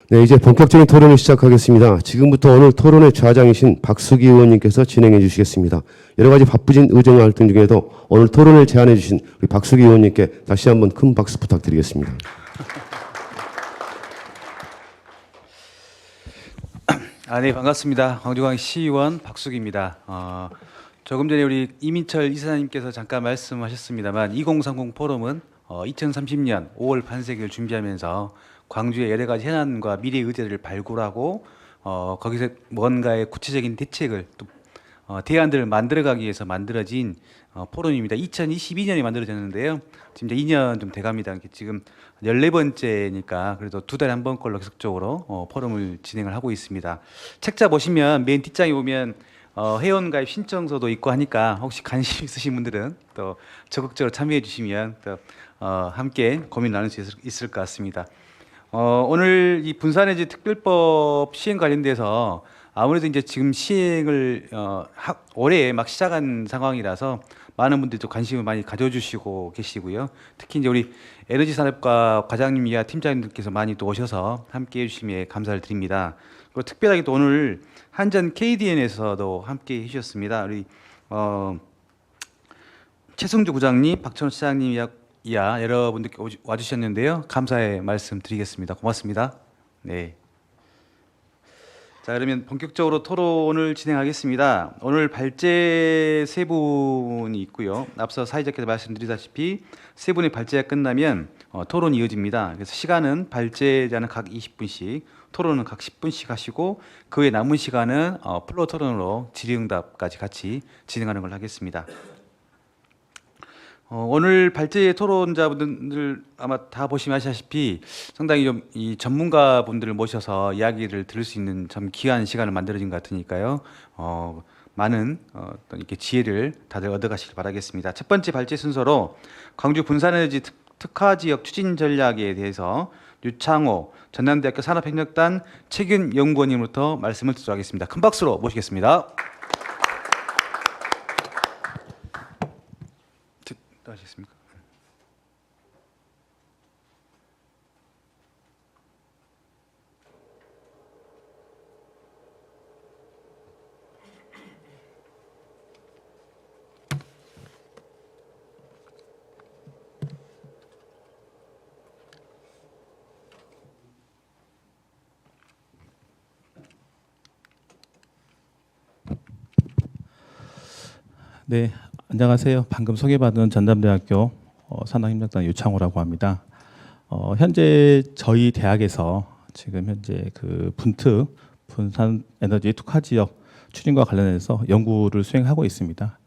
네, 이제 본격적인 토론을 시작하겠습니다. 지금부터 오늘 토론의 좌장이신 박수기 의원님께서 진행해 주시겠습니다. 여러 가지 바쁘신 의정 활동 중에도 오늘 토론을 제안해 주신 우리 박수기 의원님께 다시 한번 큰 박수 부탁드리겠습니다. 네, 반갑습니다. 광주광 시의원 박수기입니다. 조금 전에 우리 이민철 이사장님께서 잠깐 말씀하셨습니다만 2030 포럼은 2030년 5월 반세기를 준비하면서 광주의 여러 가지 현안과 미래 의제를 발굴하고 거기서 뭔가의 구체적인 대책을 또 대안들을 만들어가기 위해서 만들어진 포럼입니다. 2022년에 만들어졌는데요. 지금 이제 2년 좀 돼갑니다. 지금 14번째니까 그래도 2달에 한 번꼴로 계속적으로 포럼을 진행을 하고 있습니다. 책자 보시면 맨 뒷장에 보면 회원가입 신청서도 있고 하니까 혹시 관심 있으신 분들은 또 적극적으로 참여해 주시면 또 함께 고민 나눌 수 있을 것 같습니다. 오늘 이 분산해지 특별법 시행 관련돼서 아무래도 이제 지금 시행을 올해 막 시작한 상황이라서 많은 분들이 또 관심을 많이 가져주시고 계시고요. 특히 이제 우리 에너지산업과 과장님 이하 팀장님들께서 많이 또 오셔서 함께 해주심에 감사를 드립니다. 그리고 특별하게 또 오늘 한전 KDN에서도 함께 해주셨습니다. 우리 최승주 부장님, 박천호 시장님 이하 여러분들께 와주셨는데요. 감사의 말씀 드리겠습니다. 고맙습니다. 네. 자, 그러면 본격적으로 토론을 진행하겠습니다. 오늘 발제 세 분이 있고요. 앞서 사회자께서 말씀드리다시피 세 분의 발제가 끝나면 토론이 이어집니다. 그래서 시간은 발제자는 각 20분씩, 토론은 각 10분씩 하시고 그 외 남은 시간은 플로어 토론으로 질의응답까지 같이 진행하는 걸 하겠습니다. 오늘 발제 토론자분들 아마 다 보시면 아시다시피 상당히 좀 이 전문가분들을 모셔서 이야기를 들을 수 있는 참 귀한 시간을 만들어진 것 같으니까요. 많은 이렇게 지혜를 다들 얻어가시길 바라겠습니다. 첫 번째 발제 순서로 광주 분산에너지 특화지역 추진 전략에 대해서 유창호 전남대학교 산업협력단 최균 연구원님부터 말씀을 듣도록 하겠습니다. 큰 박수로 모시겠습니다. 하시겠습니까? 네, 안녕하세요. 방금 소개받은 전남대학교 산업협력단 유창호라고 합니다. 현재 저희 대학에서 지금 현재 그 분산 에너지 특화 지역 추진과 관련해서 연구를 수행하고 있습니다.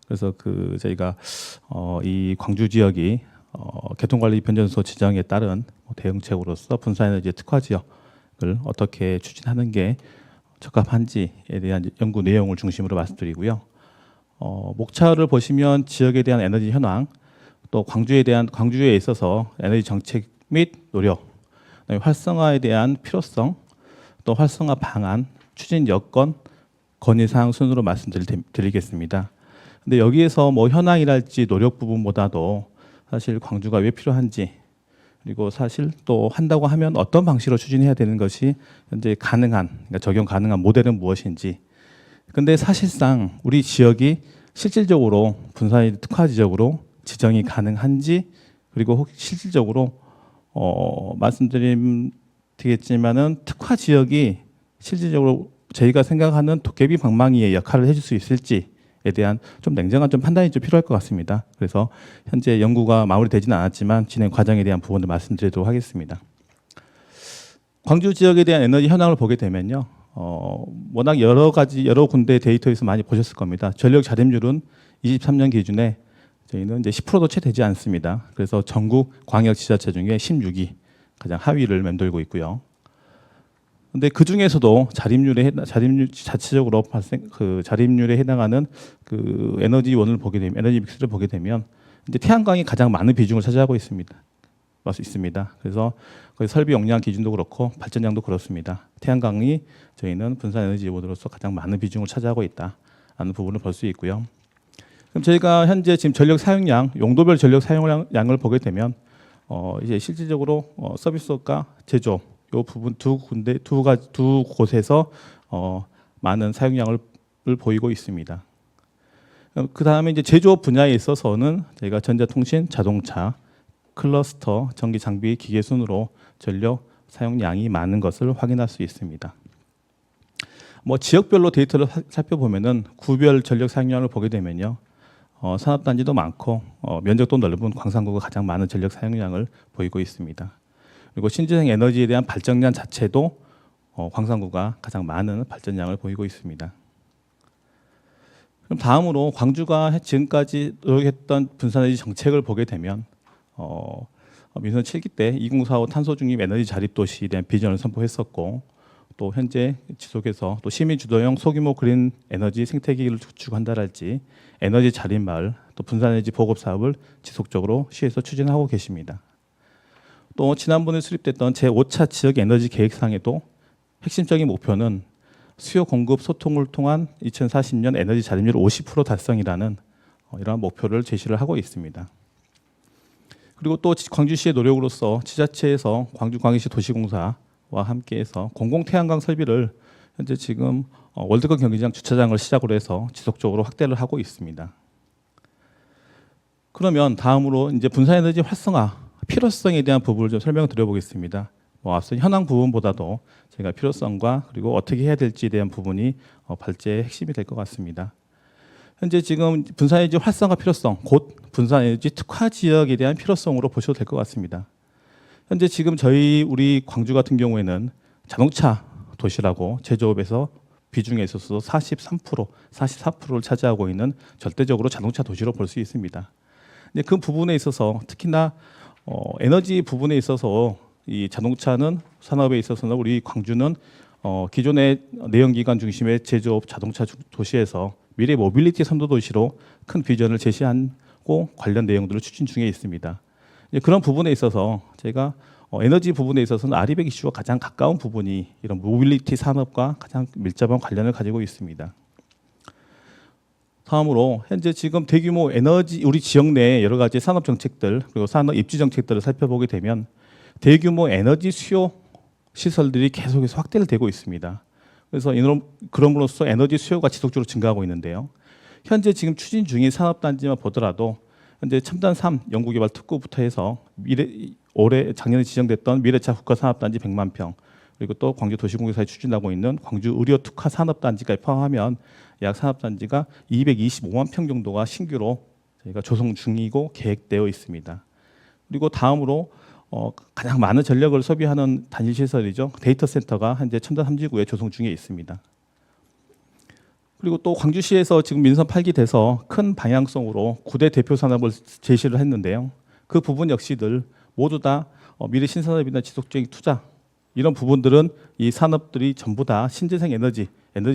그래서 그 저희가 이 광주 지역이 교통관리 변전소 지정에 따른 대응책으로서 분산 에너지 특화 지역을 어떻게 추진하는 게 적합한지에 대한 연구 내용을 중심으로 말씀드리고요. 목차를 보시면 지역에 대한 에너지 현황, 또 광주에 있어서 에너지 정책 및 노력, 활성화에 대한 필요성, 또 활성화 방안, 추진 여건, 건의사항 순으로 말씀드리겠습니다. 근데 여기에서 뭐 현황이랄지 노력 부분보다도 사실 광주가 왜 필요한지, 그리고 사실 또 한다고 하면 어떤 방식으로 추진해야 되는 것이 현재 그러니까 적용 가능한 모델은 무엇인지. 근데 사실상 우리 지역이 실질적으로 분산 특화 지역으로 지정이 가능한지, 그리고 혹시 실질적으로 말씀드리겠지만은 특화 지역이 실질적으로 저희가 생각하는 도깨비 방망이의 역할을 해줄 수 있을지에 대한 좀 냉정한 좀 판단이 좀 필요할 것 같습니다. 그래서 현재 연구가 마무리되지는 않았지만 진행 과정에 대한 부분을 말씀드리도록 하겠습니다. 광주 지역에 대한 에너지 현황을 보게 되면요. 워낙 여러 군데 데이터에서 많이 보셨을 겁니다. 전력 자립률은 23년 기준에 저희는 이제 10%도 채 되지 않습니다. 그래서 전국 광역 지자체 중에 16위 가장 하위를 맴돌고 있고요. 근데 그 중에서도 자체적으로 자립률에 해당하는 그 에너지 믹스를 보게 되면 이제 태양광이 가장 많은 비중을 차지하고 있습니다. 그래서 거의 설비 용량 기준도 그렇고 발전량도 그렇습니다. 태양광이 저희는 분산 에너지 요원으로서 가장 많은 비중을 차지하고 있다라는 부분을 볼 수 있고요. 그럼 저희가 현재 지금 전력 사용량, 용도별 전력 사용량을 보게 되면 이제 실질적으로 서비스업과 제조 요 부분 두 곳에서 많은 사용량을 보이고 있습니다. 그 다음에 이제 제조업 분야에 있어서는 저희가 전자통신, 자동차, 클러스터, 전기 장비, 기계 순으로 전력 사용량이 많은 것을 확인할 수 있습니다. 지역별로 데이터를 살펴보면은 구별 전력 사용량을 보게 되면요, 산업단지도 많고 면적도 넓은 광산구가 가장 많은 전력 사용량을 보이고 있습니다. 그리고 신재생 에너지에 대한 발전량 자체도 광산구가 가장 많은 발전량을 보이고 있습니다. 그럼 다음으로 광주가 지금까지 노력했던 분산에너지 정책을 보게 되면 민선 7기 때 2045 탄소 중립 에너지 자립 도시에 대한 비전을 선포했었고, 또 현재 지속해서 또 시민 주도형 소규모 그린 에너지 생태계를 구축한다랄지 에너지 자립 마을, 또 분산에너지 보급 사업을 지속적으로 시에서 추진하고 계십니다. 또 지난번에 수립됐던 제5차 지역 에너지 계획상에도 핵심적인 목표는 수요 공급 소통을 통한 2040년 에너지 자립률 50% 달성이라는 이러한 목표를 제시를 하고 있습니다. 그리고 또 광주시의 노력으로서 지자체에서 광주광역시 도시공사와 함께해서 공공 태양광 설비를 현재 지금 월드컵 경기장 주차장을 시작으로 해서 지속적으로 확대를 하고 있습니다. 그러면 다음으로 이제 분산에너지 활성화 필요성에 대한 부분을 좀 설명을 드려보겠습니다. 앞서 현황 부분보다도 제가 필요성과 그리고 어떻게 해야 될지에 대한 부분이 발제의 핵심이 될 것 같습니다. 현재 지금 분산에너지 활성화 필요성, 곧 분산에너지 특화 지역에 대한 필요성으로 보셔도 될 것 같습니다. 현재 지금 우리 광주 같은 경우에는 자동차 도시라고 제조업에서 비중에 있어서 43%, 44%를 차지하고 있는 절대적으로 자동차 도시로 볼 수 있습니다. 근데 그 부분에 있어서 특히나 에너지 부분에 있어서 이 자동차는 산업에 있어서는 우리 광주는 기존의 내연기관 중심의 제조업 자동차 도시에서 미래 모빌리티 선도 도시로 큰 비전을 제시하고 관련 내용들을 추진 중에 있습니다. 그런 부분에 있어서 제가 에너지 부분에 있어서는 아리백 이슈와 가장 가까운 부분이 이런 모빌리티 산업과 가장 밀접한 관련을 가지고 있습니다. 다음으로 현재 지금 대규모 에너지 우리 지역 내에 여러 가지 산업 정책들 그리고 산업 입지 정책들을 살펴보게 되면 대규모 에너지 수요 시설들이 계속해서 확대를 되고 있습니다. 그래서 그럼으로써 에너지 수요가 지속적으로 증가하고 있는데요. 현재 지금 추진 중인 산업단지만 보더라도 현재 첨단 3 연구개발 특구부터 해서 작년에 지정됐던 미래차 국가산업단지 100만 평, 그리고 또 광주도시공사에 추진하고 있는 광주 의료 특화 산업단지까지 포함하면 약 산업단지가 225만 평 정도가 신규로 저희가 조성 중이고 계획되어 있습니다. 그리고 다음으로 가장 많은 전력을 소비하는 단일 시설이죠. 데이터 센터가 현재 첨단 3지구에 조성 중에 있습니다. 그리고 또 광주시에서 지금 민선 8기 돼서 큰 방향성으로 9대 대표 산업을 제시를 했는데요. 그 부분 역시들 모두 다 미래 신산업이나 지속적인 투자 이런 부분들은 이 산업들이 전부 다 신재생 에너지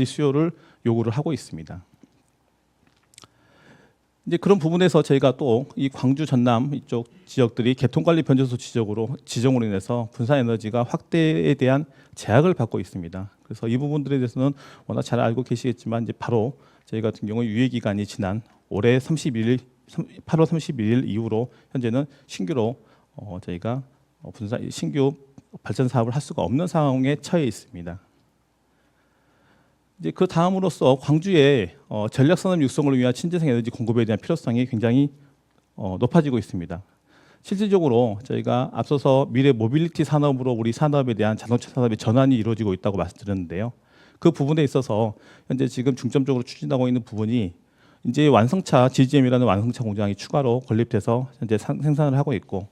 수요를 요구를 하고 있습니다. 이제 그런 부분에서 저희가 또 이 광주 전남 이쪽 지역들이 개통관리 변조소 지정으로 인해서 분산 에너지가 확대에 대한 제약을 받고 있습니다. 그래서 이 부분들에 대해서는 워낙 잘 알고 계시겠지만 이제 바로 저희 같은 경우 유예 기간이 지난 올해 8월 31일 이후로 현재는 신규로 저희가 신규 발전 사업을 할 수가 없는 상황에 처해 있습니다. 이제 그 다음으로서 광주의 전략산업 육성을 위한 신재생 에너지 공급에 대한 필요성이 굉장히 높아지고 있습니다. 실질적으로 저희가 앞서서 미래 모빌리티 산업으로 우리 산업에 대한 자동차 산업의 전환이 이루어지고 있다고 말씀드렸는데요. 그 부분에 있어서 현재 지금 중점적으로 추진하고 있는 부분이 이제 완성차 GGM이라는 완성차 공장이 추가로 건립돼서 현재 생산을 하고 있고,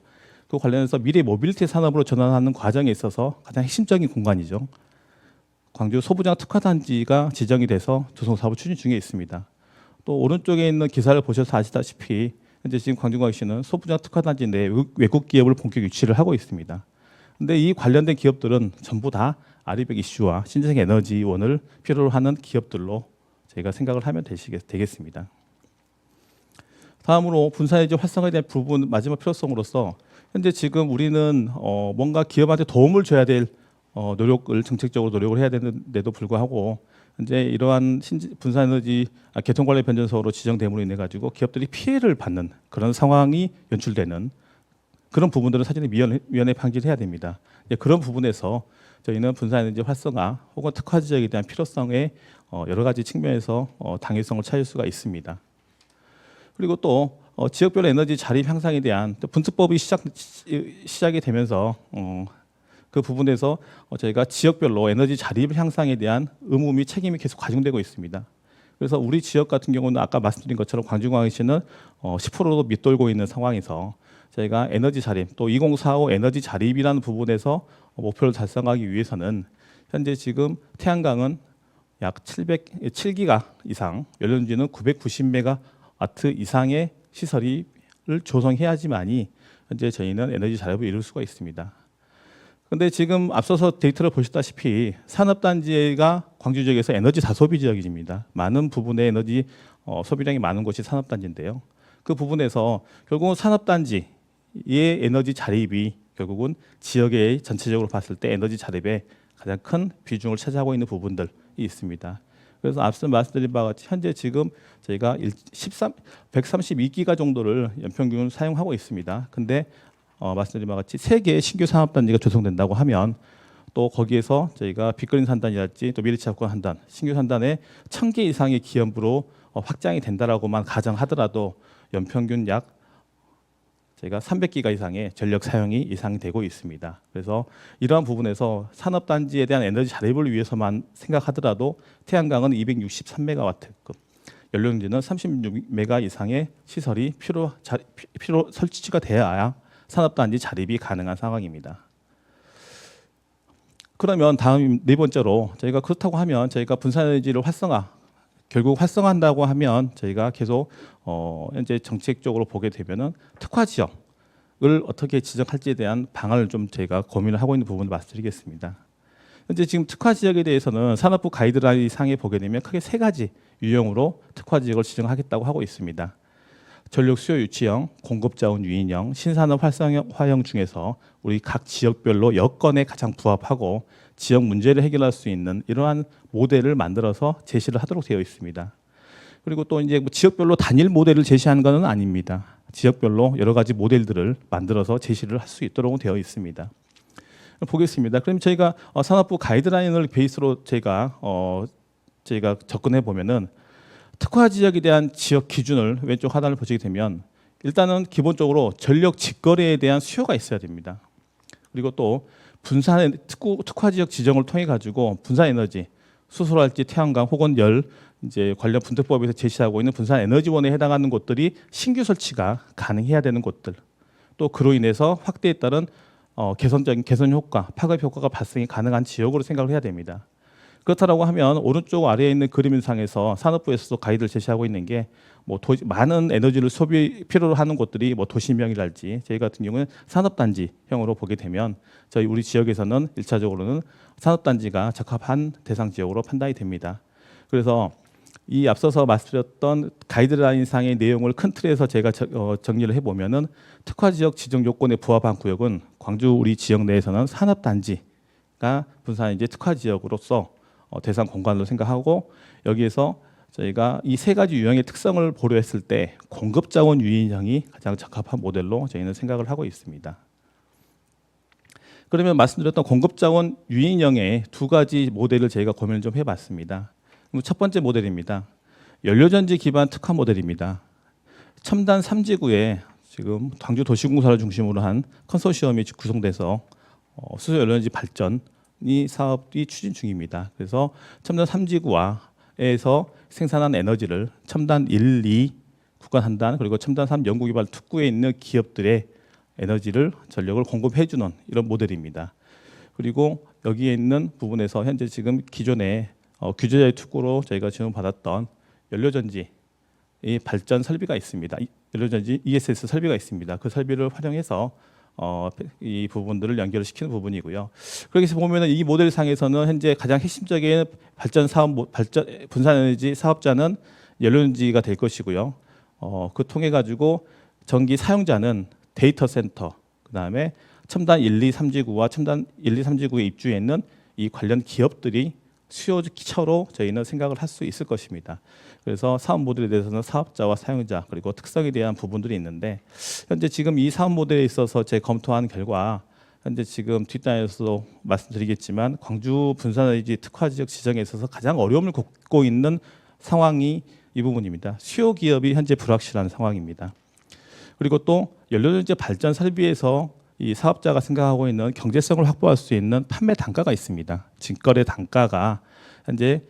그 관련해서 미래 모빌리티 산업으로 전환하는 과정에 있어서 가장 핵심적인 공간이죠. 광주 소부장 특화단지가 지정이 돼서 조성 사업 추진 중에 있습니다. 또 오른쪽에 있는 기사를 보셔서 아시다시피 현재 지금 광주광역시는 소부장 특화단지 내 외국 기업을 본격 유치를 하고 있습니다. 그런데 이 관련된 기업들은 전부 다 아리백 이슈와 신재생 에너지원을 필요로 하는 기업들로 저희가 생각을 하면 되겠습니다. 다음으로 분산에너지 활성화에 대한 부분 마지막 필요성으로서 현재 지금 우리는 뭔가 기업한테 도움을 줘야 될 정책적으로 노력을 해야 되는데도 불구하고 현재 이러한 분산에너지 개통관리 변전소로 지정됨으로 인해 가지고 기업들이 피해를 받는 그런 상황이 연출되는 그런 부분들은 사전에 미연에 방지를 해야 됩니다. 그런 부분에서 저희는 분산에너지 활성화 혹은 특화 지역에 대한 필요성에 여러 가지 측면에서 당위성을 찾을 수가 있습니다. 그리고 또 지역별 에너지 자립 향상에 대한 또 분수법이 시작이 되면서 그 부분에서 저희가 지역별로 에너지 자립 향상에 대한 의무 및 책임이 계속 가중되고 있습니다. 그래서 우리 지역 같은 경우는 아까 말씀드린 것처럼 광주광역시는 10%도 밑돌고 있는 상황에서 저희가 에너지 자립 또 2045 에너지 자립이라는 부분에서 목표를 달성하기 위해서는 현재 지금 태양광은 약 7기가 이상, 연료전지는 990메가와트 이상의 시설을 조성해야지만이 현재 저희는 에너지 자립을 이룰 수가 있습니다. 그런데 지금 앞서서 데이터를 보셨다시피 산업단지가 광주 지역에서 에너지 다소비 지역입니다. 많은 부분의 에너지 소비량이 많은 곳이 산업단지인데요. 그 부분에서 결국은 산업단지의 에너지 자립이 결국은 지역의 전체적으로 봤을 때 에너지 자립에 가장 큰 비중을 차지하고 있는 부분들이 있습니다. 그래서 앞서 말씀드린 바와 같이 현재 지금 저희가 132기가 정도를 연평균 사용하고 있습니다. 근데 말씀드린 바와 같이 3개의 신규 산업단지가 조성된다고 하면 또 거기에서 저희가 빅그린 산단이랄지 또 미래치학권 산단, 신규 산단에 1000개 이상의 기업으로 확장이 된다라고만 가정하더라도 연평균 약 저희가 300기가 이상의 전력 사용이 이상되고 있습니다. 그래서 이러한 부분에서 산업단지에 대한 에너지 자립을 위해서만 생각하더라도 태양광은 263메가와트급, 연료전지는 36메가 이상의 시설이 필요 설치가 되어야 산업단지 자립이 가능한 상황입니다. 그러면 다음 네 번째로 저희가 그렇다고 하면 저희가 분산에너지를 결국 활성화한다고 하면 저희가 계속 현재 정책적으로 보게 되면은 특화 지역을 어떻게 지정할지에 대한 방안을 좀 저희가 고민을 하고 있는 부분을 말씀드리겠습니다. 현재 지금 특화 지역에 대해서는 산업부 가이드라인 상에 보게 되면 크게 3가지 유형으로 특화 지역을 지정하겠다고 하고 있습니다. 전력 수요 유치형, 공급 자원 유인형, 신산업 활성화형 중에서 우리 각 지역별로 여건에 가장 부합하고 지역 문제를 해결할 수 있는 이러한 모델을 만들어서 제시를 하도록 되어 있습니다. 그리고 또 이제 지역별로 단일 모델을 제시하는 것은 아닙니다. 지역별로 여러 가지 모델들을 만들어서 제시를 할 수 있도록 되어 있습니다. 보겠습니다. 그럼 저희가 산업부 가이드라인을 베이스로 저희가 접근해 보면은 특화 지역에 대한 지역 기준을 왼쪽 하단을 보시게 되면 일단은 기본적으로 전력 직거래에 대한 수요가 있어야 됩니다. 그리고 또 분산 특화 지역 지정을 통해 가지고 분산 에너지 수소랄지 태양광 혹은 열 이제 관련 분특법에서 제시하고 있는 분산 에너지원에 해당하는 곳들이 신규 설치가 가능해야 되는 곳들, 또 그로 인해서 확대에 따른 개선 효과, 파급 효과가 발생이 가능한 지역으로 생각을 해야 됩니다. 그렇다고 하면 오른쪽 아래에 있는 그림상에서 산업부에서도 가이드를 제시하고 있는 게 많은 에너지를 필요로 하는 곳들이 도시명이랄지 저희 같은 경우는 산업단지형으로 보게 되면 우리 지역에서는 1차적으로는 산업단지가 적합한 대상 지역으로 판단이 됩니다. 그래서 이 앞서서 말씀드렸던 가이드라인상의 내용을 큰 틀에서 제가 정리를 해보면은 특화 지역 지정 요건에 부합한 구역은 광주 우리 지역 내에서는 산업단지가 분산 이제 특화 지역으로서 대상 공간으로 생각하고 여기에서 저희가 이 3가지 유형의 특성을 고려했을 때 공급 자원 유인형이 가장 적합한 모델로 저희는 생각을 하고 있습니다. 그러면 말씀드렸던 공급 자원 유인형의 2가지 모델을 저희가 고민을 좀 해봤습니다. 첫 번째 모델입니다. 연료전지 기반 특화 모델입니다. 첨단 3지구에 지금 광주 도시공사를 중심으로 한 컨소시엄이 구성돼서 수소 연료전지 발전이 사업이 추진 중입니다. 그래서 첨단 3지구에서 생산한 에너지를 첨단 1, 2 국가 한단 그리고 첨단 3 연구개발 특구에 있는 기업들의 에너지를 전력을 공급해주는 이런 모델입니다. 그리고 여기에 있는 부분에서 현재 지금 기존에 규제자의 특구로 저희가 지원받았던 연료전지 이 발전 설비가 있습니다. 연료전지 ESS 설비가 있습니다. 그 설비를 활용해서 이 부분들을 연결시키는 부분이고요. 그렇게 해서 보면은 이 모델상에서는 현재 가장 핵심적인 분산에너지 사업자는 연료전지가 될 것이고요. 그 통해 가지고 전기 사용자는 데이터 센터, 그다음에 첨단 1, 2, 3지구와 첨단 1, 2, 3지구에 입주해 있는 이 관련 기업들이 수요 기초로 저희는 생각을 할 수 있을 것입니다. 그래서 사업 모델에 대해서는 사업자와 사용자 그리고 특성에 대한 부분들이 있는데 현재 지금 이 사업 모델에 있어서 제 검토한 결과 현재 지금 뒷단에서도 말씀드리겠지만 광주 분산에너지 특화 지역 지정에 있어서 가장 어려움을 겪고 있는 상황이 이 부분입니다. 수요 기업이 현재 불확실한 상황입니다. 그리고 또 연료전지 발전 설비에서 이 사업자가 생각하고 있는 경제성을 확보할 수 있는 판매 단가가 있습니다. 직거래 단가가 현재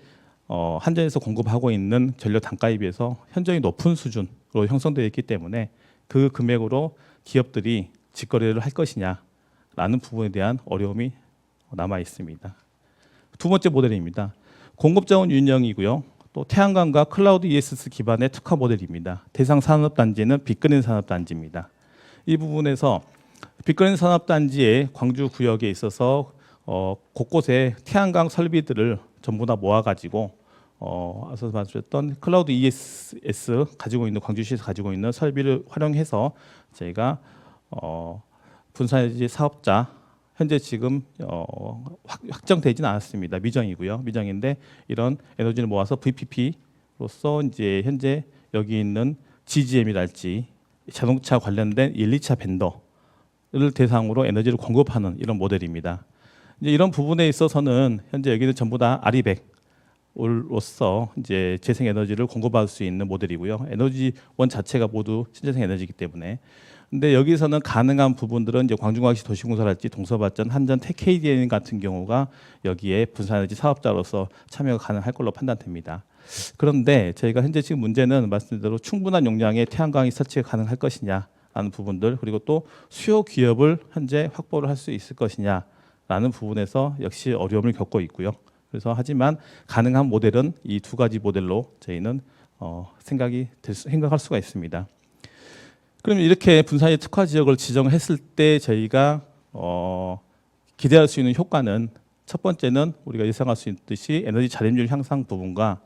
한전에서 공급하고 있는 전력 단가에 비해서 현저히 높은 수준으로 형성되어 있기 때문에 그 금액으로 기업들이 직거래를 할 것이냐라는 부분에 대한 어려움이 남아 있습니다. 두 번째 모델입니다. 공급자원 윤영이고요. 또 태양광과 클라우드 ESS 기반의 특화 모델입니다. 대상 산업단지는 빅그린 산업단지입니다. 이 부분에서 빅그린 산업단지의 광주 구역에 있어서 곳곳에 태양광 설비들을 전부 다 모아가지고 앞서 말씀드렸던 클라우드 ESS 가지고 있는 광주시에서 가지고 있는 설비를 활용해서 저희가 분산에너지 사업자 현재 지금 확정되지는 않았습니다. 미정이고요. 미정인데 이런 에너지를 모아서 VPP로서 이제 현재 여기 있는 GGM이랄지 자동차 관련된 1, 2차 벤더를 대상으로 에너지를 공급하는 이런 모델입니다. 이제 이런 부분에 있어서는 현재 여기는 전부 다 아리백으로서 이제 재생 에너지를 공급할 수 있는 모델이고요. 에너지원 자체가 모두 신재생 에너지이기 때문에. 근데 여기서는 가능한 부분들은 이제 광주광역시 도시공사랄지 동서발전, 한전, TKDN 같은 경우가 여기에 분산에너지 사업자로서 참여가 가능할 걸로 판단됩니다. 그런데 저희가 현재 지금 문제는 말씀드린 대로 충분한 용량의 태양광이 설치가 가능할 것이냐라는 부분들, 그리고 또 수요 기업을 현재 확보를 할 수 있을 것이냐라는 부분에서 역시 어려움을 겪고 있고요. 그래서 하지만 가능한 모델은 이 두 가지 모델로 저희는 생각할 수가 있습니다. 그럼 이렇게 분산의 특화 지역을 지정했을 때 저희가 기대할 수 있는 효과는 첫 번째는 우리가 예상할 수 있듯이 에너지 자립률 향상 부분과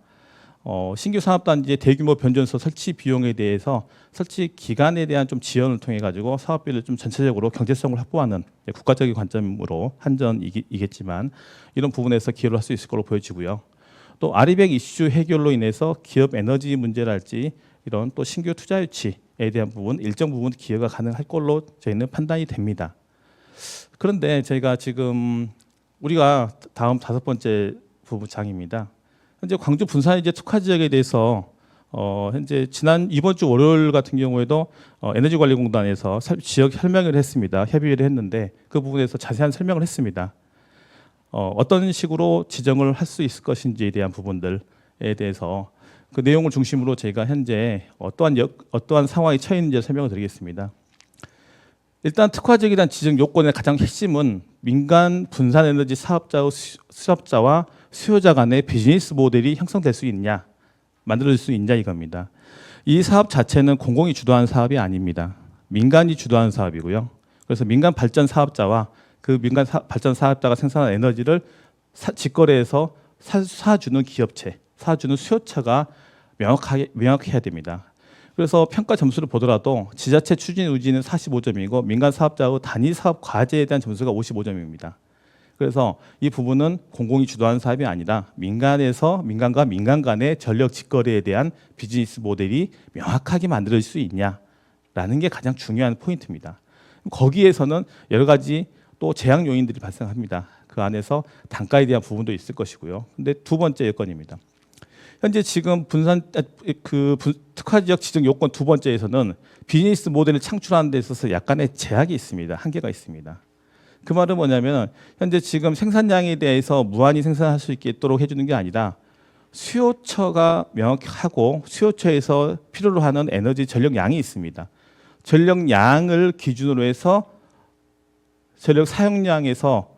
신규 산업단지의 대규모 변전소 설치 비용에 대해서 설치 기간에 대한 좀 지원을 통해 가지고 사업비를 좀 전체적으로 경제성을 확보하는 국가적인 관점으로 한전이겠지만 이런 부분에서 기여를 할 수 있을 걸로 보여지고요. 또 아리백 이슈 해결로 인해서 기업 에너지 문제랄지 이런 또 신규 투자 유치에 대한 부분 일정 부분 기여가 가능할 걸로 저희는 판단이 됩니다. 그런데 저희가 지금 우리가 다음 5번째 부부장입니다. 현재 광주 분산에너지 특화 지역에 대해서 현재 이번 주 월요일 같은 경우에도 에너지관리공단에서 지역 설명을 했습니다. 협의를 했는데 그 부분에서 자세한 설명을 했습니다. 어떤 식으로 지정을 할 수 있을 것인지에 대한 부분들에 대해서 그 내용을 중심으로 저희가 현재 어떠한 상황에 처해 있는지 설명을 드리겠습니다. 일단 특화 지역에 대한 지정 요건의 가장 핵심은 민간 분산에너지 사업자와 수요자 간의 비즈니스 모델이 형성될 수 있냐, 만들어질 수 있냐 이겁니다. 이 사업 자체는 공공이 주도한 사업이 아닙니다. 민간이 주도한 사업이고요. 그래서 민간 발전 사업자와 그 민간 발전 사업자가 생산한 에너지를 직거래해서 사주는 기업체, 사주는 수요처가 명확해야 됩니다. 그래서 평가 점수를 보더라도 지자체 추진 의지는 45점이고 민간 사업자의 단위 사업 과제에 대한 점수가 55점입니다. 그래서 이 부분은 공공이 주도하는 사업이 아니라 민간과 민간 간의 전력 직거래에 대한 비즈니스 모델이 명확하게 만들어질 수 있냐라는 게 가장 중요한 포인트입니다. 거기에서는 여러 가지 또 제약 요인들이 발생합니다. 그 안에서 단가에 대한 부분도 있을 것이고요. 근데 두 번째 여건입니다. 현재 지금 특화 지역 지정 요건 두 번째에서는 비즈니스 모델을 창출하는 데 있어서 약간의 제약이 있습니다. 한계가 있습니다. 그 말은 뭐냐면 현재 지금 생산량에 대해서 무한히 생산할 수 있도록 해주는 게 아니라 수요처가 명확하고 수요처에서 필요로 하는 에너지 전력량이 있습니다. 전력량을 기준으로 해서 전력 사용량에서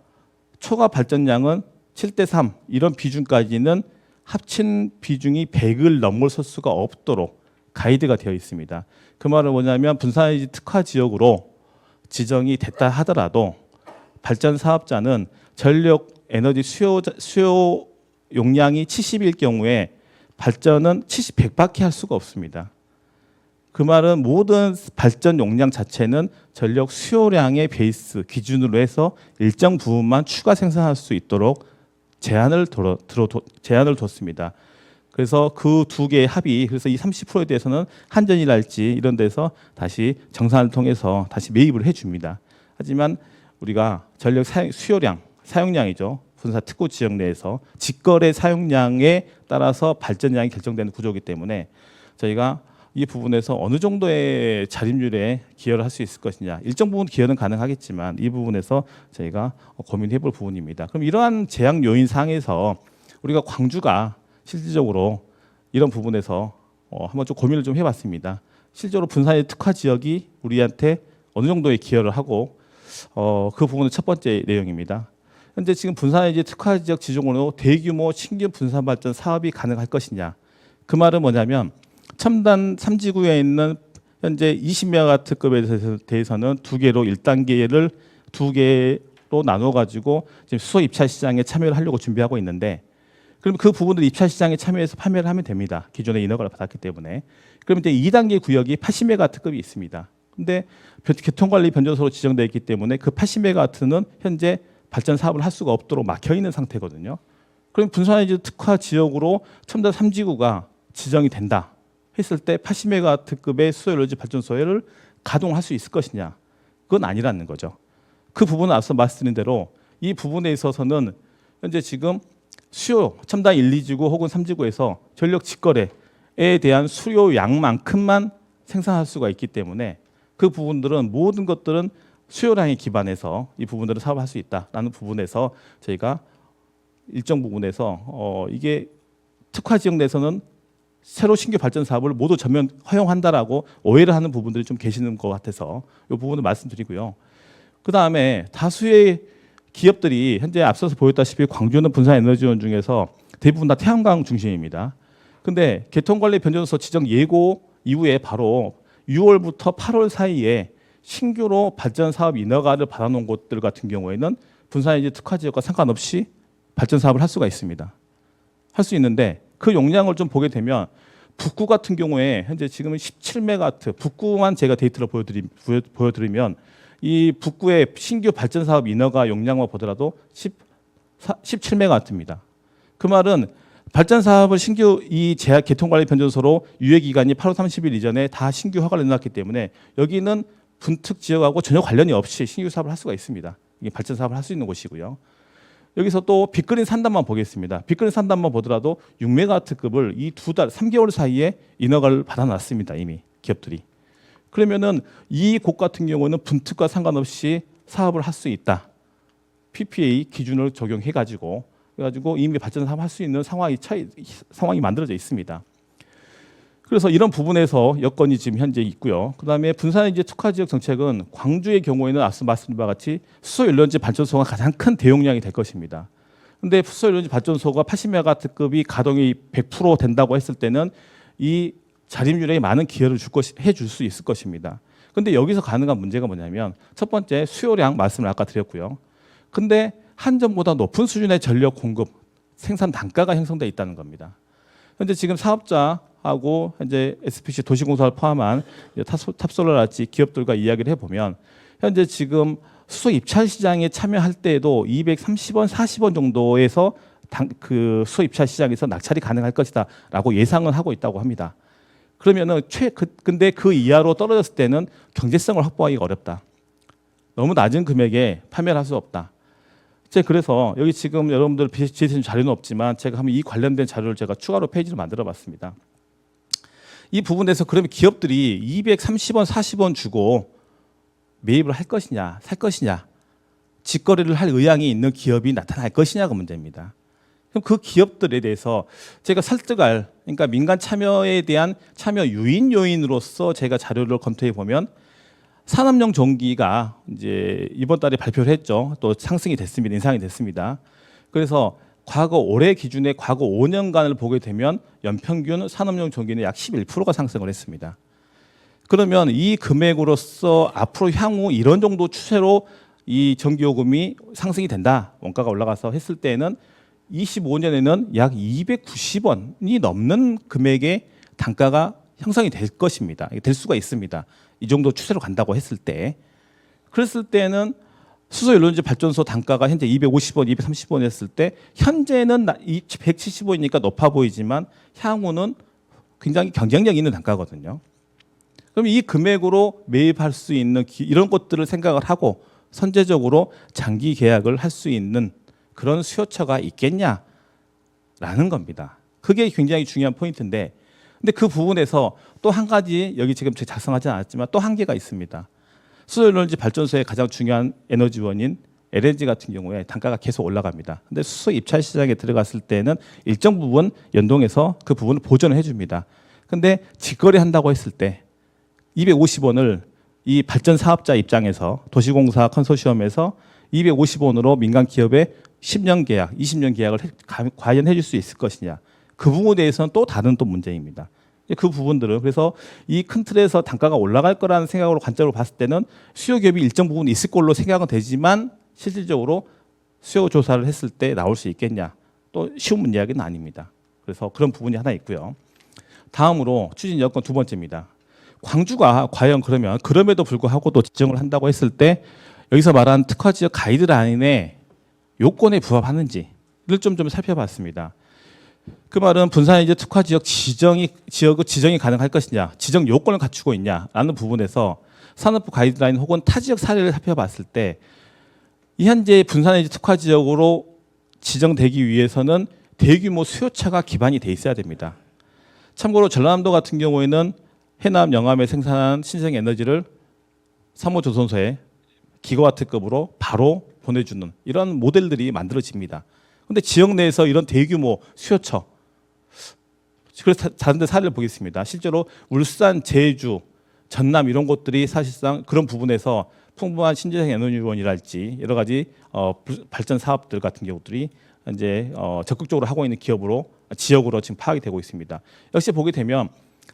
초과 발전량은 7대3 이런 비중까지는 합친 비중이 100을 넘어설 수가 없도록 가이드가 되어 있습니다. 그 말은 뭐냐면 분산에너지 특화 지역으로 지정이 됐다 하더라도 발전 사업자는 전력 에너지 수요 용량이 70일 경우에 발전은 100밖에 할 수가 없습니다. 그 말은 모든 발전 용량 자체는 전력 수요량의 베이스 기준으로 해서 일정 부분만 추가 생산할 수 있도록 제한을 뒀습니다. 그래서 그 두 개의 합의, 그래서 이 30%에 대해서는 한전이랄지 이런 데서 다시 정산을 통해서 다시 매입을 해줍니다. 하지만 우리가 전력 수요량, 사용량이죠. 분사 특구 지역 내에서 직거래 사용량에 따라서 발전량이 결정되는 구조이기 때문에 저희가 이 부분에서 어느 정도의 자립률에 기여를 할 수 있을 것이냐. 일정 부분 기여는 가능하겠지만 이 부분에서 저희가 고민해 볼 부분입니다. 그럼 이러한 제약 요인 상에서 우리가 광주가 실질적으로 이런 부분에서 한번 좀 고민을 좀 해봤습니다. 실제로 분산의 특화 지역이 우리한테 어느 정도의 기여를 하고 그 부분은 첫 번째 내용입니다. 현재 지금 분산의 특화 지역 지정으로 대규모 신규 분산 발전 사업이 가능할 것이냐. 그 말은 뭐냐면 첨단 3지구에 있는 현재 20메가와트급에 대해서는 두 개로 1단계를 두 개로 나눠 가지고 지금 수소 입찰 시장에 참여를 하려고 준비하고 있는데 그럼 그 부분을 입찰 시장에 참여해서 판매를 하면 됩니다. 기존에 인허가를 받았기 때문에. 그럼 이제 2단계 구역이 80메가와트급이 있습니다. 근데 교통관리 변전소로 지정되어 있기 때문에 그 80메가와트는 현재 발전 사업을 할 수가 없도록 막혀 있는 상태거든요. 그럼 분산에너지 특화 지역으로 첨단 3지구가 지정이 된다 했을 때 80메가와트급의 수소에너지 발전소를 가동할 수 있을 것이냐? 그건 아니라는 거죠. 그 부분은 앞서 말씀드린 대로 이 부분에 있어서는 현재 지금 수요 첨단 1, 2지구 혹은 3지구에서 전력 직거래에 대한 수요량만큼만 생산할 수가 있기 때문에 그 부분들은 모든 것들은 수요량에 기반해서 이 부분들을 사업할 수 있다라는 부분에서 저희가 일정 부분에서 이게 특화 지역 내에서는 새로 신규 발전 사업을 모두 전면 허용한다라고 오해를 하는 부분들이 좀 계시는 것 같아서 이 부분을 말씀드리고요. 그 다음에 다수의 기업들이 현재 앞서서 보였다시피 광주는 분산에너지원 중에서 대부분 다 태양광 중심입니다. 근데 개통관리 변전소 지정 예고 이후에 바로 6월부터 8월 사이에 신규로 발전 사업 인허가를 받아놓은 곳들 같은 경우에는 분산에너지 특화 지역과 상관없이 발전 사업을 할 수가 있습니다. 할 수 있는데 그 용량을 좀 보게 되면 북구 같은 경우에 현재 지금은 17메가와트, 북구만 제가 데이터를 보여드리면 이 북구의 신규 발전 사업 인허가 용량만 보더라도 17메가와트입니다. 그 말은 발전 사업을 신규 이 제약 개통관리 변전소로 유예 기간이 8월 30일 이전에 다 신규 허가를 내놨기 때문에 여기는 분특 지역하고 전혀 관련이 없이 신규 사업을 할 수가 있습니다. 이게 발전 사업을 할 수 있는 곳이고요. 여기서 또 빅그린 산단만 보겠습니다. 빅그린 산단만 보더라도 6메가와트급을 이 2달, 3개월 사이에 인허가를 받아놨습니다. 이미 기업들이. 그러면은 이 곳 같은 경우는 분특과 상관없이 사업을 할 수 있다. PPA 기준을 적용해가지고 그래가지고 이미 발전 사업 할 수 있는 상황이 만들어져 있습니다. 그래서 이런 부분에서 여건이 지금 현재 있고요. 그다음에 분산에너지 특화 지역 정책은 광주의 경우에는 앞서 말씀드린 바와 같이 수소연료전지 발전소가 가장 큰 대용량이 될 것입니다. 그런데 수소연료전지 발전소가 80메가와트급이 가동이 100% 된다고 했을 때는 이 자립률에 많은 기여를 해줄 수 있을 것입니다. 그런데 여기서 가능한 문제가 뭐냐면 첫 번째 수요량 말씀을 아까 드렸고요. 근데 한전보다 높은 수준의 전력 공급, 생산 단가가 형성되어 있다는 겁니다. 현재 지금 사업자하고 현재 SPC 도시공사를 포함한 탑솔러랄지 기업들과 이야기를 해보면 현재 지금 수소 입찰 시장에 참여할 때에도 230원, 40원 정도에서 그 수소 입찰 시장에서 낙찰이 가능할 것이다라고 예상을 하고 있다고 합니다. 그러면은 근데 그 이하로 떨어졌을 때는 경제성을 확보하기가 어렵다. 너무 낮은 금액에 판매를 할 수 없다. 그래서 여기 지금 여러분들 지혜진 자료는 없지만 제가 한번 이 관련된 자료를 제가 추가로 페이지를 만들어 봤습니다. 이 부분에서 그러면 기업들이 230원, 40원 주고 매입을 할 것이냐, 살 것이냐, 직거래를 할 의향이 있는 기업이 나타날 것이냐가 문제입니다. 그럼 그 기업들에 대해서 제가 설득할, 그러니까 민간 참여에 대한 참여 유인 요인으로서 제가 자료를 검토해 보면 산업용 전기가 이제 이번 달에 발표를 했죠. 또 상승이 됐습니다. 인상이 됐습니다. 그래서 과거 올해 기준에 과거 5년간을 보게 되면 연평균 산업용 전기는 약 11%가 상승을 했습니다. 그러면 이 금액으로서 앞으로 향후 이런 정도 추세로 이 전기요금이 상승이 된다. 원가가 올라가서 했을 때는 25년에는 약 290원이 넘는 금액의 단가가 형성이 될 것입니다. 될 수가 있습니다. 이 정도 추세로 간다고 했을 때. 그랬을 때는 수소연료전지 발전소 단가가 현재 250원, 230원 했을 때 현재는 170원이니까 높아 보이지만 향후는 굉장히 경쟁력 있는 단가거든요. 그럼 이 금액으로 매입할 수 있는 이런 것들을 생각을 하고 선제적으로 장기 계약을 할 수 있는 그런 수요처가 있겠냐라는 겁니다. 그게 굉장히 중요한 포인트인데, 근데 그 부분에서 또 한 가지, 여기 지금 제가 작성하지 않았지만 또 한계가 있습니다. 수소에너지 발전소의 가장 중요한 에너지원인 LNG 같은 경우에 단가가 계속 올라갑니다. 근데 수소 입찰 시장에 들어갔을 때는 일정 부분 연동해서 그 부분을 보전을 해줍니다. 근데 직거래 한다고 했을 때 250원을 이 발전 사업자 입장에서 도시공사 컨소시엄에서 250원으로 민간 기업의 10년 계약, 20년 계약을 과연 해줄 수 있을 것이냐. 그 부분에 대해서는 또 다른 또 문제입니다. 그 부분들은 그래서 이 큰 틀에서 단가가 올라갈 거라는 생각으로 관점으로 봤을 때는 수요 기업이 일정 부분 있을 걸로 생각은 되지만 실질적으로 수요 조사를 했을 때 나올 수 있겠냐. 또 쉬운 이야기는 아닙니다. 그래서 그런 부분이 하나 있고요. 다음으로 추진 여건 두 번째입니다. 광주가 과연 그러면 그럼에도 불구하고도 지정을 한다고 했을 때 여기서 말한 특화 지역 가이드라인의 요건에 부합하는지를 좀 살펴봤습니다. 그 말은 분산이제 특화 지역 지정이 가능할 것이냐, 지정 요건을 갖추고 있냐라는 부분에서 산업부 가이드라인 혹은 타 지역 사례를 살펴봤을 때 이 현재 분산이제 특화 지역으로 지정되기 위해서는 대규모 수요처가 기반이 돼 있어야 됩니다. 참고로 전라남도 같은 경우에는 해남, 영암에 생산한 신생 에너지를 3호 조선소에 기가와트급으로 바로 보내주는 이런 모델들이 만들어집니다. 그런데 지역 내에서 이런 대규모 수요처, 그래서 다른 데 사례를 보겠습니다. 실제로 울산, 제주, 전남 이런 곳들이 사실상 그런 부분에서 풍부한 신재생 에너지원이랄지 여러 가지 발전 사업들 같은 경우들이 이제 적극적으로 하고 있는 기업으로 지역으로 지금 파악이 되고 있습니다. 역시 보게 되면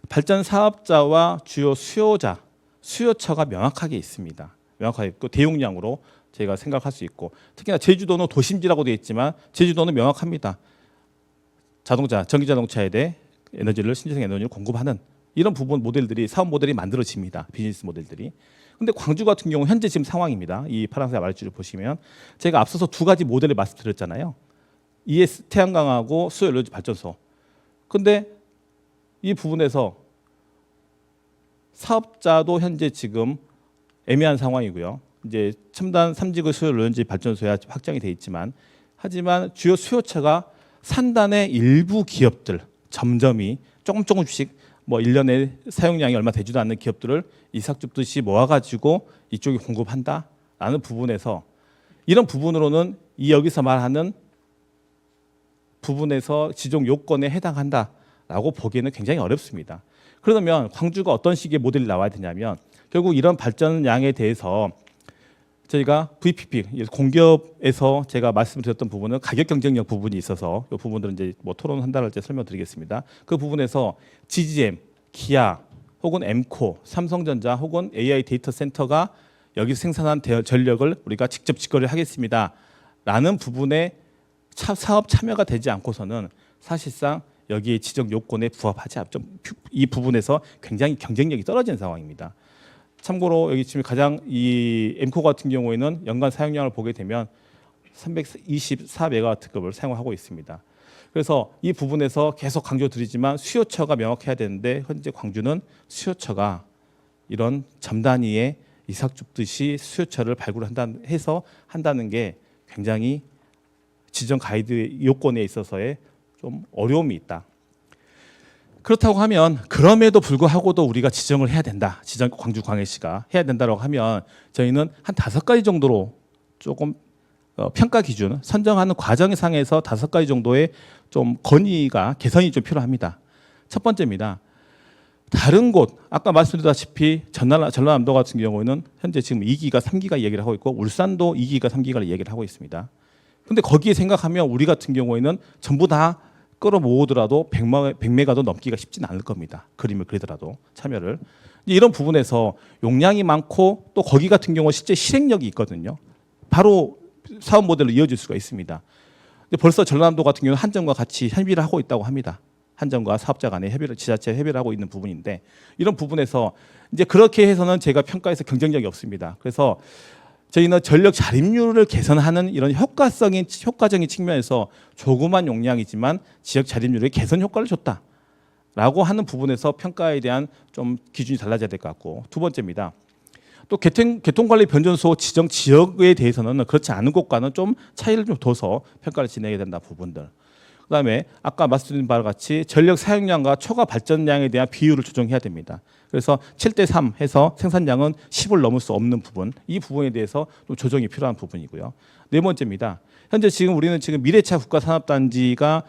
발전 사업자와 주요 수요자, 수요처가 명확하게 있습니다. 명확하게 있고 대용량으로 저희가 생각할 수 있고 특히나 제주도는 도심지라고 되어 있지만 제주도는 명확합니다. 자동차, 전기자동차에 대해 에너지를 신재생 에너지를 공급하는 이런 부분 모델들이 사업 모델이 만들어집니다. 비즈니스 모델들이. 근데 광주 같은 경우 현재 지금 상황입니다. 이 파란색 아래줄을 보시면 제가 앞서서 두 가지 모델을 말씀드렸잖아요. ES 태양광하고 수요 에너지 발전소. 근데 이 부분에서 사업자도 현재 지금 애매한 상황이고요. 이제 첨단 3지구 수요 에너지 발전소야 확정이 돼 있지만 하지만 주요 수요처가 산단의 일부 기업들 점점이 조금씩 뭐 1년에 사용량이 얼마 되지도 않는 기업들을 이삭줍듯이 모아가지고 이쪽에 공급한다라는 부분에서 이런 부분으로는 이 여기서 말하는 부분에서 지정 요건에 해당한다라고 보기에는 굉장히 어렵습니다. 그러면 광주가 어떤 식의 모델이 나와야 되냐면 결국 이런 발전량에 대해서 저희가 VPP 공기업에서 제가 말씀드렸던 부분은 가격 경쟁력 부분이 있어서 이 부분들은 이제 뭐 토론한다를 때 설명드리겠습니다. 그 부분에서 GGM, 기아 혹은 엠코, 삼성전자 혹은 AI 데이터 센터가 여기서 생산한 전력을 우리가 직접 직거래를 하겠습니다라는 부분에 사업 참여가 되지 않고서는 사실상 여기에 지정 요건에 부합하지 않죠. 이 부분에서 굉장히 경쟁력이 떨어지는 상황입니다. 참고로 여기 지금 가장 이 엠코 같은 경우에는 연간 사용량을 보게 되면 324메가와트급을 사용하고 있습니다. 그래서 이 부분에서 계속 강조드리지만 수요처가 명확해야 되는데 현재 광주는 수요처가 이런 점 단위의 이삭 줍듯이 수요처를 한다는 게 굉장히 지정 가이드 요건에 있어서의 좀 어려움이 있다. 그렇다고 하면 그럼에도 불구하고도 우리가 지정을 해야 된다. 지정 광주광역시가 해야 된다고 하면 저희는 한 5가지 정도로 조금 평가 기준 선정하는 과정상에서 5가지 정도의 좀 건의가 개선이 좀 필요합니다. 첫 번째입니다. 다른 곳 아까 말씀드렸다시피 전라남도 같은 경우에는 현재 지금 2기가 3기가 얘기를 하고 있고 울산도 2기가 3기가를 얘기를 하고 있습니다. 근데 거기에 생각하면 우리 같은 경우에는 전부 다 끌어모으더라도 100메가도 넘기가 쉽지는 않을 겁니다. 그림을 그리더라도 참여를. 이런 부분에서 용량이 많고 또 거기 같은 경우 실제 실행력이 있거든요. 바로 사업 모델로 이어질 수가 있습니다. 근데 벌써 전라남도 같은 경우는 한전과 같이 협의를 하고 있다고 합니다. 한전과 사업자 간에 지자체 협의를 하고 있는 부분인데 이런 부분에서 이제 그렇게 해서는 제가 평가에서 경쟁력이 없습니다. 그래서 저희는 전력 자립률을 개선하는 이런 효과적인 측면에서 조그만 용량이지만 지역 자립률의 개선 효과를 줬다라고 하는 부분에서 평가에 대한 좀 기준이 달라져야 될 것 같고 두 번째입니다. 또 개통관리 변전소 지정 지역에 대해서는 그렇지 않은 곳과는 좀 차이를 좀 둬서 평가를 진행해야 된다 부분들. 그다음에 아까 말씀드린 바와 같이 전력 사용량과 초과 발전량에 대한 비율을 조정해야 됩니다. 그래서 7대3 해서 생산량은 10을 넘을 수 없는 부분, 이 부분에 대해서 좀 조정이 필요한 부분이고요. 네 번째입니다. 현재 지금 우리는 지금 미래차 국가산업단지가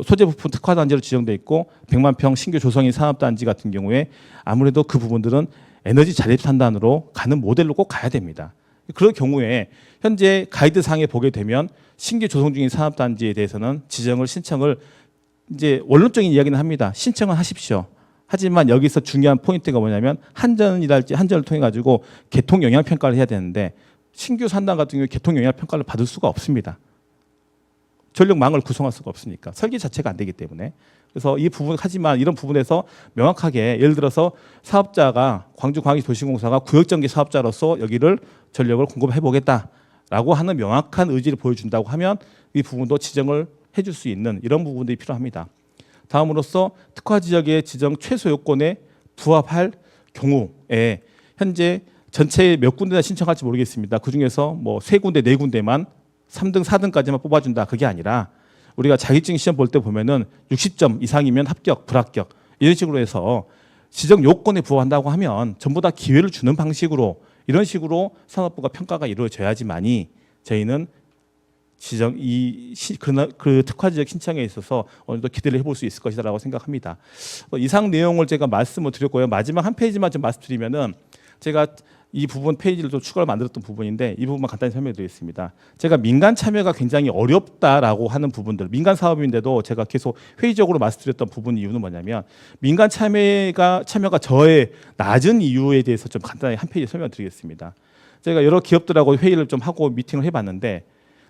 소재 부품 특화단지로 지정돼 있고 100만 평 신규 조성인 산업단지 같은 경우에 아무래도 그 부분들은 에너지 자립 산단으로 가는 모델로 꼭 가야 됩니다. 그럴 경우에 현재 가이드상에 보게 되면 신규 조성 중인 산업단지에 대해서는 지정을 신청을 이제 원론적인 이야기는 합니다. 신청은 하십시오. 하지만 여기서 중요한 포인트가 뭐냐면 한전이랄지 한전을 통해 가지고 개통 영향 평가를 해야 되는데 신규 산단 같은 경우 개통 영향 평가를 받을 수가 없습니다. 전력망을 구성할 수가 없으니까 설계 자체가 안 되기 때문에. 그래서 이 부분 하지만 이런 부분에서 명확하게 예를 들어서 사업자가 광주광역도시공사가 구역전개 사업자로서 여기를 전력을 공급해 보겠다라고 하는 명확한 의지를 보여준다고 하면 이 부분도 지정을 해줄 수 있는 이런 부분들이 필요합니다. 다음으로써 특화 지역의 지정 최소 요건에 부합할 경우에 현재 전체 몇 군데나 신청할지 모르겠습니다. 그 중에서 뭐 3군데, 4군데만 3등, 4등까지만 뽑아준다. 그게 아니라 우리가 자격증 시험 볼 때 보면은 60점 이상이면 합격, 불합격 이런 식으로 해서 지정 요건에 부합한다고 하면 전부 다 기회를 주는 방식으로 이런 식으로 산업부가 평가가 이루어져야지만이 저희는 지정 그 특화 지역 신청에 있어서 어느 정도 기대를 해볼 수 있을 것이다라고 생각합니다. 이상 내용을 제가 말씀을 드렸고요. 마지막 한 페이지만 좀 말씀드리면은 제가 이 부분 페이지를 좀 추가로 만들었던 부분인데 이 부분만 간단히 설명드리겠습니다. 제가 민간 참여가 굉장히 어렵다라고 하는 부분들, 민간 사업인데도 제가 계속 회의적으로 말씀드렸던 부분 이유는 뭐냐면 민간 참여가 저의 낮은 이유에 대해서 좀 간단히 한 페이지 설명드리겠습니다. 제가 여러 기업들하고 회의를 좀 하고 미팅을 해봤는데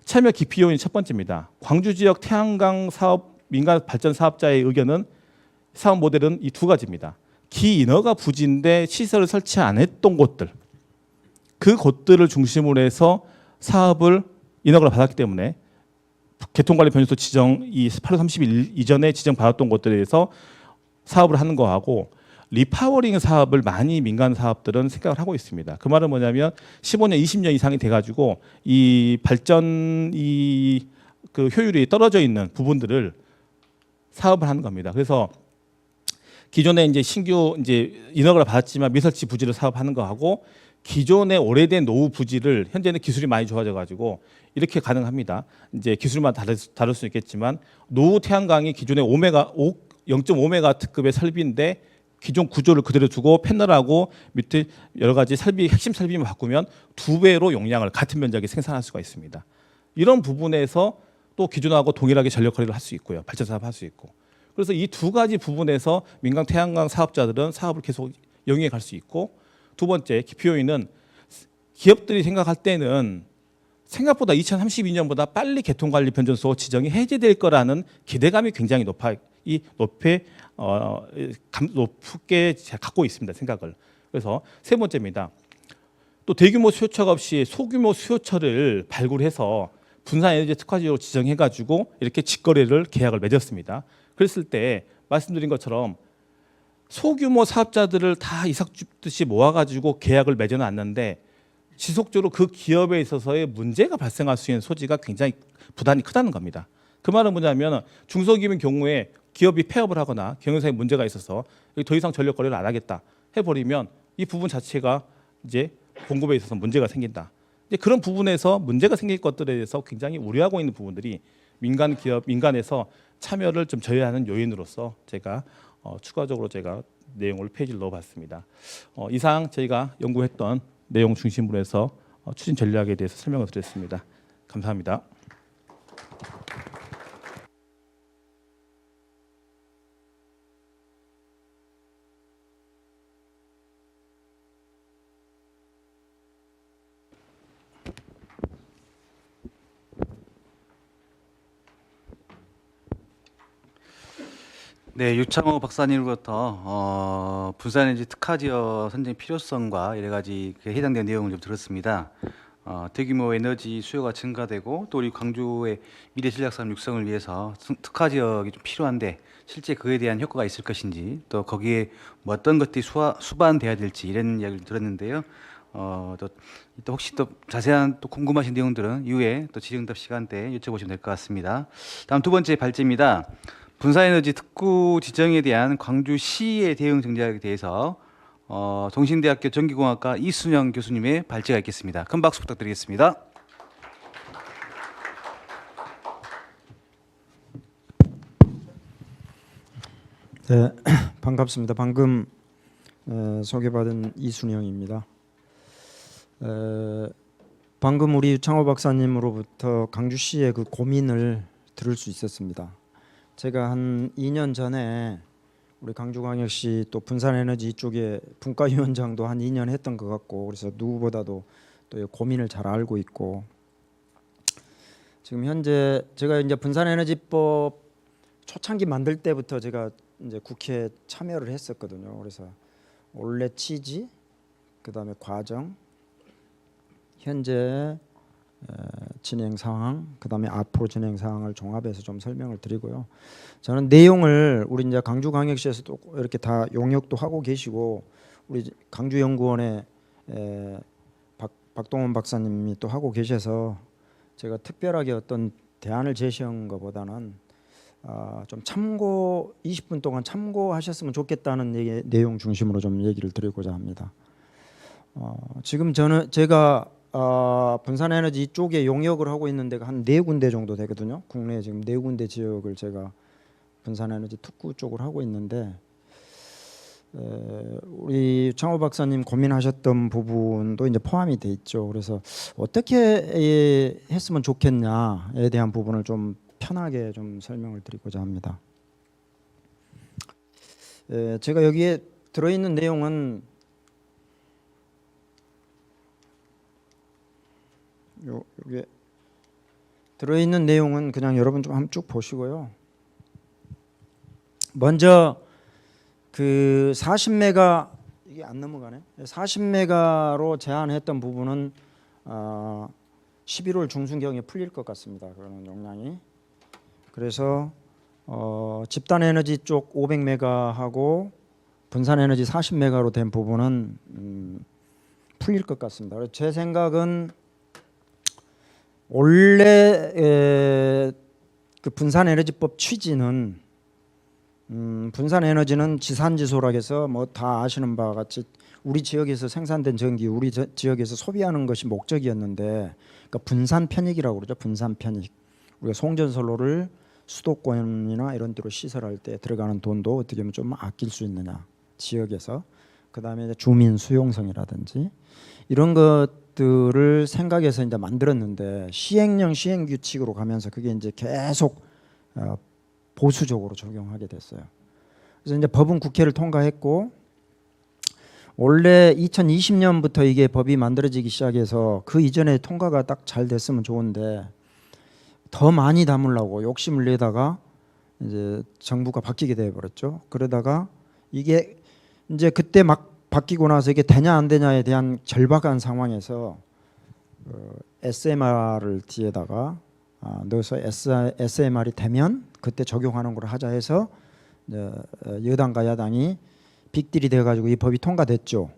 참여 기피 요인이 첫 번째입니다. 광주 지역 태양광 사업 민간 발전 사업자의 의견은 사업 모델은 이 두 가지입니다. 기인허가 부지인데 시설을 설치 안 했던 곳들, 그 곳들을 중심으로 해서 사업을 인허가를 받았기 때문에 개통관리 변조소 지정 이 8월 30일 이전에 지정 받았던 곳들에 대해서 사업을 하는 거하고 리파워링 사업을 많이 민간 사업들은 생각을 하고 있습니다. 그 말은 뭐냐면 15년, 20년 이상이 돼가지고 이 발전 그 효율이 떨어져 있는 부분들을 사업을 하는 겁니다. 그래서 기존에 이제 신규 이제 인허가를 받았지만 미설치 부지를 사업하는 거하고 기존의 오래된 노후 부지를 현재는 기술이 많이 좋아져가지고 이렇게 가능합니다. 이제 기술만 다를 수 있겠지만 노후 태양광이 기존의 0.5메가와트급의 설비인데 기존 구조를 그대로 두고 패널하고 밑에 여러 가지 핵심 설비만 바꾸면 2배로 용량을 같은 면적에 생산할 수가 있습니다. 이런 부분에서 또 기존하고 동일하게 전력 거래를 할 수 있고요. 발전 사업 할 수 있고. 그래서 이 두 가지 부분에서 민간 태양광 사업자들은 사업을 계속 영위해 갈 수 있고 두 번째 기피 요인은 기업들이 생각할 때는 생각보다 2032년보다 빨리 개통관리 변전소 지정이 해제될 거라는 기대감이 굉장히 높게 갖고 있습니다. 생각을. 그래서 세 번째입니다. 또 대규모 수요처가 없이 소규모 수요처를 발굴해서 분산에너지 특화지역으로 지정해가지고 이렇게 직거래를 계약을 맺었습니다. 그랬을 때 말씀드린 것처럼 소규모 사업자들을 다 이삭줍듯이 모아가지고 계약을 맺어놨는데 지속적으로 그 기업에 있어서의 문제가 발생할 수 있는 소지가 굉장히 부담이 크다는 겁니다. 그 말은 뭐냐면 중소기업인 경우에 기업이 폐업을 하거나 경영상에 문제가 있어서 더 이상 전력 거래를 안 하겠다 해버리면 이 부분 자체가 이제 공급에 있어서 문제가 생긴다. 이제 그런 부분에서 문제가 생길 것들에 대해서 굉장히 우려하고 있는 부분들이 민간에서 참여를 좀 저해하는 요인으로서 제가 추가적으로 제가 내용을 페이지를 넣어봤습니다. 이상 저희가 연구했던 내용 중심으로 해서 추진 전략에 대해서 설명을 드렸습니다. 감사합니다. 네, 유창호 박사님으로부터 분산에너지 특화지역 선정 필요성과 여러 가지 그 해당되는 내용을 좀 들었습니다. 대규모 에너지 수요가 증가되고 또 우리 광주의 미래 전략 산업 육성을 위해서 특화 지역이 좀 필요한데 실제 그에 대한 효과가 있을 것인지 또 거기에 뭐 어떤 것들이 수반돼야 될지 이런 이야기를 들었는데요. 또 혹시 또 자세한 또 궁금하신 내용들은 이후에 또 질의응답 시간 때 여쭤보시면 될 것 같습니다. 다음 두 번째 발제입니다. 분산에너지 특구 지정에 대한 광주시의 대응 전략에 대해서 동신대학교 전기공학과 이순영 교수님의 발제가 있겠습니다. 큰 박수 부탁드리겠습니다. 네, 반갑습니다. 방금 소개받은 이순영입니다. 방금 우리 유창호 박사님으로부터 강주시의 그 고민을 들을 수 있었습니다. 제가 한 2년 전에 우리 강주광역시 또 분산에너지 쪽에 분과위원장도 한 2년 했던 것 같고, 그래서 누구보다도 또 고민을 잘 알고 있고, 지금 현재 제가 이제 분산에너지법 초창기 만들 때부터 제가 이제 국회에 참여를 했었거든요. 그래서 원래 취지, 그다음에 과정, 현재 진행 상황, 그다음에 앞으로 진행 상황을 종합해서 좀 설명을 드리고요. 저는 내용을 우리 이제 강주광역시에서도 이렇게 다 용역도 하고 계시고, 우리 강주연구원에 박동원 박사님이 또 하고 계셔서 제가 특별하게 어떤 대안을 제시한 것보다는 좀 참고 20분 동안 참고하셨으면 좋겠다는 내용 중심으로 좀 얘기를 드리고자 합니다. 지금 제가 분산에너지 쪽에 용역을 하고 있는 데가 한 4군데 정도 되거든요. 국내에 지금 4군데 지역을 제가 분산에너지 특구 쪽을 하고 있는데, 우리 창호 박사님 고민하셨던 부분도 이제 포함이 돼 있죠. 그래서 어떻게 했으면 좋겠냐에 대한 부분을 좀 편하게 좀 설명을 드리고자 합니다. 제가 여기에 들어있는 내용은 여기에 들어있는 내용은 그냥 여러분 좀 한번 쭉 보시고요. 먼저 그 40메가, 이게 안 넘어가네. 40메가로 제한했던 부분은 11월 중순경에 풀릴 것 같습니다. 그런 용량이. 그래서 집단 에너지 쪽 500메가하고 분산 에너지 40메가로 된 부분은 풀릴 것 같습니다. 그래서 제 생각은 원래 그 분산 에너지법 취지는 분산 에너지는 지산지소라 해서 뭐 다 아시는 바와 같이 우리 지역에서 생산된 전기 우리 지역에서 소비하는 것이 목적이었는데, 그러니까 분산 편익이라고 그러죠. 분산 편익. 우리가 송전선로를 수도권이나 이런 데로 시설할 때 들어가는 돈도 어떻게 하면 좀 아낄 수 있느냐, 지역에서. 그다음에 이제 주민 수용성이라든지 이런 것들을 생각해서 이제 만들었는데, 시행령 시행 규칙으로 가면서 그게 이제 계속 보수적으로 적용하게 됐어요. 그래서 이제 법은 국회를 통과했고, 원래 2020년부터 이게 법이 만들어지기 시작해서 그 이전에 통과가 딱 잘 됐으면 좋은데, 더 많이 담으려고 욕심을 내다가 이제 정부가 바뀌게 돼 버렸죠. 그러다가 이게 이제 그때 막 바뀌고 나서 이게 되냐 안 되냐에 대한 절박한 상황에서 SMR을 뒤에다가 넣어서 SMR이 되면 그때 적용하는 걸 하자 해서 여당과 야당이 빅딜이 돼가지고 이 법이 통과됐죠.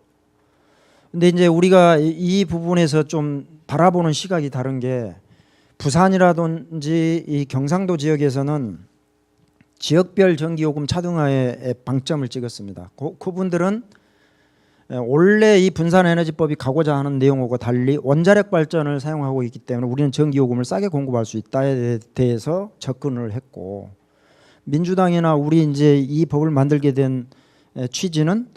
근데 이제 우리가 이 부분에서 좀 바라보는 시각이 다른 게, 부산이라든지 이 경상도 지역에서는 지역별 전기요금 차등화에 방점을 찍었습니다. 그분들은 원래 이 분산에너지법이 가고자 하는 내용하고 달리 원자력 발전을 사용하고 있기 때문에 우리는 전기요금을 싸게 공급할 수 있다에 대해서 접근을 했고, 민주당이나 우리 이제 이 법을 만들게 된 취지는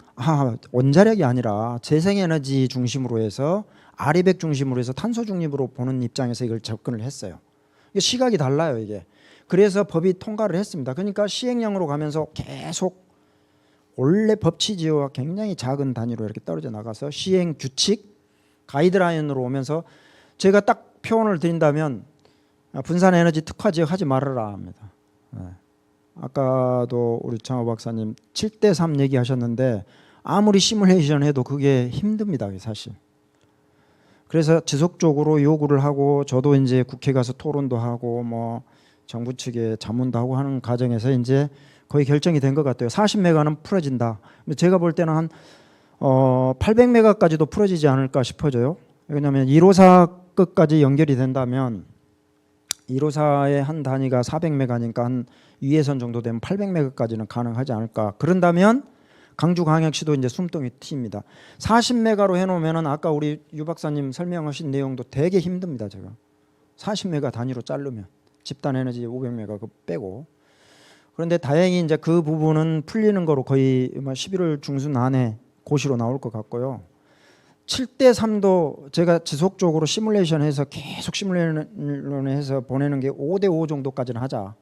원자력이 아니라 재생에너지 중심으로 해서 아리백 중심으로 해서 탄소 중립으로 보는 입장에서 이걸 접근을 했어요. 이게 시각이 달라요, 이게. 그래서 법이 통과를 했습니다. 그러니까 시행령으로 가면서 계속 원래 법 취지와 굉장히 작은 단위로 이렇게 떨어져 나가서 시행 규칙, 가이드라인으로 오면서, 제가 딱 표현을 드린다면 분산 에너지 특화 지역 하지 말아라 합니다. 아까도 우리 창호 박사님 7대3 얘기하셨는데, 아무리 시뮬레이션 해도 그게 힘듭니다, 사실. 그래서 지속적으로 요구를 하고 저도 이제 국회 가서 토론도 하고 뭐 정부 측에 자문도 하고 하는 과정에서 이제 거의 결정이 된 것 같아요. 40메가는 풀어진다. 근데 제가 볼 때는 한 800메가까지도 풀어지지 않을까 싶어져요. 왜냐하면 1호사 끝까지 연결이 된다면 1호사의 한 단위가 400메가니까 한 위에선 정도 되면 800메가까지는 가능하지 않을까. 그런다면 강주광역시도 이제 숨통이 트입니다. 40메가로 해놓으면은 아까 우리 유 박사님 설명하신 내용도 되게 힘듭니다. 제가 40메가 단위로 자르면 집단 에너지 500메가 그 빼고. 그런데 다행히 이제 그 부분은 풀리는 거로 거의 11월 중순 안에 고시로 나올 것 같고요. 7대3도 제가 지속적으로 시뮬레이션해서 계속 시뮬레이션해서 보내는 게 5대5 정도까지는 하자.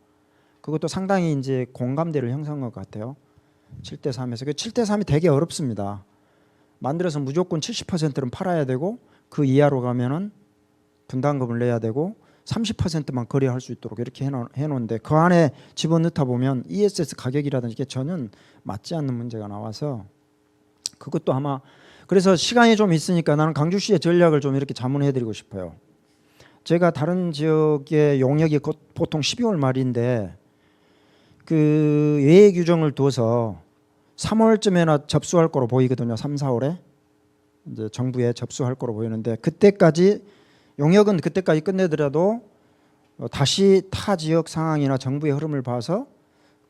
그것도 상당히 이제 공감대를 형성한 것 같아요. 7대3에서 그 7대3이 되게 어렵습니다. 만들어서 무조건 70%는 팔아야 되고 그 이하로 가면은 분담금을 내야 되고 30%만 거래할 수 있도록 이렇게 해놓은데 그 안에 집어넣다 보면 ESS 가격이라든지 이게 전혀 맞지 않는 문제가 나와서 그것도 아마 그래서 시간이 좀 있으니까 나는 강주시의 전략을 좀 이렇게 자문해드리고 싶어요. 제가 다른 지역의 용역이 보통 12월 말인데 그 예외 규정을 둬서 3월쯤에나 접수할 거로 보이거든요. 3, 4월에 이제 정부에 접수할 거로 보이는데 그때까지 용역은 그때까지 끝내더라도 다시 타 지역 상황이나 정부의 흐름을 봐서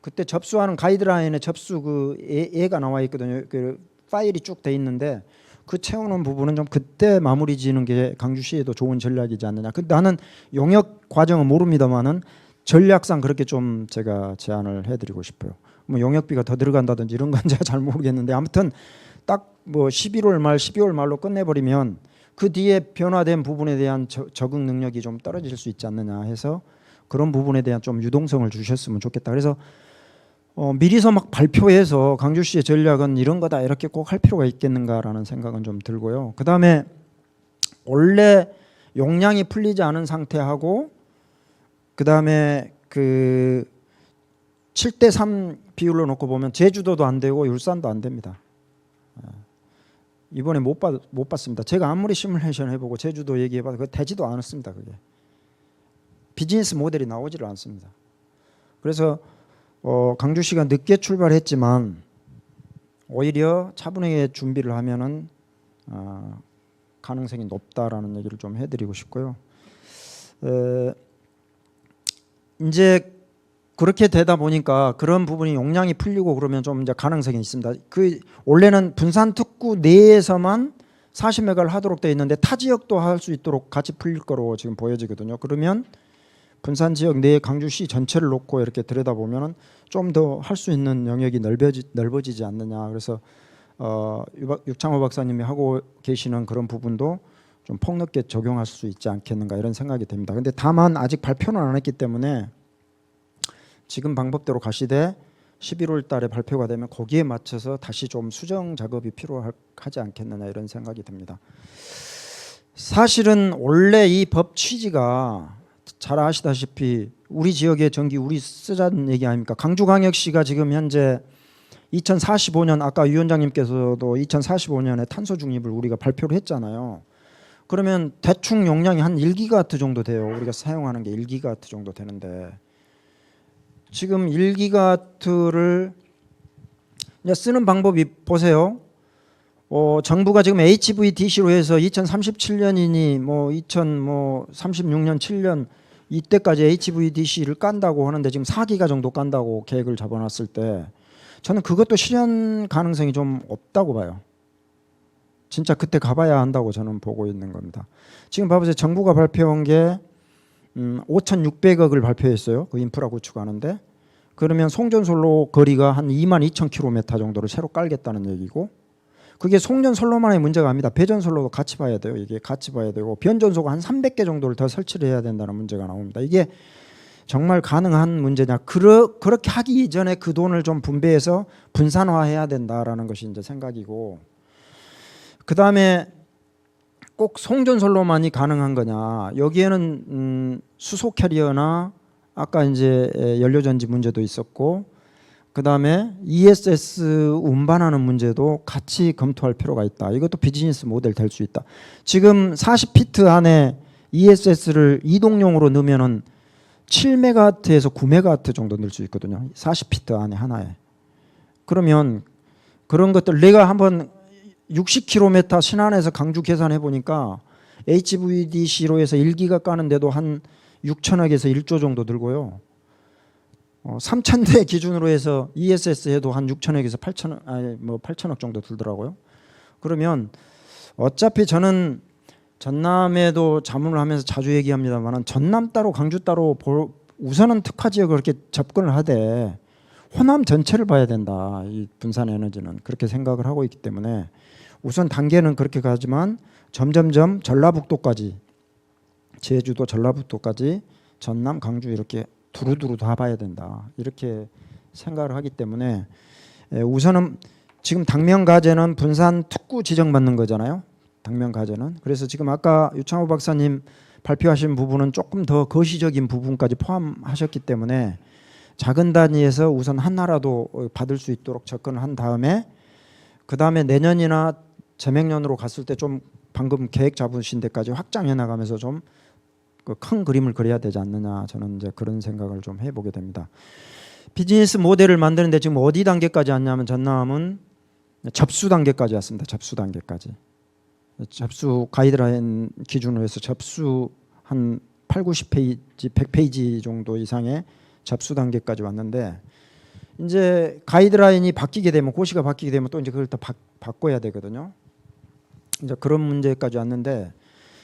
그때 접수하는 가이드라인에 접수 그 예가 나와 있거든요. 그 파일이 쭉 돼 있는데 그 채우는 부분은 좀 그때 마무리 지는 게 강주시에도 좋은 전략이지 않느냐. 근데 나는 용역 과정은 모릅니다만은 전략상 그렇게 좀 제가 제안을 해드리고 싶어요. 뭐 용역비가 더 들어간다든지 이런 건 제가 잘 모르겠는데 아무튼 딱 뭐 11월 말, 12월 말로 끝내버리면 그 뒤에 변화된 부분에 대한 적응 능력이 좀 떨어질 수 있지 않느냐 해서 그런 부분에 대한 좀 유동성을 주셨으면 좋겠다. 그래서 미리서 막 발표해서 강주시의 전략은 이런 거다 이렇게 꼭 할 필요가 있겠는가라는 생각은 좀 들고요. 그 다음에 원래 용량이 풀리지 않은 상태하고 그 다음에 그 7대3 비율로 놓고 보면 제주도도 안 되고 울산도 안 됩니다. 이번에 못 봤습니다. 제가 아무리 시뮬레이션 해보고 제주도 얘기해봐도 그거 되지도 않았습니다. 그게 비즈니스 모델이 나오지를 않습니다. 그래서 강주시가 늦게 출발했지만 오히려 차분하게 준비를 하면은 가능성이 높다라는 얘기를 좀 해드리고 싶고요. 이제 그렇게 되다 보니까 그런 부분이 용량이 풀리고 그러면 좀 이제 가능성이 있습니다. 그 원래는 분산 특구 내에서만 40메가를 하도록 되어 있는데 타 지역도 할 수 있도록 같이 풀릴 거로 지금 보여지거든요. 그러면 분산 지역 내 강주시 전체를 놓고 이렇게 들여다보면 좀 더 할 수 있는 영역이 넓어지지 않느냐. 그래서 육창호 박사님이 하고 계시는 그런 부분도 좀 폭넓게 적용할 수 있지 않겠는가 이런 생각이 듭니다. 근데 다만 아직 발표는 안 했기 때문에 지금 방법대로 가시되 11월 달에 발표가 되면 거기에 맞춰서 다시 좀 수정 작업이 필요하지 않겠느냐 이런 생각이 듭니다. 사실은 원래 이 법 취지가 잘 아시다시피 우리 지역의 전기 우리 쓰자는 얘기 아닙니까? 강주광역시가 지금 현재 2045년 아까 위원장님께서도 2045년에 탄소 중립을 우리가 발표를 했잖아요. 그러면 대충 용량이 한 1기가와트 정도 돼요. 우리가 사용하는 게 1기가와트 정도 되는데 지금 1기가와트를 쓰는 방법이 보세요. 정부가 지금 HVDC로 해서 2037년이니 뭐 2036년 7년 이때까지 HVDC를 깐다고 하는데 지금 4기가 정도 깐다고 계획을 잡아놨을 때 저는 그것도 실현 가능성이 좀 없다고 봐요. 진짜 그때 가봐야 한다고 저는 보고 있는 겁니다. 지금 봐보세요. 정부가 발표한 게 5,600억을 발표했어요. 그 인프라 구축하는데 그러면 송전솔로 거리가 한 22,000km 정도를 새로 깔겠다는 얘기고 그게 송전솔로만의 문제가 아닙니다. 배전솔로도 같이 봐야 돼요. 이게 같이 봐야 되고 변전소가 한 300개 정도를 더 설치를 해야 된다는 문제가 나옵니다. 이게 정말 가능한 문제냐? 그렇게 하기 이전에 그 돈을 좀 분배해서 분산화해야 된다라는 것이 이제 생각이고 그 다음에 꼭 송전솔로만이 가능한 거냐? 여기에는 수소 캐리어나 아까 이제 연료전지 문제도 있었고 그다음에 ESS 운반하는 문제도 같이 검토할 필요가 있다. 이것도 비즈니스 모델 될 수 있다. 지금 40피트 안에 ESS를 이동용으로 넣으면은 7메가와트에서 9메가와트 정도 넣을 수 있거든요. 40피트 안에 하나에. 그러면 그런 것들 내가 한번 60km 신안에서 강주 계산해 보니까 HVDC로 해서 1기가 까는데도 한 6천억에서 1조 정도 들고요. 3,000대 기준으로 해서 ESS 해도 한 6천억에서 8천억, 아니 뭐 8천억 정도 들더라고요. 그러면 어차피 저는 전남에도 자문을 하면서 자주 얘기합니다만 전남 따로 강주 따로 우선은 특화 지역을 그렇게 접근을 하되 호남 전체를 봐야 된다. 이 분산 에너지는 그렇게 생각을 하고 있기 때문에 우선 단계는 그렇게 가지만 점점점 전라북도까지 제주도 전라북도까지 전남 강주 이렇게 두루두루 다 봐야 된다. 이렇게 생각을 하기 때문에 우선은 지금 당면과제는 분산 특구 지정받는 거잖아요. 당면과제는. 그래서 지금 아까 유창호 박사님 발표하신 부분은 조금 더 거시적인 부분까지 포함하셨기 때문에 작은 단위에서 우선 하나라도 받을 수 있도록 접근을 한 다음에 그 다음에 내년이나 재명년으로 갔을 때 좀 방금 계획 잡으신 데까지 확장해 나가면서 좀 큰 그림을 그려야 되지 않느냐 저는 이제 그런 생각을 좀 해보게 됩니다. 비즈니스 모델을 만드는데 지금 어디 단계까지 왔냐면 전남은 접수 단계까지 왔습니다. 접수 단계까지. 접수 가이드라인 기준으로 해서 접수 한 8, 90페이지, 100페이지 정도 이상의 접수 단계까지 왔는데 이제 가이드라인이 바뀌게 되면 고시가 바뀌게 되면 또 이제 그걸 또 바꿔야 되거든요. 이제 그런 문제까지 왔는데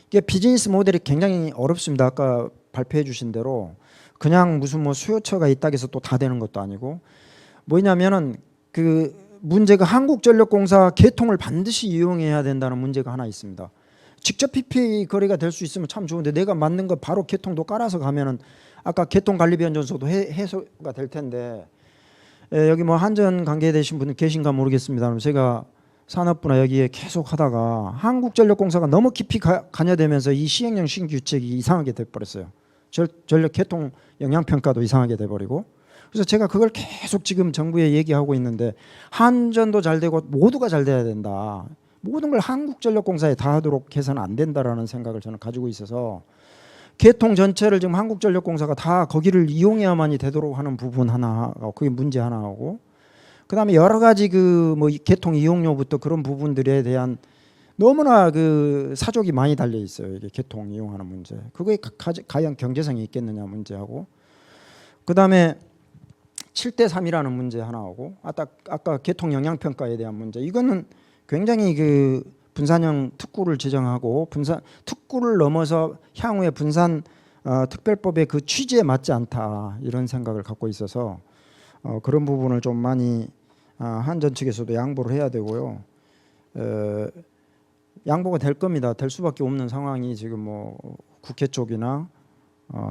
이게 비즈니스 모델이 굉장히 어렵습니다. 아까 발표해 주신 대로 그냥 무슨 뭐 수요처가 있다고 해서 또 다 되는 것도 아니고 뭐냐면은 그 문제가 한국전력공사 개통을 반드시 이용해야 된다는 문제가 하나 있습니다. 직접 PPA 거래가 될 수 있으면 참 좋은데 내가 만든 거 바로 개통도 깔아서 가면은 아까 개통관리변전소도 해소가 될 텐데 여기 뭐 한전 관계되신 분 계신가 모르겠습니다. 제가 산업부나 여기에 계속 하다가 한국전력공사가 너무 깊이 관여되면서 이 시행령 신규칙이 이상하게 돼버렸어요. 전력 개통 영향평가도 이상하게 돼버리고 그래서 제가 그걸 계속 지금 정부에 얘기하고 있는데 한전도 잘 되고 모두가 잘 돼야 된다. 모든 걸 한국전력공사에 다 하도록 해서는 안 된다라는 생각을 저는 가지고 있어서 개통 전체를 지금 한국전력공사가 다 거기를 이용해야만이 되도록 하는 부분 하나, 그게 문제 하나하고 그다음에 여러 가지 그 뭐 개통 이용료부터 그런 부분들에 대한 너무나 그 사족이 많이 달려 있어요. 이게 개통 이용하는 문제. 그게 과연 경제성이 있겠느냐 문제하고 그다음에 7대3이라는 문제 하나하고 아까 개통 영향 평가에 대한 문제. 이거는 굉장히 그 분산형 특구를 지정하고 분산 특구를 넘어서 향후에 분산 특별법의 그 취지에 맞지 않다 이런 생각을 갖고 있어서 그런 부분을 좀 많이 한전 측에서도 양보를 해야 되고요. 양보가 될 겁니다. 될 수밖에 없는 상황이 지금 뭐 국회 쪽이나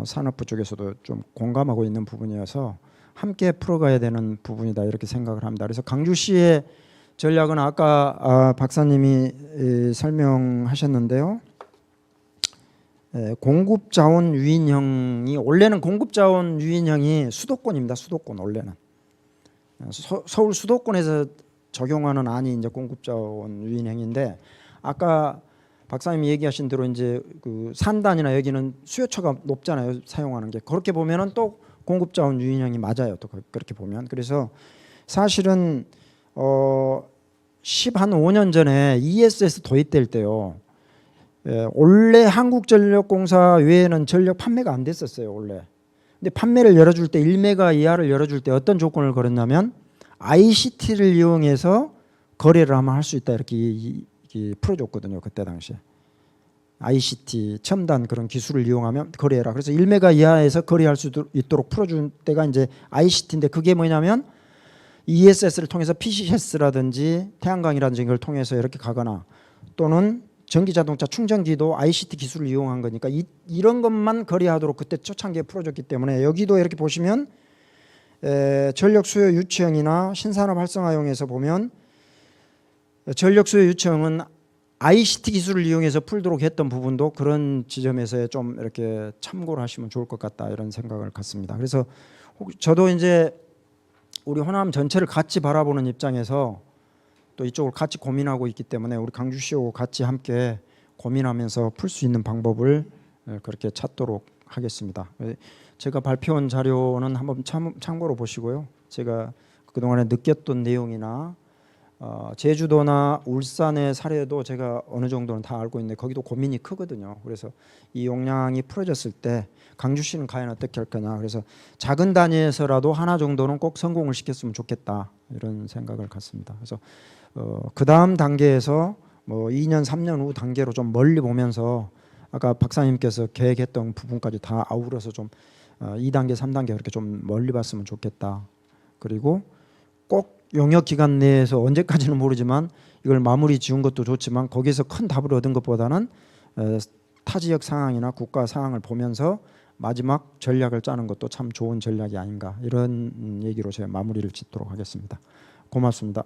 산업부 쪽에서도 좀 공감하고 있는 부분이어서 함께 풀어가야 되는 부분이다 이렇게 생각을 합니다. 그래서 강주시의 전략은 아까 박사님이 설명하셨는데요. 공급자원 유인형이 원래는 공급자원 유인형이 수도권입니다. 수도권 원래는 서울 수도권에서 적용하는 안이 이제 공급자원 유인형인데 아까 박사님이 얘기하신 대로 이제 그 산단이나 여기는 수요처가 높잖아요. 사용하는 게 그렇게 보면은 또 공급자원 유인형이 맞아요. 또 그렇게 보면 그래서 사실은 15년 전에 ESS 도입될 때요. 원래 한국전력공사 외에는 전력 판매가 안 됐었어요. 원래. 근데 판매를 열어줄 때 1메가 이하를 열어줄 때 어떤 조건을 걸었냐면 ICT를 이용해서 거래를 하면 할 수 있다 이렇게 풀어줬거든요. 그때 당시에. ICT 첨단 그런 기술을 이용하면 거래해라. 그래서 1메가 이하에서 거래할 수 있도록 풀어준 때가 이제 ICT인데 그게 뭐냐면 ESS를 통해서 PCS라든지 태양광이라든지 이걸 통해서 이렇게 가거나 또는 전기자동차 충전기도 ICT 기술을 이용한 거니까 이런 것만 거래하도록 그때 초창기에 풀어줬기 때문에 여기도 이렇게 보시면 전력 수요 유치형이나 신산업 활성화용에서 보면 전력 수요 유치형은 ICT 기술을 이용해서 풀도록 했던 부분도 그런 지점에서 좀 이렇게 참고를 하시면 좋을 것 같다 이런 생각을 갖습니다. 그래서 저도 이제 우리 호남 전체를 같이 바라보는 입장에서 또 이쪽을 같이 고민하고 있기 때문에 우리 강주시하고 같이 함께 고민하면서 풀 수 있는 방법을 그렇게 찾도록 하겠습니다. 제가 발표한 자료는 한번 참고로 보시고요. 제가 그동안에 느꼈던 내용이나 제주도나 울산의 사례도 제가 어느 정도는 다 알고 있는데 거기도 고민이 크거든요. 그래서 이 용량이 풀어졌을 때 강주시는 과연 어떻게 할 거냐. 그래서 작은 단위에서라도 하나 정도는 꼭 성공을 시켰으면 좋겠다 이런 생각을 갖습니다. 그래서 그 다음 단계에서 뭐 2년, 3년 후 단계로 좀 멀리 보면서 아까 박사님께서 계획했던 부분까지 다 아우러서 좀 2단계, 3단계 그렇게 좀 멀리 봤으면 좋겠다. 그리고 꼭 용역 기간 내에서 언제까지는 모르지만 이걸 마무리 지은 것도 좋지만 거기서 큰 답을 얻은 것보다는 타 지역 상황이나 국가 상황을 보면서 마지막 전략을 짜는 것도 참 좋은 전략이 아닌가 이런 얘기로 제가 마무리를 짓도록 하겠습니다. 고맙습니다.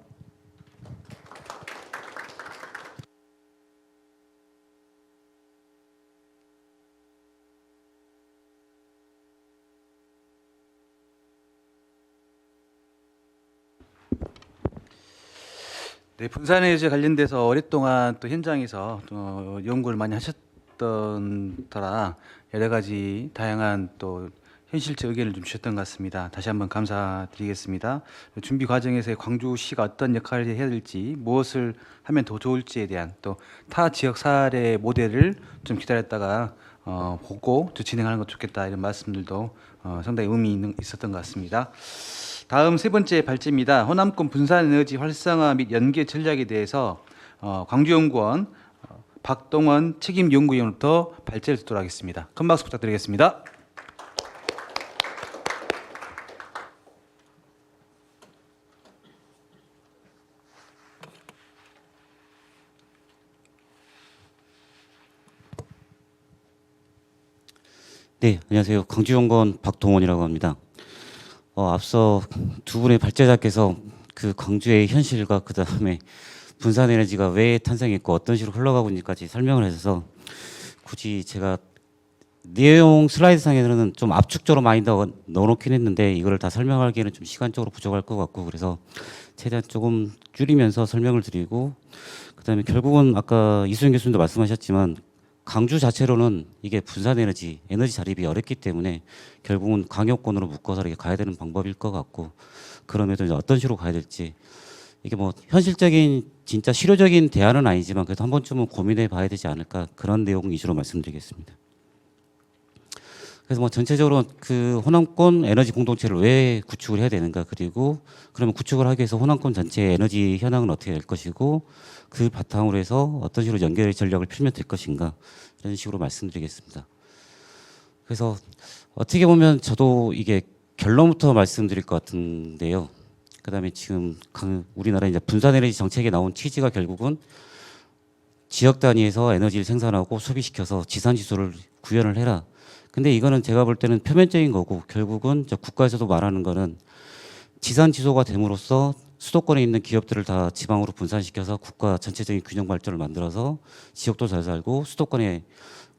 네, 분산에너지 관련돼서 오랫동안 또 현장에서 연구를 많이 하셨던 터라 여러 가지 다양한 또 현실적 의견을 좀 주셨던 것 같습니다. 다시 한번 감사드리겠습니다. 준비 과정에서 광주시가 어떤 역할을 해야 될지, 무엇을 하면 더 좋을지에 대한 또 타 지역 사례 모델을 좀 기다렸다가 보고 또 진행하는 것 좋겠다 이런 말씀들도 상당히 있었던 것 같습니다. 다음 세 번째 발제입니다. 호남권 분산에너지 활성화 및 연계 전략에 대해서 광주연구원 박동원 책임연구위원으로부터 발제를 듣도록 하겠습니다. 큰 박수 부탁드리겠습니다. 네, 안녕하세요. 광주연구원 박동원이라고 합니다. 앞서 두 분의 발제자께서 그 광주의 현실과 그 다음에 분산에너지가 왜 탄생했고 어떤 식으로 흘러가고 있는지까지 설명을 해서 굳이 제가 내용 슬라이드상에는 좀 압축적으로 많이 넣어놓긴 했는데 이거를 다 설명하기에는 좀 시간적으로 부족할 것 같고 그래서 최대한 조금 줄이면서 설명을 드리고 그다음에 결국은 아까 이수영 교수님도 말씀하셨지만 광주 자체로는 이게 분산에너지, 에너지 자립이 어렵기 때문에 결국은 강요권으로 묶어서 이렇게 가야 되는 방법일 것 같고 그럼에도 이제 어떤 식으로 가야 될지 이게 뭐 현실적인 진짜 실효적인 대안은 아니지만 그래도 한 번쯤은 고민해 봐야 되지 않을까 그런 내용 위주로 말씀드리겠습니다. 그래서 뭐 전체적으로 그 호남권 에너지 공동체를 왜 구축을 해야 되는가 그리고 그러면 구축을 하기 위해서 호남권 전체의 에너지 현황은 어떻게 될 것이고 그 바탕으로 해서 어떤 식으로 연결 전략을 펼면 될 것인가 이런 식으로 말씀드리겠습니다. 그래서 어떻게 보면 저도 이게 결론부터 말씀드릴 것 같은데요. 그다음에 지금 우리나라 이제 분산에너지 정책에 나온 취지가 결국은 지역 단위에서 에너지를 생산하고 소비시켜서 지산지수를 구현을 해라. 근데 이거는 제가 볼 때는 표면적인 거고 결국은 국가에서도 말하는 거는 지산지소가 됨으로써 수도권에 있는 기업들을 다 지방으로 분산시켜서 국가 전체적인 균형 발전을 만들어서 지역도 잘 살고 수도권에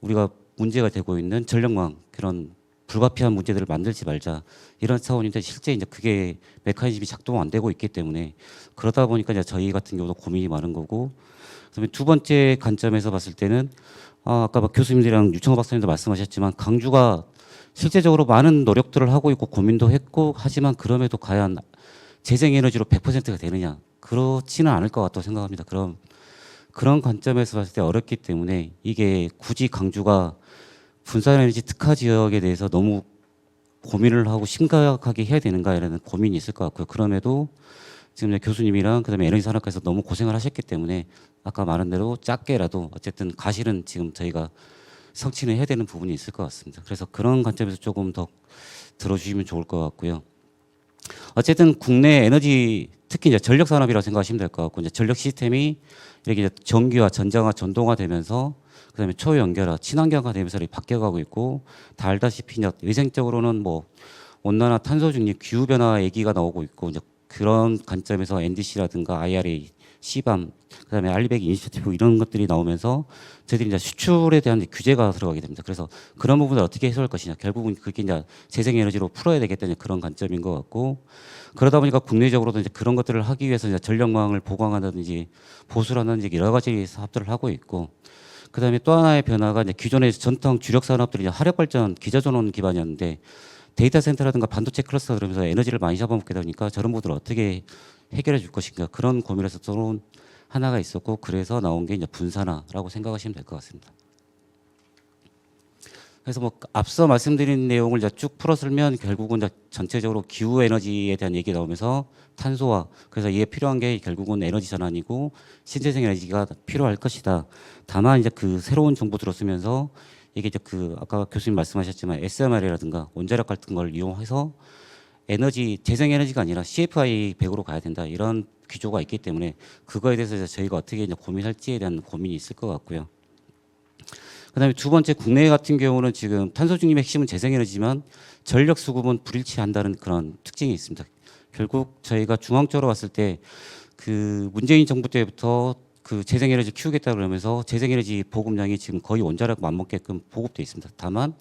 우리가 문제가 되고 있는 전력망 그런 불가피한 문제들을 만들지 말자 이런 차원인데 실제 이제 그게 메커니즘이 작동 안 되고 있기 때문에 그러다 보니까 이제 저희 같은 경우도 고민이 많은 거고 그다음에 두 번째 관점에서 봤을 때는 아까 교수님들이랑 유청호 박사님도 말씀하셨지만 강주가 실제적으로 많은 노력들을 하고 있고 고민도 했고 하지만 그럼에도 과연 재생에너지로 100%가 되느냐 그렇지는 않을 것 같다고 생각합니다. 그런 관점에서 봤을 때 어렵기 때문에 이게 굳이 강주가 분산에너지 특화 지역에 대해서 너무 고민을 하고 심각하게 해야 되는가라는 고민이 있을 것 같고요. 그럼에도 지금 교수님이랑 그다음에 에너지 산업과에서 너무 고생을 하셨기 때문에 아까 말한 대로 작게라도 어쨌든 가실은 지금 저희가 성취는 해야 되는 부분이 있을 것 같습니다. 그래서 그런 관점에서 조금 더 들어주시면 좋을 것 같고요. 어쨌든 국내 에너지 특히 이제 전력 산업이라고 생각하시면 될 것 같고 이제 전력 시스템이 이렇게 이제 전기화, 전장화, 전동화 되면서 그다음에 초연결화, 친환경화 되면서 이렇게 바뀌어가고 있고 다 알다시피 이제 위생적으로는 뭐 온난화, 탄소 중립, 기후 변화 얘기가 나오고 있고 이제 그런 관점에서 NDC라든가 IRA 시밤, 그다음에 알리백 이니셔티브 이런 것들이 나오면서 저희들이 이제 수출에 대한 규제가 들어가게 됩니다. 그래서 그런 부분을 어떻게 해소할 것이냐, 결국은 그게 이제 재생에너지로 풀어야 되겠다는 그런 관점인 것 같고, 그러다 보니까 국내적으로도 이제 그런 것들을 하기 위해서 이제 전력망을 보강한다든지 보수라든지 여러 가지 사업들을 하고 있고, 그다음에 또 하나의 변화가 이제 기존의 전통 주력 산업들이 이제 화력 발전, 기저 전원 기반이었는데 데이터 센터라든가 반도체 클러스터 그러면서 에너지를 많이 잡아먹게 되니까 저런 부분을 어떻게 해결해 줄 것인가, 그런 고민에서 또 하나가 있었고, 그래서 나온 게 이제 분산화라고 생각하시면 될 것 같습니다. 그래서 뭐 앞서 말씀드린 내용을 이제 쭉 풀어설면 결국은 이제 전체적으로 기후 에너지에 대한 얘기 나오면서 탄소화, 그래서 이에 필요한 게 결국은 에너지 전환이고 신재생 에너지가 필요할 것이다. 다만 이제 그 새로운 정보 들었으면서 이게 이제 그 아까 교수님 말씀하셨지만 SMR이라든가 원자력 같은 걸 이용해서 에너지 재생 에너지가 아니라 CFI 100으로 가야 된다, 이런 기조가 있기 때문에 그거에 대해서 이제 저희가 어떻게 이제 고민할지에 대한 고민이 있을 것 같고요. 그다음에 두 번째, 국내 같은 경우는 지금 탄소 중립의 핵심은 재생에너지지만 전력 수급은 불일치한다는 그런 특징이 있습니다. 결국 저희가 중앙적으로 봤을 때 그 문재인 정부 때부터 그 재생에너지 키우겠다 그러면서 재생에너지 보급량이 지금 거의 원자력 맞먹게끔 보급돼 있습니다. 다만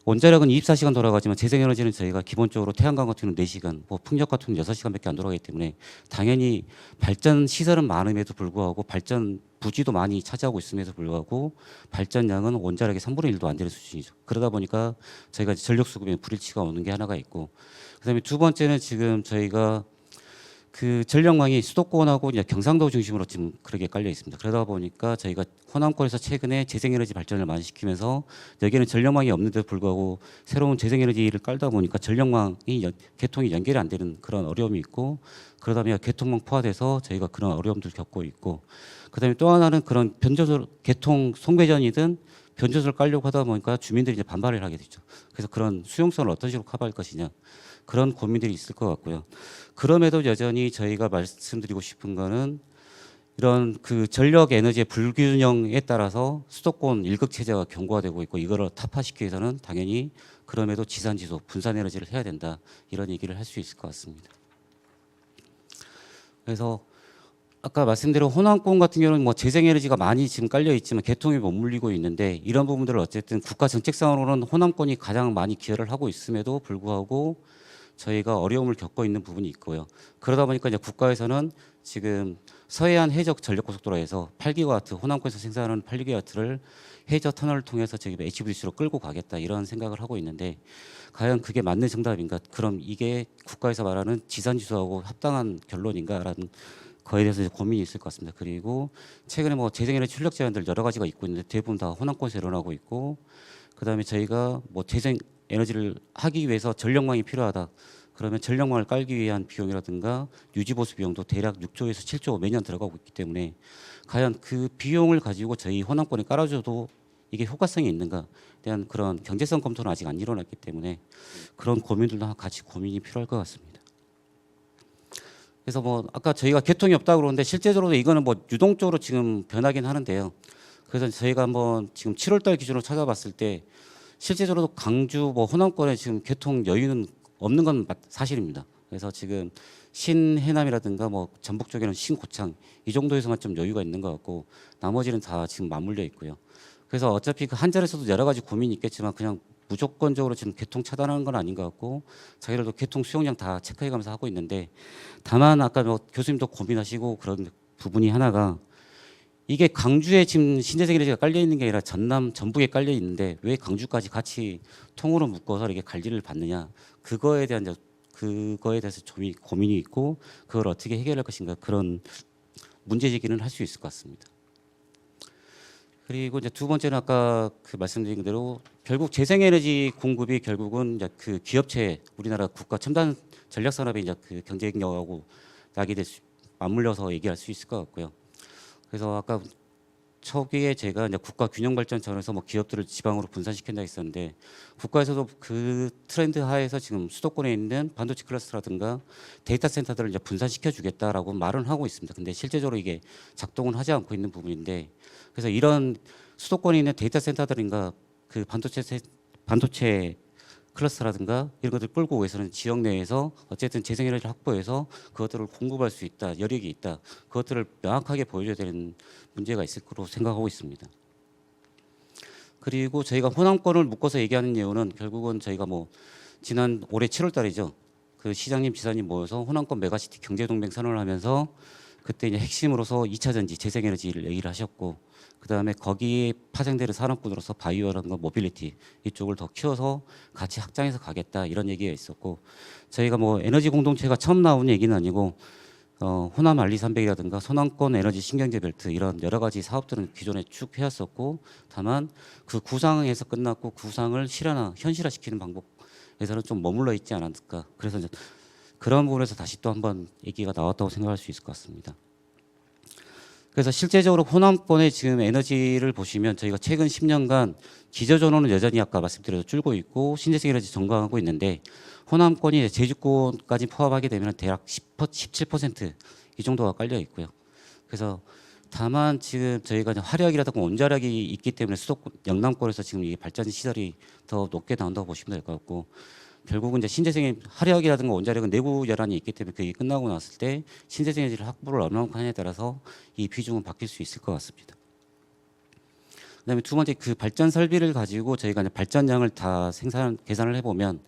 원자력은 24시간 돌아가지만 재생에너지는 저희가 기본적으로 태양광 같은 경우는 4시간, 뭐 풍력 같은 경우는 6시간밖에 안 돌아가기 때문에 당연히 발전 시설은 많음에도 불구하고 발전 부지도 많이 차지하고 있음에도 불구하고 발전량은 원자력의 3분의 1도 안 되는 수준이죠. 그러다 보니까 저희가 전력 수급에 불일치가 오는 게 하나가 있고, 그다음에 두 번째는 지금 저희가 그 전력망이 수도권하고 이제 경상도 중심으로 지금 그렇게 깔려 있습니다. 그러다 보니까 저희가 호남권에서 최근에 재생에너지 발전을 많이 시키면서 여기는 전력망이 없는데도 불구하고 새로운 재생에너지를 깔다 보니까 전력망이 개통이 연결이 안 되는 그런 어려움이 있고, 그러다 보니까 개통망 포화돼서 저희가 그런 어려움들을 겪고 있고, 그다음에 또 하나는 그런 변조설 개통 송배전이든 변조설 깔려고 하다 보니까 주민들이 이제 반발을 하게 되죠. 그래서 그런 수용성을 어떤 식으로 커버할 것이냐, 그런 고민들이 있을 것 같고요. 그럼에도 여전히 저희가 말씀드리고 싶은 거는 이런 그 전력 에너지의 불균형에 따라서 수도권 일극 체제가 경고화되고 있고, 이거를 타파시키기 위해서는 당연히 그럼에도 지산지소, 분산 에너지를 해야 된다, 이런 얘기를 할 수 있을 것 같습니다. 그래서 아까 말씀드린 호남권 같은 경우는 뭐 재생에너지가 많이 지금 깔려 있지만 개통이 머물리고 있는데, 이런 부분들을 어쨌든 국가 정책상으로는 호남권이 가장 많이 기여를 하고 있음에도 불구하고 저희가 어려움을 겪고 있는 부분이 있고요. 그러다 보니까 이제 국가에서는 지금 서해안 해적 전력고속도로에서 8기가와트, 호남권에서 생산하는 8기가와트를 해저 터널을 통해서 저희 HVDC로 끌고 가겠다, 이런 생각을 하고 있는데 과연 그게 맞는 정답인가? 그럼 이게 국가에서 말하는 지산지수하고 합당한 결론인가라는 거에 대해서 이제 고민이 있을 것 같습니다. 그리고 최근에 뭐 재생에너지 출력 제한들 여러 가지가 있고 있는데 대부분 다 호남권에서 일어나고 있고, 그다음에 저희가 뭐 재생 에너지를 하기 위해서 전력망이 필요하다. 그러면 전력망을 깔기 위한 비용이라든가 유지보수 비용도 대략 6조에서 7조 매년 들어가고 있기 때문에 과연 그 비용을 가지고 저희 호남권에 깔아줘도 이게 효과성이 있는가에 대한 그런 경제성 검토는 아직 안 일어났기 때문에 그런 고민들도 같이 고민이 필요할 것 같습니다. 그래서 뭐 아까 저희가 개통이 없다고 그러는데 실제적으로 이거는 뭐 유동적으로 지금 변하긴 하는데요. 그래서 저희가 한번 지금 7월달 기준으로 찾아봤을 때 실제적으로 강주 뭐 호남권에 지금 개통 여유는 없는 건 사실입니다. 그래서 지금 신해남이라든가 뭐 전북 쪽에는 신고창 이 정도에서만 좀 여유가 있는 것 같고 나머지는 다 지금 맞물려 있고요. 그래서 어차피 그 한전에서도 여러 가지 고민이 있겠지만 그냥 무조건적으로 지금 개통 차단하는 건 아닌 것 같고 자기들도 개통 수용량 다 체크해가면서 하고 있는데, 다만 아까 뭐 교수님도 고민하시고 그런 부분이 하나가 이게 강주에 지금 신재생에너지가 깔려 있는 게 아니라 전남, 전북에 깔려 있는데 왜 강주까지 같이 통으로 묶어서 이렇게 관리를 받느냐, 그거에 대해서 좀 고민이 있고 그걸 어떻게 해결할 것인가, 그런 문제 제기는 할 수 있을 것 같습니다. 그리고 이제 두 번째는 아까 그 말씀드린 대로 결국 재생에너지 공급이 결국은 이제 그 기업체, 우리나라 국가 첨단 전략 산업의 이제 그 경쟁력하고 맞물려서 얘기할 수 있을 것 같고요. 그래서 아까 초기에 제가 이제 국가 균형 발전 차원에서 뭐 기업들을 지방으로 분산시킨다 했었는데 국가에서도 그 트렌드 하에서 지금 수도권에 있는 반도체 클러스터라든가 데이터 센터들을 이제 분산시켜 주겠다라고 말은 하고 있습니다. 근데 실제적으로 이게 작동은 하지 않고 있는 부분인데, 그래서 이런 수도권에 있는 데이터 센터들인가 그 반도체 클러스터라든가 이런 것들 끌고 오해서는 지역 내에서 어쨌든 재생에너지를 확보해서 그것들을 공급할 수 있다, 여력이 있다, 그것들을 명확하게 보여줘야 되는 문제가 있을 거로 생각하고 있습니다. 그리고 저희가 호남권을 묶어서 얘기하는 이유는 결국은 저희가 뭐 지난 올해 7월 달이죠. 그 시장님, 지사님 모여서 호남권 메가시티 경제동맹 선언을 하면서 그때 이제 핵심으로서 2차 전지, 재생에너지를 얘기를 하셨고, 그 다음에 거기에 파생되는 산업군으로서 바이오라든가 모빌리티 이쪽을 더 키워서 같이 확장해서 가겠다 이런 얘기가 있었고, 저희가 뭐 에너지 공동체가 처음 나온 얘기는 아니고 호남 알리산백이라든가 소남권 에너지 신경제 벨트 이런 여러 가지 사업들은 기존에 쭉 해왔었고, 다만 그 구상에서 끝났고 구상을 현실화시키는 방법에서는 좀 머물러 있지 않았을까. 그래서 이제 그런 부분에서 다시 또 한번 얘기가 나왔다고 생각할 수 있을 것 같습니다. 그래서 실제적으로 호남권의 지금 에너지를 보시면 저희가 최근 10년간 기저전원은 여전히 아까 말씀드려서 줄고 있고 신재생 에너지 증가하고 있는데, 호남권이 제주권까지 포함하게 되면 대략 17% 이 정도가 깔려 있고요. 그래서 다만 지금 저희가 화력이라든가 원자력이 있기 때문에 수도권 영남권에서 지금 이 발전 시설이 더 높게 나온다고 보시면 될 것 같고, 결국은 이제 신재생 화력이라든가 원자력은 내부 열환이 있기 때문에 그게 끝나고 났을 때 신재생 에너지를 확보를 얼마만큼 하냐에 따라서 이 비중은 바뀔 수 있을 것 같습니다. 그다음에 두 번째, 그 발전 설비를 가지고 저희가 이제 발전량을 다 계산을 해보면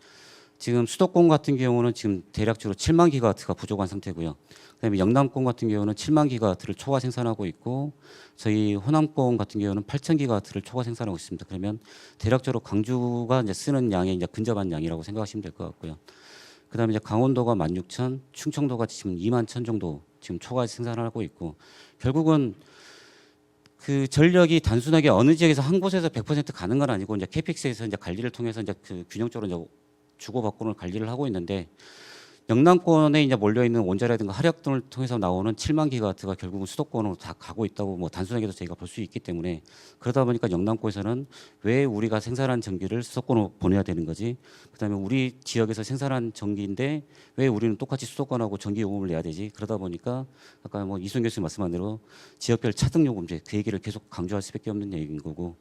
지금 수도권 같은 경우는 지금 대략적으로 7만 기가와트가 부족한 상태고요. 그다음에 영남권 같은 경우는 7만 기가와트를 초과 생산하고 있고, 저희 호남권 같은 경우는 8천 기가와트를 초과 생산하고 있습니다. 그러면 대략적으로 광주가 이제 쓰는 양에 이제 근접한 양이라고 생각하시면 될 것 같고요. 그다음에 이제 강원도가 16,000, 충청도가 지금 21,000 정도 지금 초과 생산을 하고 있고, 결국은 그 전력이 단순하게 어느 지역에서 한 곳에서 100% 가는 건 아니고 이제 캐픽스에서 이제 관리를 통해서 이제 그 균형적으로 이제 주고받고는 관리를 하고 있는데, 영남권에 이제 몰려 있는 원자라든가 화력 등을 통해서 나오는 7만 기가와트가 결국은 수도권으로 다 가고 있다고 뭐 단순하게도 저희가 볼 수 있기 때문에, 그러다 보니까 영남권에서는 왜 우리가 생산한 전기를 수도권으로 보내야 되는 거지? 그다음에 우리 지역에서 생산한 전기인데 왜 우리는 똑같이 수도권하고 전기 요금을 내야 되지? 그러다 보니까 아까 뭐 이순 교수님 말씀한 대로 지역별 차등 요금제 그 얘기를 계속 강조할 수밖에 없는 얘기인 거고.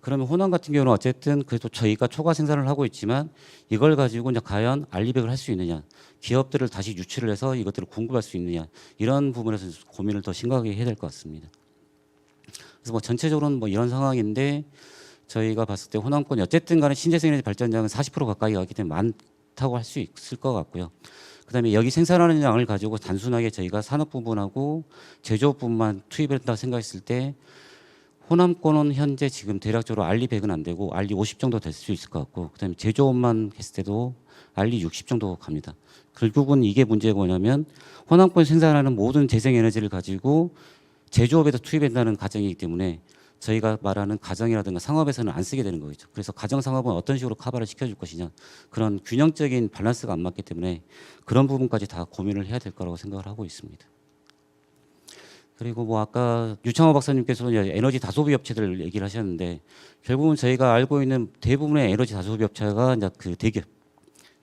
그러면 호남 같은 경우는 어쨌든 그래도 저희가 초과 생산을 하고 있지만 이걸 가지고 이제 과연 알리백을 할 수 있느냐, 기업들을 다시 유치를 해서 이것들을 공급할 수 있느냐, 이런 부분에서 고민을 더 심각하게 해야 될 것 같습니다. 그래서 뭐 전체적으로는 뭐 이런 상황인데, 저희가 봤을 때 호남권이 어쨌든 간에 신재생에너지 발전량은 40% 가까이 가기 때문에 많다고 할 수 있을 것 같고요. 그다음에 여기 생산하는 양을 가지고 단순하게 저희가 산업 부분하고 제조업 부분만 투입했다 생각했을 때, 호남권은 현재 지금 대략적으로 알리 100은 안 되고 알리 50 정도 될 수 있을 것 같고, 그다음에 제조업만 했을 때도 알리 60 정도 갑니다. 결국은 이게 문제가 뭐냐면 호남권에 생산하는 모든 재생에너지를 가지고 제조업에다 투입한다는 가정이기 때문에 저희가 말하는 가정이라든가 상업에서는 안 쓰게 되는 거죠. 그래서 가정 상업은 어떤 식으로 커버를 시켜줄 것이냐, 그런 균형적인 밸런스가 안 맞기 때문에 그런 부분까지 다 고민을 해야 될 거라고 생각을 하고 있습니다. 그리고 뭐 아까 유창호 박사님께서는 에너지 다소비 업체들 얘기를 하셨는데, 결국은 저희가 알고 있는 대부분의 에너지 다소비 업체가 이제 그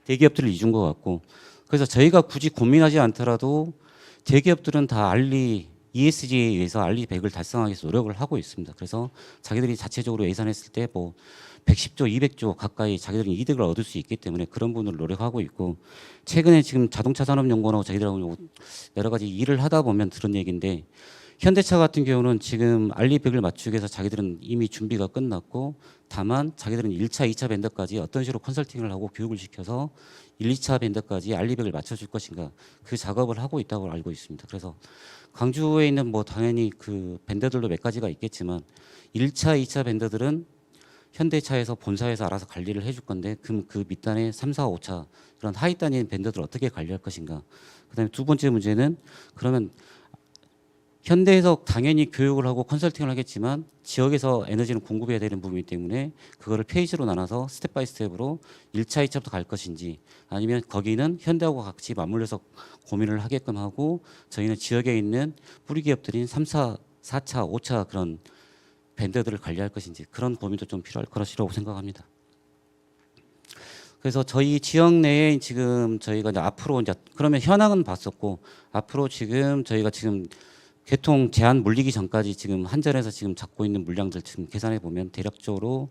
대기업들을 이준 것 같고, 그래서 저희가 굳이 고민하지 않더라도 대기업들은 다 알리 ESG에 의해서 알리 100을 달성하기 위해서 노력을 하고 있습니다. 그래서 자기들이 자체적으로 예산했을 때 뭐 110조, 200조 가까이 자기들은 이득을 얻을 수 있기 때문에 그런 부분을 노력하고 있고, 최근에 지금 자동차 산업연구원하고 저희들하고 여러 가지 일을 하다 보면 들은 얘기인데, 현대차 같은 경우는 지금 알리 100을 맞추기 위해서 자기들은 이미 준비가 끝났고, 다만 자기들은 1차, 2차 밴더까지 어떤 식으로 컨설팅을 하고 교육을 시켜서 1, 2차 밴더까지 알리 100을 맞춰줄 것인가, 그 작업을 하고 있다고 알고 있습니다. 그래서 광주에 있는 뭐 당연히 그 밴더들도 몇 가지가 있겠지만 1차, 2차 밴더들은 현대차에서 본사에서 알아서 관리를 해줄 건데, 그 밑단에 3, 4, 5차 그런 하위 단위의 밴더들 어떻게 관리할 것인가. 그다음에 두 번째 문제는, 그러면 현대에서 당연히 교육을 하고 컨설팅을 하겠지만 지역에서 에너지는 공급해야 되는 부분이기 때문에 그거를 페이지로 나눠서 스텝 바이 스텝으로 1차, 2차부터 갈 것인지, 아니면 거기는 현대하고 같이 맞물려서 고민을 하게끔 하고, 저희는 지역에 있는 뿌리 기업들인 3차, 4차, 5차 그런 밴더들을 관리할 것인지, 그런 고민도 좀 필요할 것이라고 생각합니다. 그래서 저희 지역 내에 지금 저희가 이제 앞으로 이제 그러면 현황은 봤었고, 앞으로 지금 저희가 지금 개통 제한 물리기 전까지 지금 한전에서 지금 잡고 있는 물량들 지금 계산해 보면 대략적으로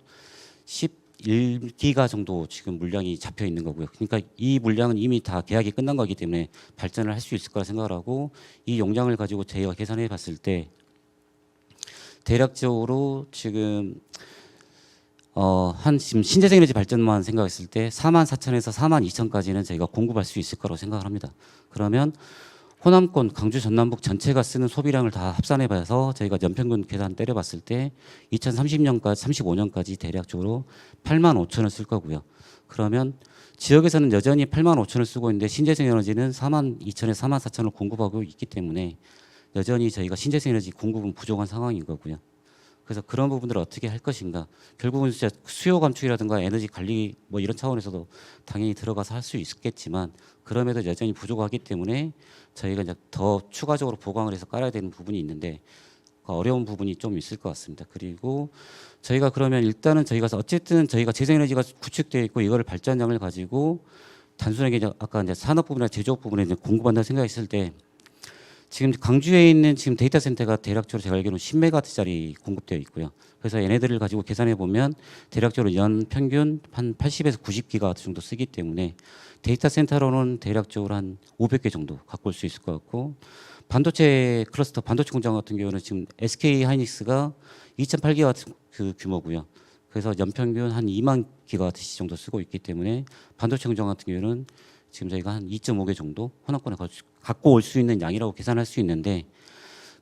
1기가 정도 지금 물량이 잡혀 있는 거고요. 그러니까 이 물량은 이미 다 계약이 끝난 거기 때문에 발전을 할 수 있을 거라 생각을 하고 이 용량을 가지고 저희가 계산해 봤을 때 대략적으로 지금 한 지금 신재생에너지 발전만 생각했을 때 44,000에서 42,000까지는 저희가 공급할 수 있을 거라고 생각을 합니다. 그러면 호남권, 강주, 전남북 전체가 쓰는 소비량을 다 합산해 봐서 저희가 연평균 계산 때려 봤을 때 2030년까지 35년까지 대략적으로 85,000을 쓸 거고요. 그러면 지역에서는 여전히 85,000을 쓰고 있는데 신재생 에너지는 42,000에서 44,000을 공급하고 있기 때문에 여전히 저희가 신재생 에너지 공급은 부족한 상황인 거고요. 그래서 그런 부분들을 어떻게 할 것인가. 결국은 진짜 수요 감축이라든가 에너지 관리 뭐 이런 차원에서도 당연히 들어가서 할 수 있겠지만 그럼에도 여전히 부족하기 때문에 저희가 이제 더 추가적으로 보강을 해서 깔아야 되는 부분이 있는데 어려운 부분이 좀 있을 것 같습니다. 그리고 저희가 그러면 일단은 저희가 어쨌든 저희가 재생에너지가 구축되어 있고 이거를 발전량을 가지고 단순하게 이제 아까 이제 산업 부분이나 제조업 부분에 이제 공급한다 생각했을 때 지금 강주에 있는 지금 데이터 센터가 대략적으로 제가 알기로는 10메가와트짜리 공급되어 있고요. 그래서 얘네들을 가지고 계산해 보면 대략적으로 연 평균 한 80에서 90기가와트 정도 쓰기 때문에 데이터 센터로는 대략적으로 한 500개 정도 갖고 올 수 있을 것 같고 반도체 클러스터, 반도체 공장 같은 경우는 지금 SK 하이닉스가 2,008기가와트 그 규모고요. 그래서 연평균 한 2만 기가와트 정도 쓰고 있기 때문에 반도체 공장 같은 경우는 지금 저희가 한 2.5개 정도 호남권에 갖고 올 수 있는 양이라고 계산할 수 있는데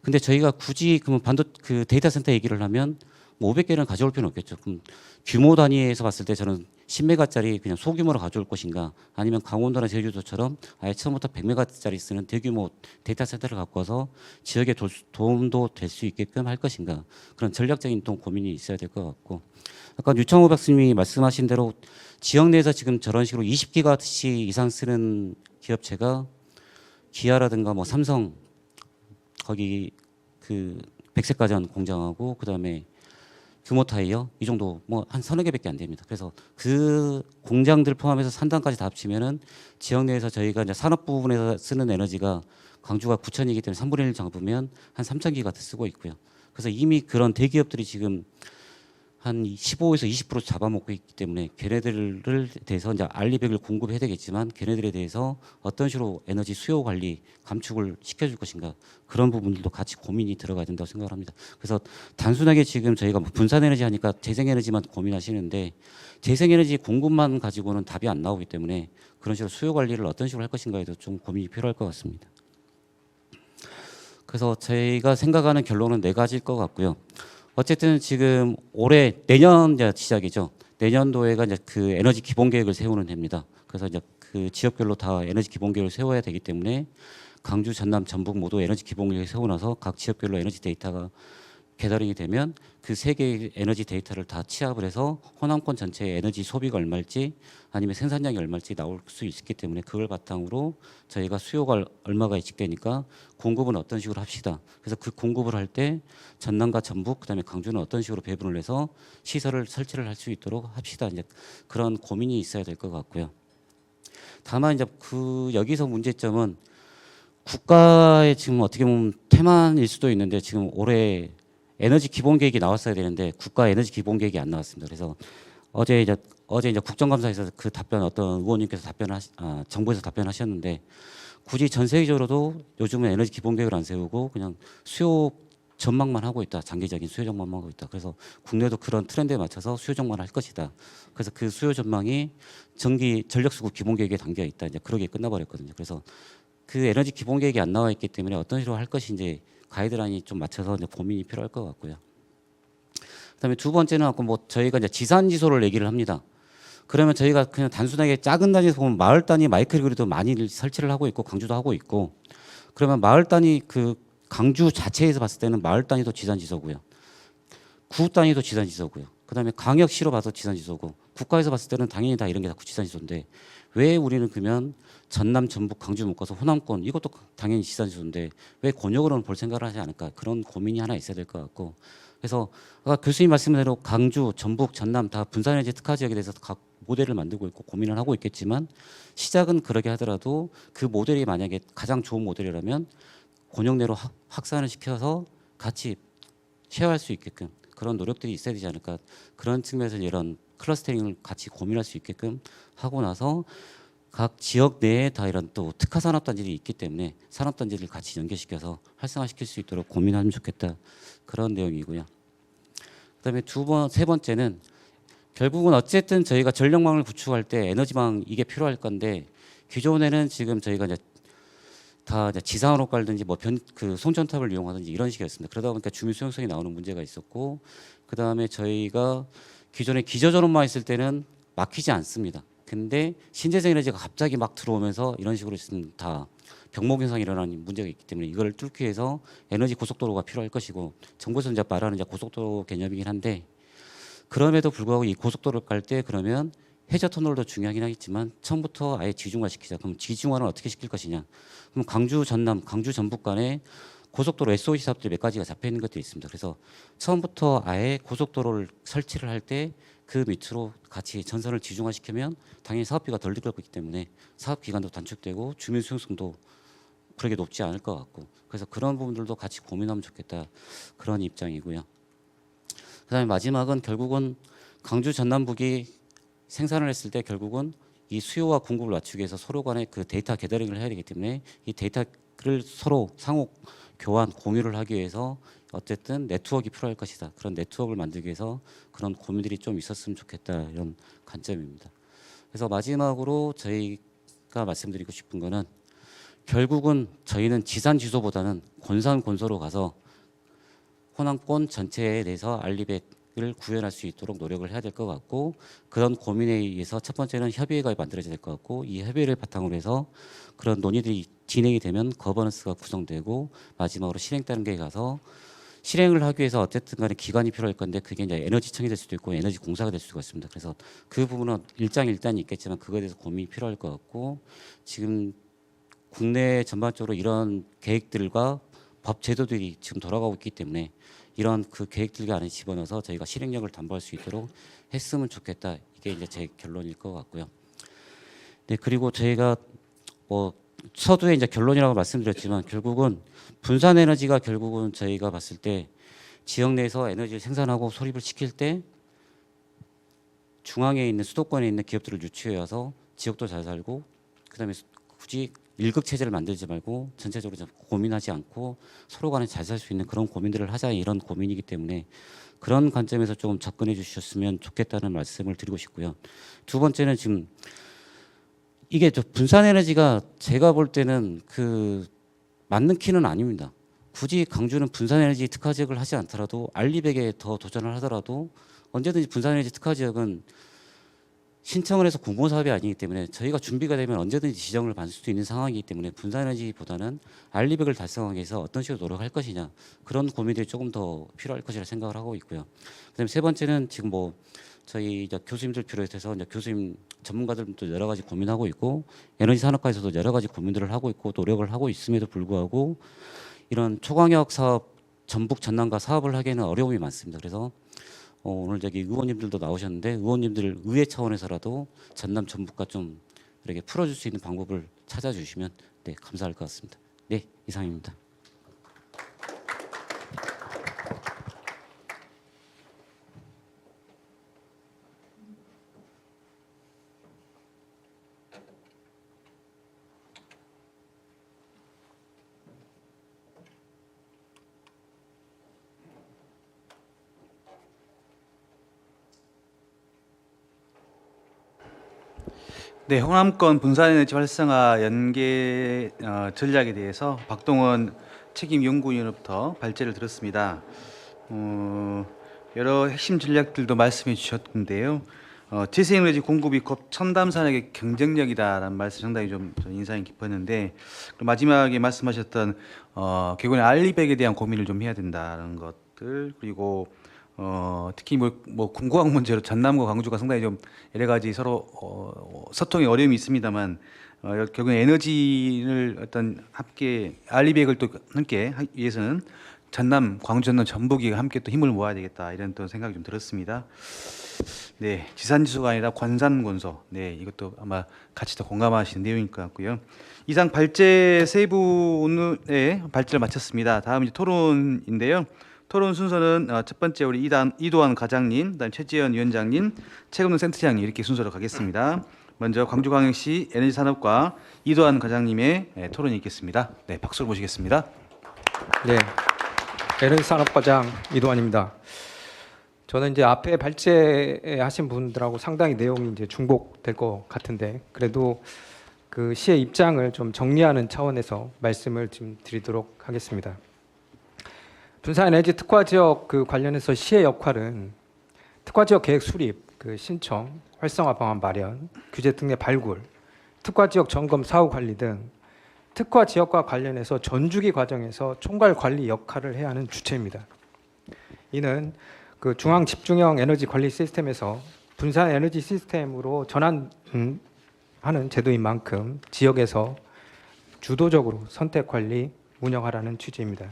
근데 저희가 굳이 그러면 그 데이터 센터 얘기를 하면 뭐 500개는 가져올 필요는 없겠죠. 그럼 규모 단위에서 봤을 때 저는 10메가짜리 그냥 소규모로 가져올 것인가 아니면 강원도나 제주도처럼 아예 처음부터 100메가짜리 쓰는 대규모 데이터 센터를 갖고 와서 지역에 도움도 될 수 있게끔 할 것인가 그런 전략적인 또 고민이 있어야 될 것 같고 아까 유창호 박사님이 말씀하신 대로 지역 내에서 지금 저런 식으로 20기가와트씩 이상 쓰는 기업체가 기아라든가 뭐 삼성 거기 그 백색가전 공장하고 그다음에 규모 타이어 이 정도 뭐 한 서너 개밖에 안 됩니다. 그래서 그 공장들 포함해서 산단까지 다 합치면은 지역 내에서 저희가 이제 산업 부분에서 쓰는 에너지가 광주가 9,000이기 때문에 3분의 1 잡으면 한 3,000기가와트 쓰고 있고요. 그래서 이미 그런 대기업들이 지금 한 15에서 20% 잡아먹고 있기 때문에 걔네들을 대해서 이제 알리백을 공급해야 되겠지만 걔네들에 대해서 어떤 식으로 에너지 수요 관리 감축을 시켜줄 것인가 그런 부분들도 같이 고민이 들어가야 된다고 생각을 합니다. 그래서 단순하게 지금 저희가 뭐 분산에너지 하니까 재생에너지만 고민하시는데 재생에너지 공급만 가지고는 답이 안 나오기 때문에 그런 식으로 수요 관리를 어떤 식으로 할 것인가에도 좀 고민이 필요할 것 같습니다. 그래서 저희가 생각하는 결론은 4가지일 것 같고요. 어쨌든 지금 올해 내년 이제 시작이죠. 내년도에가 이제 그 에너지 기본 계획을 세우는 해입니다. 그래서 이제 그 지역별로 다 에너지 기본 계획을 세워야 되기 때문에 강주, 전남, 전북 모두 에너지 기본 계획을 세우고 나서 각 지역별로 에너지 데이터가 개다링이 되면 그 3개의 에너지 데이터를 다 취합을 해서 호남권 전체의 에너지 소비가 얼마일지 아니면 생산량이 얼마일지 나올 수 있기 때문에 그걸 바탕으로 저희가 수요가 얼마가 예측되니까 공급은 어떤 식으로 합시다. 그래서 그 공급을 할 때 전남과 전북 그다음에 강주는 어떤 식으로 배분을 해서 시설을 설치를 할 수 있도록 합시다. 이제 그런 고민이 있어야 될 것 같고요. 다만 이제 그 여기서 문제점은 국가의 지금 어떻게 보면 태만일 수도 있는데 지금 올해 에너지 기본 계획이 나왔어야 되는데 국가 에너지 기본 계획이 안 나왔습니다. 그래서 어제 이제 국정감사에서 그 답변 어떤 의원님께서 정부에서 답변하셨는데 굳이 전 세계적으로도 요즘은 에너지 기본 계획을 안 세우고 그냥 수요 전망만 하고 있다. 장기적인 수요 전망만 하고 있다. 그래서 국내도 그런 트렌드에 맞춰서 수요 전망을 할 것이다. 그래서 그 수요 전망이 전력 수급 기본 계획에 담겨 있다. 이제 그러게 끝나버렸거든요. 그래서 그 에너지 기본 계획이 안 나와 있기 때문에 어떤 식으로 할 것인지 가이드라인이 좀 맞춰서 이제 고민이 필요할 것 같고요. 그다음에 두 번째는 아까 뭐 저희가 이제 지산 지소를 얘기를 합니다. 그러면 저희가 그냥 단순하게 작은 단위에서 보면 마을 단위 마이크로그리드 많이 설치를 하고 있고 강주도 하고 있고 그러면 마을 단위 그 강주 자체에서 봤을 때는 마을 단위도 지산 지소고요. 구 단위도 지산 지소고요. 그다음에 광역시로 봐서 지산 지소고 국가에서 봤을 때는 당연히 다 이런 게 다 지산 지소인데 왜 우리는 그러면 전남, 전북, 강주 묶어서 호남권 이것도 당연히 지산 지소인데 왜 권역으로는 볼 생각을 하지 않을까 그런 고민이 하나 있어야 될 것 같고 그래서 아까 교수님 말씀대로 강주, 전북, 전남 다 분산에너지 특화 지역에 대해서 각 모델을 만들고 있고 고민을 하고 있겠지만 시작은 그러게 하더라도 그 모델이 만약에 가장 좋은 모델이라면 권역 내로 확산을 시켜서 같이 쉐어할 수 있게끔 그런 노력들이 있어야 되지 않을까 그런 측면에서 이런 클러스터링을 같이 고민할 수 있게끔 하고 나서 각 지역 내에 다 이런 또 특화 산업단지들이 있기 때문에 산업단지를 같이 연계시켜서 활성화시킬 수 있도록 고민하면 좋겠다. 그런 내용이고요. 그다음에 세 번째는 결국은 어쨌든 저희가 전력망을 구축할 때 에너지망 이게 필요할 건데 기존에는 지금 저희가 이제 다 이제 지상으로 깔든지 뭐 그 송전탑을 이용하든지 이런 식이었습니다. 그러다 보니까 주민 수용성이 나오는 문제가 있었고 그다음에 저희가 기존에 기저전원만 있을 때는 막히지 않습니다. 근데 신재생 에너지가 갑자기 막 들어오면서 이런 식으로 있으면 다 병목 현상이 일어나는 문제가 있기 때문에 이걸 뚫기 위해서 에너지 고속도로가 필요할 것이고 정부에서 이제 말하는 이제 고속도로 개념이긴 한데 그럼에도 불구하고 이 고속도로를 깔 때 그러면 해저 터널도 중요하긴 하겠지만 처음부터 아예 지중화시키자. 그럼 지중화는 어떻게 시킬 것이냐? 그럼 강주 전남, 강주 전북 간에 고속도로 SOC 사업들이 몇 가지가 잡혀 있는 것들이 있습니다. 그래서 처음부터 아예 고속도로를 설치를 할 때 그 밑으로 같이 전선을 지중화시키면 당연히 사업비가 덜 들어가기 때문에 사업 기간도 단축되고 주민 수용성도 그렇게 높지 않을 것 같고 그래서 그런 부분들도 같이 고민하면 좋겠다 그런 입장이고요. 그다음에 마지막은 결국은 강주 전남북이 생산을 했을 때 결국은 이 수요와 공급을 맞추기 위해서 서로 간에 그 데이터 게더링을 해야 되기 때문에 이 데이터를 서로 상호 교환 공유를 하기 위해서 어쨌든 네트워크가 필요할 것이다. 그런 네트워크를 만들기 위해서 그런 고민들이 좀 있었으면 좋겠다 이런 관점입니다. 그래서 마지막으로 저희가 말씀드리고 싶은 거는 결국은 저희는 지산 지소보다는 권산 권소로 가서 호남권 전체에 대해서 알리백을 구현할 수 있도록 노력을 해야 될 것 같고 그런 고민에 의해서 첫 번째는 협의회가 만들어져야 될 것 같고 이 협의회를 바탕으로 해서 그런 논의들이 진행이 되면 거버넌스가 구성되고 마지막으로 실행 단계에 가서 실행을 하기 위해서 어쨌든 간에 기관이 필요할 건데 그게 이제 에너지청이 될 수도 있고 에너지 공사가 될 수가 있습니다. 그래서 그 부분은 일장일단이 있겠지만 그거에 대해서 고민이 필요할 것 같고 지금 국내 전반적으로 이런 계획들과 법 제도들이 지금 돌아가고 있기 때문에 이런 그 계획들과 안에 집어넣어서 저희가 실행력을 담보할 수 있도록 했으면 좋겠다. 이게 이제 제 결론일 것 같고요. 네, 그리고 저희가 뭐 서두에 이제 결론이라고 말씀드렸지만 결국은 분산 에너지가 결국은 저희가 봤을 때 지역 내에서 에너지를 생산하고 소립을 시킬 때 중앙에 있는 수도권에 있는 기업들을 유치해 와서 지역도 잘 살고 그다음에 굳이 일극 체제를 만들지 말고 전체적으로 좀 고민하지 않고 서로 간에 잘 살 수 있는 그런 고민들을 하자 이런 고민이기 때문에 그런 관점에서 좀 접근해 주셨으면 좋겠다는 말씀을 드리고 싶고요. 두 번째는 지금 이게 저 분산 에너지가 제가 볼 때는 그 맞는 키는 아닙니다. 굳이 강주는 분산 에너지 특화 지역을 하지 않더라도 알리백에 더 도전을 하더라도 언제든지 분산 에너지 특화 지역은 신청을 해서 공모 사업이 아니기 때문에 저희가 준비가 되면 언제든지 지정을 받을 수 있는 상황이기 때문에 분산 에너지보다는 알리백을 달성하기 위해서 어떤 식으로 노력할 것이냐 그런 고민들이 조금 더 필요할 것이라 생각을 하고 있고요. 그다음에 세 번째는 지금 뭐 저희 이제 교수님들 비롯해서 이제 교수님 전문가들도 여러 가지 고민하고 있고 에너지 산업과에서도 여러 가지 고민들을 하고 있고 노력을 하고 있음에도 불구하고 이런 초광역 사업 전북 전남과 사업을 하기에는 어려움이 많습니다. 그래서 오늘 저기 의원님들도 나오셨는데 의원님들 의회 차원에서라도 전남 전북과 좀 이렇게 풀어줄 수 있는 방법을 찾아주시면 네 감사할 것 같습니다. 네 이상입니다. 네, 호남권 분산에너지 활성화 연계 전략에 대해서 박동원 책임연구위원으로부터 발제를 들었습니다. 여러 핵심 전략들도 말씀해 주셨는데요. 재생에너지 공급이 곧 첨단 산업의 경쟁력이다라는 말씀 상당히 좀 인상이 깊었는데 마지막에 말씀하셨던 결국엔 알리백에 대한 고민을 좀 해야 된다는 것들 그리고 특히 뭐 궁극학 문제로 전남과 광주가 상당히 좀 여러 가지 서로 소통에 어려움이 있습니다만 결국 에너지를 어떤 함께 알리백을 또 함께 하기 위해서는 전남, 광주, 전남, 전북이 함께 또 힘을 모아야 되겠다 이런 또 생각이 좀 들었습니다. 네, 지산지수가 아니라 관산권소. 네, 이것도 아마 같이 더 공감하시는 내용일 것 같고요. 이상 발제 세 분의 발제를 마쳤습니다. 다음 이제 토론인데요. 토론 순서는 첫 번째 우리 이도환 과장님, 그다음 최지연 위원장님, 최금동 센터장님 이렇게 순서로 가겠습니다. 먼저 광주광역시 에너지산업과 이도환 과장님의 토론이 있겠습니다. 네, 박수로 모시겠습니다. 네, 에너지산업과장 이도환입니다. 저는 이제 앞에 발제하신 분들하고 상당히 내용이 이제 중복될 것 같은데 그래도 그 시의 입장을 좀 정리하는 차원에서 말씀을 좀 드리도록 하겠습니다. 분산 에너지 특화 지역 그 관련해서 시의 역할은 특화 지역 계획 수립, 그 신청, 활성화 방안 마련, 규제 등의 발굴, 특화 지역 점검 사후 관리 등 특화 지역과 관련해서 전주기 과정에서 총괄 관리 역할을 해야 하는 주체입니다. 이는 그 중앙 집중형 에너지 관리 시스템에서 분산 에너지 시스템으로 전환하는 제도인 만큼 지역에서 주도적으로 선택 관리 운영하라는 취지입니다.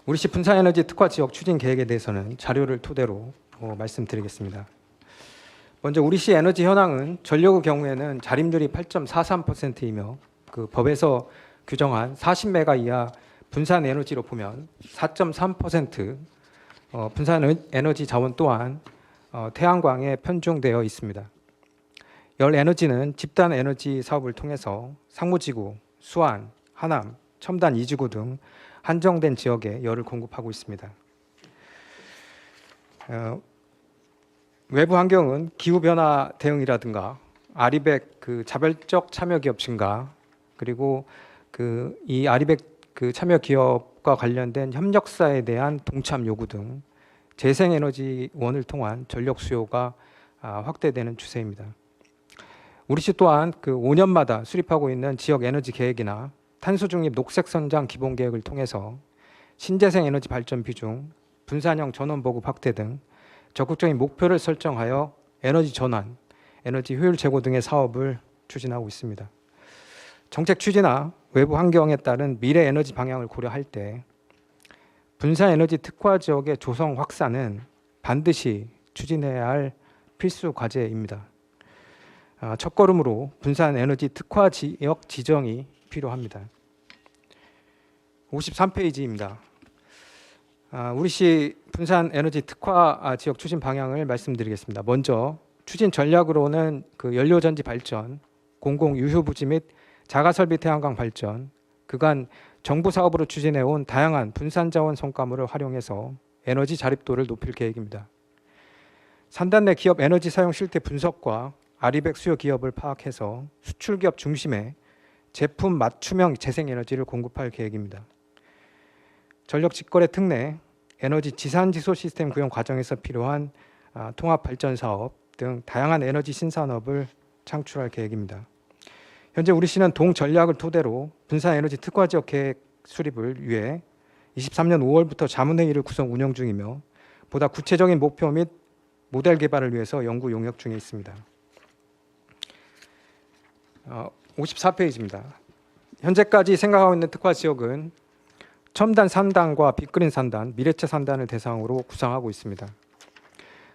우리시 분산 에너지 특화 지역 추진 계획에 대해서는 자료를 토대로 말씀드리겠습니다. 먼저 우리시 에너지 현황은 전력의 경우에는 자립률이 8.43%이며 그 법에서 규정한 40메가 이하 분산 에너지로 보면 4.3% 분산 에너지 자원 또한 태양광에 편중되어 있습니다. 열 에너지는 집단 에너지 사업을 통해서 상무지구, 수안, 하남, 첨단 2지구 등 한정된 지역에 열을 공급하고 있습니다. 외부 환경은 기후변화 대응이라든가 아리백 그 자발적 참여 기업 증가 그리고 이 아리백 그 참여 기업과 관련된 협력사에 대한 동참 요구 등 재생에너지원을 통한 전력 수요가 확대되는 추세입니다. 우리시 또한 그 5년마다 수립하고 있는 지역 에너지 계획이나 탄소 중립 녹색 선장 기본 계획을 통해서 신재생 에너지 발전 비중, 분산형 전원 보급 확대 등 적극적인 목표를 설정하여 에너지 전환, 에너지 효율 제고 등의 사업을 추진하고 있습니다. 정책 취지나 외부 환경에 따른 미래 에너지 방향을 고려할 때 분산 에너지 특화 지역의 조성 확산은 반드시 추진해야 할 필수 과제입니다. 첫걸음으로 분산 에너지 특화 지역 지정이 필요합니다. 53페이지입니다. 우리시 분산 에너지 특화 지역 추진 방향을 말씀드리겠습니다. 먼저 추진 전략으로는 그 연료전지 발전, 공공 유휴 부지 및 자가설비 태양광 발전, 그간 정부 사업으로 추진해온 다양한 분산 자원 성과물을 활용해서 에너지 자립도를 높일 계획입니다. 산단 내 기업 에너지 사용 실태 분석과 아리백 수요 기업을 파악해서 수출 기업 중심의 제품 맞춤형 재생에너지를 공급할 계획입니다. 전력 직거래 특례, 에너지 지산지소 시스템 구형 과정에서 필요한 통합 발전 사업 등 다양한 에너지 신산업을 창출할 계획입니다. 현재 우리시는 동전략을 토대로 분산 에너지 특화 지역 계획 수립을 위해 23년 5월부터 자문회의를 구성 운영 중이며 보다 구체적인 목표 및 모델 개발을 위해서 연구 용역 중에 있습니다. 54페이지입니다. 현재까지 생각하고 있는 특화 지역은 첨단 산단과 빅그린 산단, 미래체 산단을 대상으로 구상하고 있습니다.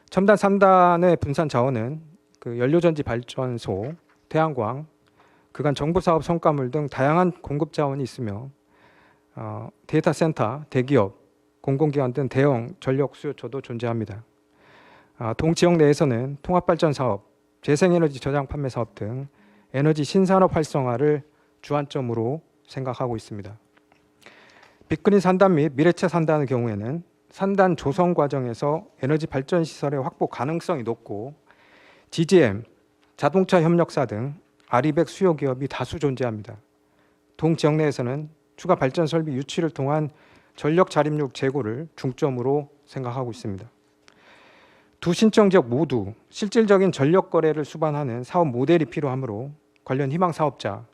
첨단 산단의 분산 자원은 그 연료전지 발전소, 태양광, 그간 정부사업 성과물 등 다양한 공급 자원이 있으며 데이터 센터, 대기업, 공공기관 등 대형 전력 수요처도 존재합니다. 동지역 내에서는 통합발전 사업, 재생에너지 저장 판매 사업 등 에너지 신산업 활성화를 주안점으로 생각하고 있습니다. 빅그린 산단 및 미래체 산단의 경우에는 산단 조성 과정에서 에너지 발전 시설의 확보 가능성이 높고 GGM, 자동차 협력사 등 아리백 수요 기업이 다수 존재합니다. 동지역 내에서는 추가 발전 설비 유치를 통한 전력 자립률 제고를 중점으로 생각하고 있습니다. 두 신청 지역 모두 실질적인 전력 거래를 수반하는 사업 모델이 필요하므로 관련 희망 사업자,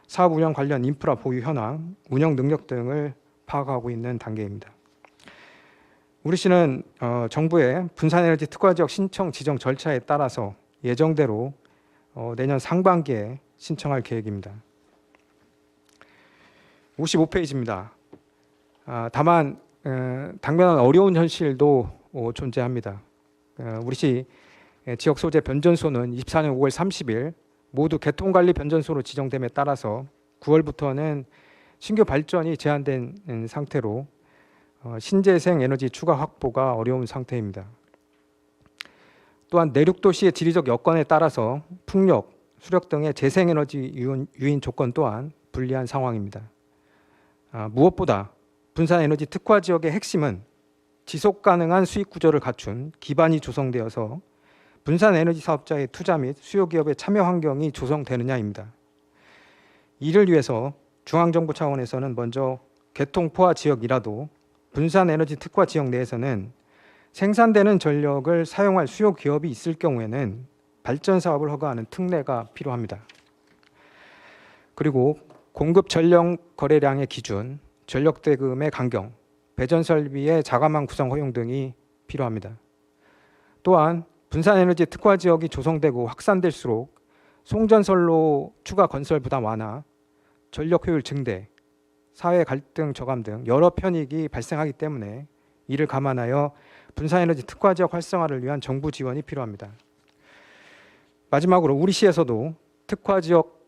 사업 운영 관련 인프라 보유 현황, 운영 능력 등을 파악하고 있는 단계입니다. 우리시는 정부의 분산에너지 특화 지역 신청 지정 절차에 따라서 예정대로 내년 상반기에 신청할 계획입니다. 55페이지입니다. 다만 당면한 어려운 현실도 존재합니다. 우리시 지역 소재 변전소는 24년 5월 30일 모두 개통관리 변전소로 지정됨에 따라서 9월부터는 신규 발전이 제한된 상태로 신재생 에너지 추가 확보가 어려운 상태입니다. 또한 내륙 도시의 지리적 여건에 따라서 풍력, 수력 등의 재생에너지 유인 조건 또한 불리한 상황입니다. 무엇보다 분산에너지 특화 지역의 핵심은 지속 가능한 수익 구조를 갖춘 기반이 조성되어서 분산에너지 사업자의 투자 및 수요 기업의 참여 환경이 조성되느냐입니다. 이를 위해서 중앙정부 차원에서는 먼저 개통포화 지역이라도 분산에너지 특화 지역 내에서는 생산되는 전력을 사용할 수요 기업이 있을 경우에는 발전 사업을 허가하는 특례가 필요합니다. 그리고 공급 전력 거래량의 기준, 전력 대금의 강경, 배전 설비의 자가망 구성 허용 등이 필요합니다. 또한 분산에너지 특화 지역이 조성되고 확산될수록 송전선로 추가 건설 부담 완화, 전력 효율 증대, 사회 갈등 저감 등 여러 편익이 발생하기 때문에 이를 감안하여 분산에너지 특화 지역 활성화를 위한 정부 지원이 필요합니다. 마지막으로 우리 시에서도 특화 지역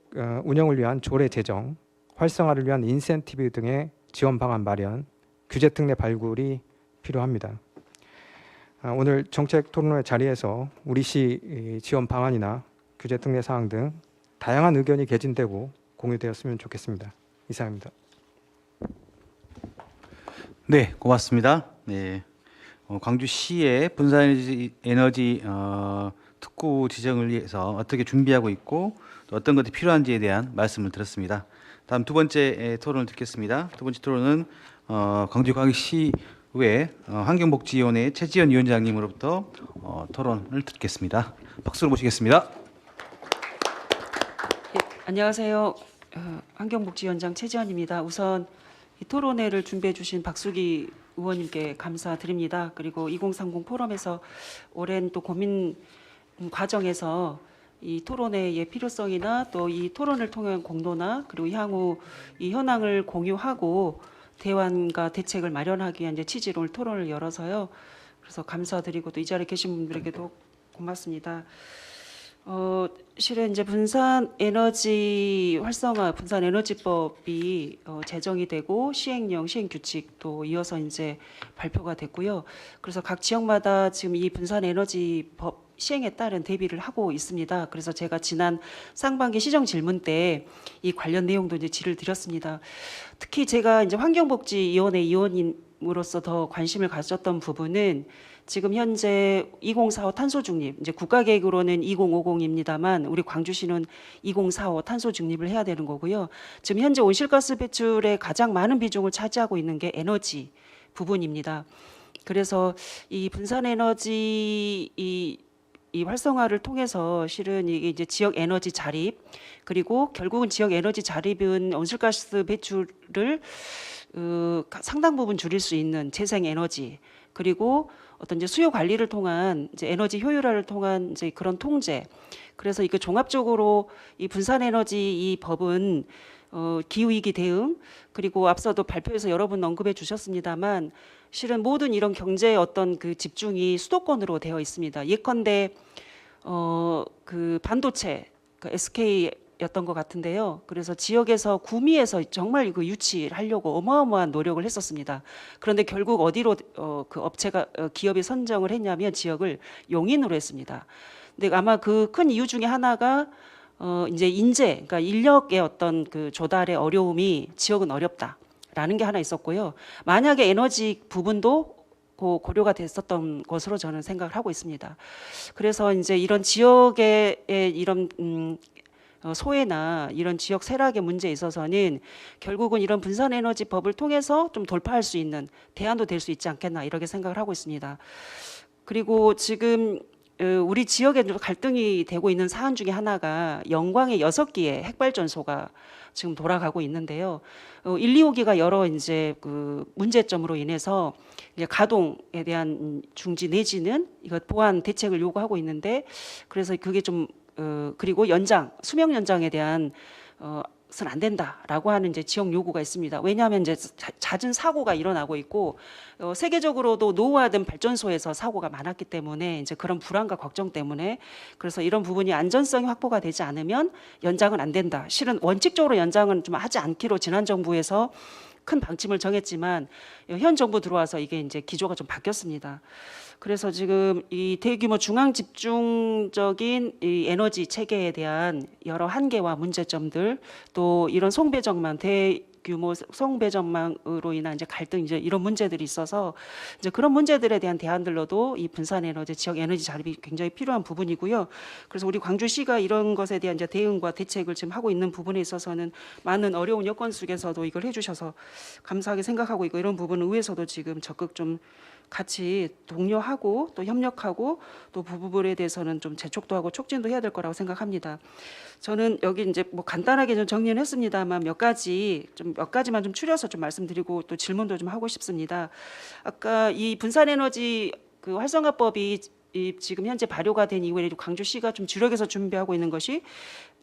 운영을 위한 조례 제정, 활성화를 위한 인센티브 등의 지원 방안 마련, 규제 특례 발굴이 필요합니다. 오늘 정책 토론회 자리에서 우리 시 지원 방안이나 규제 특례 사항 등 다양한 의견이 개진되고 공유되었으면 좋겠습니다. 이상입니다. 네, 고맙습니다. 네, 광주시의 분산에너지 특구 지정을 위해서 어떻게 준비하고 있고 또 어떤 것이 필요한지에 대한 말씀을 들었습니다. 다음 두 번째 토론을 듣겠습니다. 두 번째 토론은 광주광역시의회 환경복지위원회 최지연 위원장님으로부터 토론을 듣겠습니다. 박수로 모시겠습니다. 네, 안녕하세요. 환경복지위원장 최지연입니다. 우선 이 토론회를 필요해 주신 박수기 의원님께 감사드립니다. 그리고 2030 포럼에서 오랜 또 고민 과정에서 이 토론회의 필요성이나 또 이 토론을 통한 공로나 그리고 향후 이 현황을 공유하고 대안과 대책을 마련하기 위한 이제 취지로 오늘 토론을 열어서요. 그래서 감사드리고 또 이 자리에 계신 분들에게도 고맙습니다. 실은 이제 분산 에너지 활성화, 분산 에너지법이 제정이 되고 시행령, 시행 규칙도 이어서 이제 발표가 됐고요. 그래서 각 지역마다 지금 이 분산 에너지법 시행에 따른 대비를 하고 있습니다. 그래서 제가 지난 상반기 시정 질문 때 이 관련 내용도 이제 질의를 드렸습니다. 특히 제가 이제 환경복지위원회 위원으로서 더 관심을 가졌던 부분은 지금 현재 2045 탄소 중립, 이제 국가 계획으로는 2050입니다만 우리 광주시는 2045 탄소 중립을 해야 되는 거고요. 지금 현재 온실가스 배출의 가장 많은 비중을 차지하고 있는 게 에너지 부분입니다. 그래서 이 분산 에너지 이 활성화를 통해서 실은 이게 이제 지역 에너지 자립, 그리고 결국은 지역 에너지 자립은 온실가스 배출을 상당 부분 줄일 수 있는 재생 에너지, 그리고 어떤 이제 수요 관리를 통한 이제 에너지 효율화를 통한 이제 그런 통제. 그래서 이거 종합적으로 이 분산 에너지 이 법은 기후 위기 대응, 그리고 앞서도 발표에서 여러 분 언급해 주셨습니다만 실은 모든 이런 경제의 어떤 그 집중이 수도권으로 되어 있습니다. 예컨대 그 반도체 그 SK였던 것 같은데요. 그래서 지역에서 구미에서 정말 그 유치하려고 어마어마한 노력을 했었습니다. 그런데 결국 어디로 그 업체가 기업이 선정을 했냐면 지역을 용인으로 했습니다. 근데 아마 그 큰 이유 중에 하나가 이제 인재, 그러니까 인력의 어떤 그 조달의 어려움이 지역은 어렵다라는 게 하나 있었고요. 만약에 에너지 부분도 고려가 됐었던 것으로 저는 생각을 하고 있습니다. 그래서 이제 이런 지역의 이런 소외나 이런 지역 쇠락의 문제에 있어서는 결국은 이런 분산에너지법을 통해서 좀 돌파할 수 있는 대안도 될 수 있지 않겠나 이렇게 생각을 하고 있습니다. 그리고 지금 우리 지역에 갈등이 되고 있는 사안 중에 하나가 영광의 6기의 핵발전소가 지금 돌아가고 있는데요. 1, 2호기가 여러 이제 그 문제점으로 인해서 이제 가동에 대한 중지 내지는 이거 보완 대책을 요구하고 있는데 그래서 그게 좀 그리고 연장 수명 연장에 대한 선 안 된다라고 하는 이제 지역 요구가 있습니다. 왜냐하면 이제 잦은 사고가 일어나고 있고 세계적으로도 노후화된 발전소에서 사고가 많았기 때문에 이제 그런 불안과 걱정 때문에 그래서 이런 부분이 안전성이 확보가 되지 않으면 연장은 안 된다. 실은 원칙적으로 연장은 좀 하지 않기로 지난 정부에서 큰 방침을 정했지만 현 정부 들어와서 이게 이제 기조가 좀 바뀌었습니다. 그래서 지금 이 대규모 중앙 집중적인 이 에너지 체계에 대한 여러 한계와 문제점들, 또 이런 송배정망, 대규모 송배정망으로 인한 이제 갈등, 이제 이런 문제들이 있어서 이제 그런 문제들에 대한 대안들로도 이 분산 에너지, 지역 에너지 자립이 굉장히 필요한 부분이고요. 그래서 우리 광주시가 이런 것에 대한 이제 대응과 대책을 지금 하고 있는 부분에 있어서는 많은 어려운 여건 속에서도 이걸 해주셔서 감사하게 생각하고 있고, 이런 부분은 의회에서도 지금 적극 좀 같이 독려하고 또 협력하고 또 그 부분에 대해서는 좀 재촉도 하고 촉진도 해야 될 거라고 생각합니다. 저는 여기 이제 뭐 간단하게 좀 정리는 했습니다만 몇 가지만 좀 추려서 좀 말씀드리고 또 질문도 좀 하고 싶습니다. 아까 이 분산에너지 그 활성화법이 지금 현재 발효가 된 이후에 광주시가 좀 주력해서 준비하고 있는 것이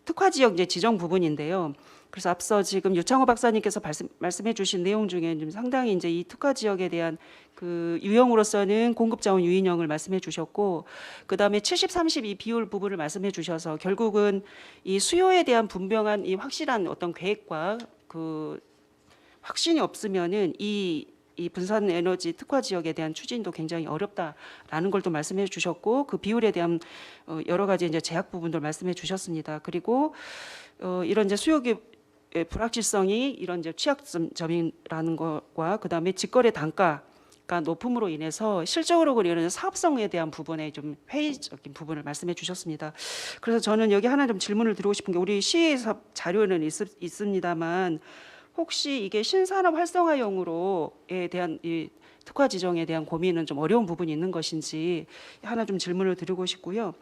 특화 지역 이제 지정 부분인데요. 그래서 앞서 지금 유창호 박사님께서 말씀해 주신 내용 중에 좀 상당히 이제 이 특화 지역에 대한 그 유형으로서는 공급 자원 유인형을 말씀해 주셨고, 그다음에 70-30 이 비율 부분을 말씀해 주셔서 결국은 이 수요에 대한 분명한 이 확실한 어떤 계획과 그 확신이 없으면은 이 분산 에너지 특화 지역에 대한 추진도 굉장히 어렵다라는 걸 또 말씀해 주셨고, 그 비율에 대한 여러 가지 이제 제약 부분들 말씀해 주셨습니다. 그리고 이런 이제 수요의 불확실성이 이런 이제 취약점이라는 것과 그다음에 직거래 단가가 높음으로 인해서 실적으로 이런 사업성에 대한 부분에 좀 회의적인 부분을 말씀해 주셨습니다. 그래서 저는 여기 하나 좀 질문을 드리고 싶은 게, 우리 시에서 자료는 있습니다만 혹시 이게 신산업 활성화용으로에 대한 이 특화 지정에 대한 고민은 좀 어려운 부분이 있는 것인지 하나 좀 질문을 드리고 싶고요.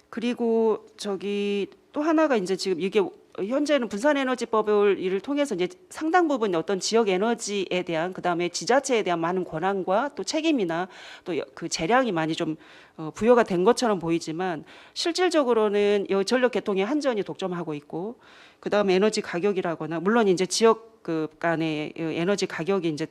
그리고 저기 또 하나가 이제 지금 이게 현재는 분산에너지법을 이를 통해서 이제 상당 부분 어떤 지역 에너지에 대한, 그다음에 지자체에 대한 많은 권한과 또 책임이나 또 그 재량이 많이 좀 부여가 된 것처럼 보이지만, 실질적으로는 이 전력 계통의 한전이 독점하고 있고, 그다음에 에너지 가격이라거나 물론 이제 지역 간의 에너지 가격이 이제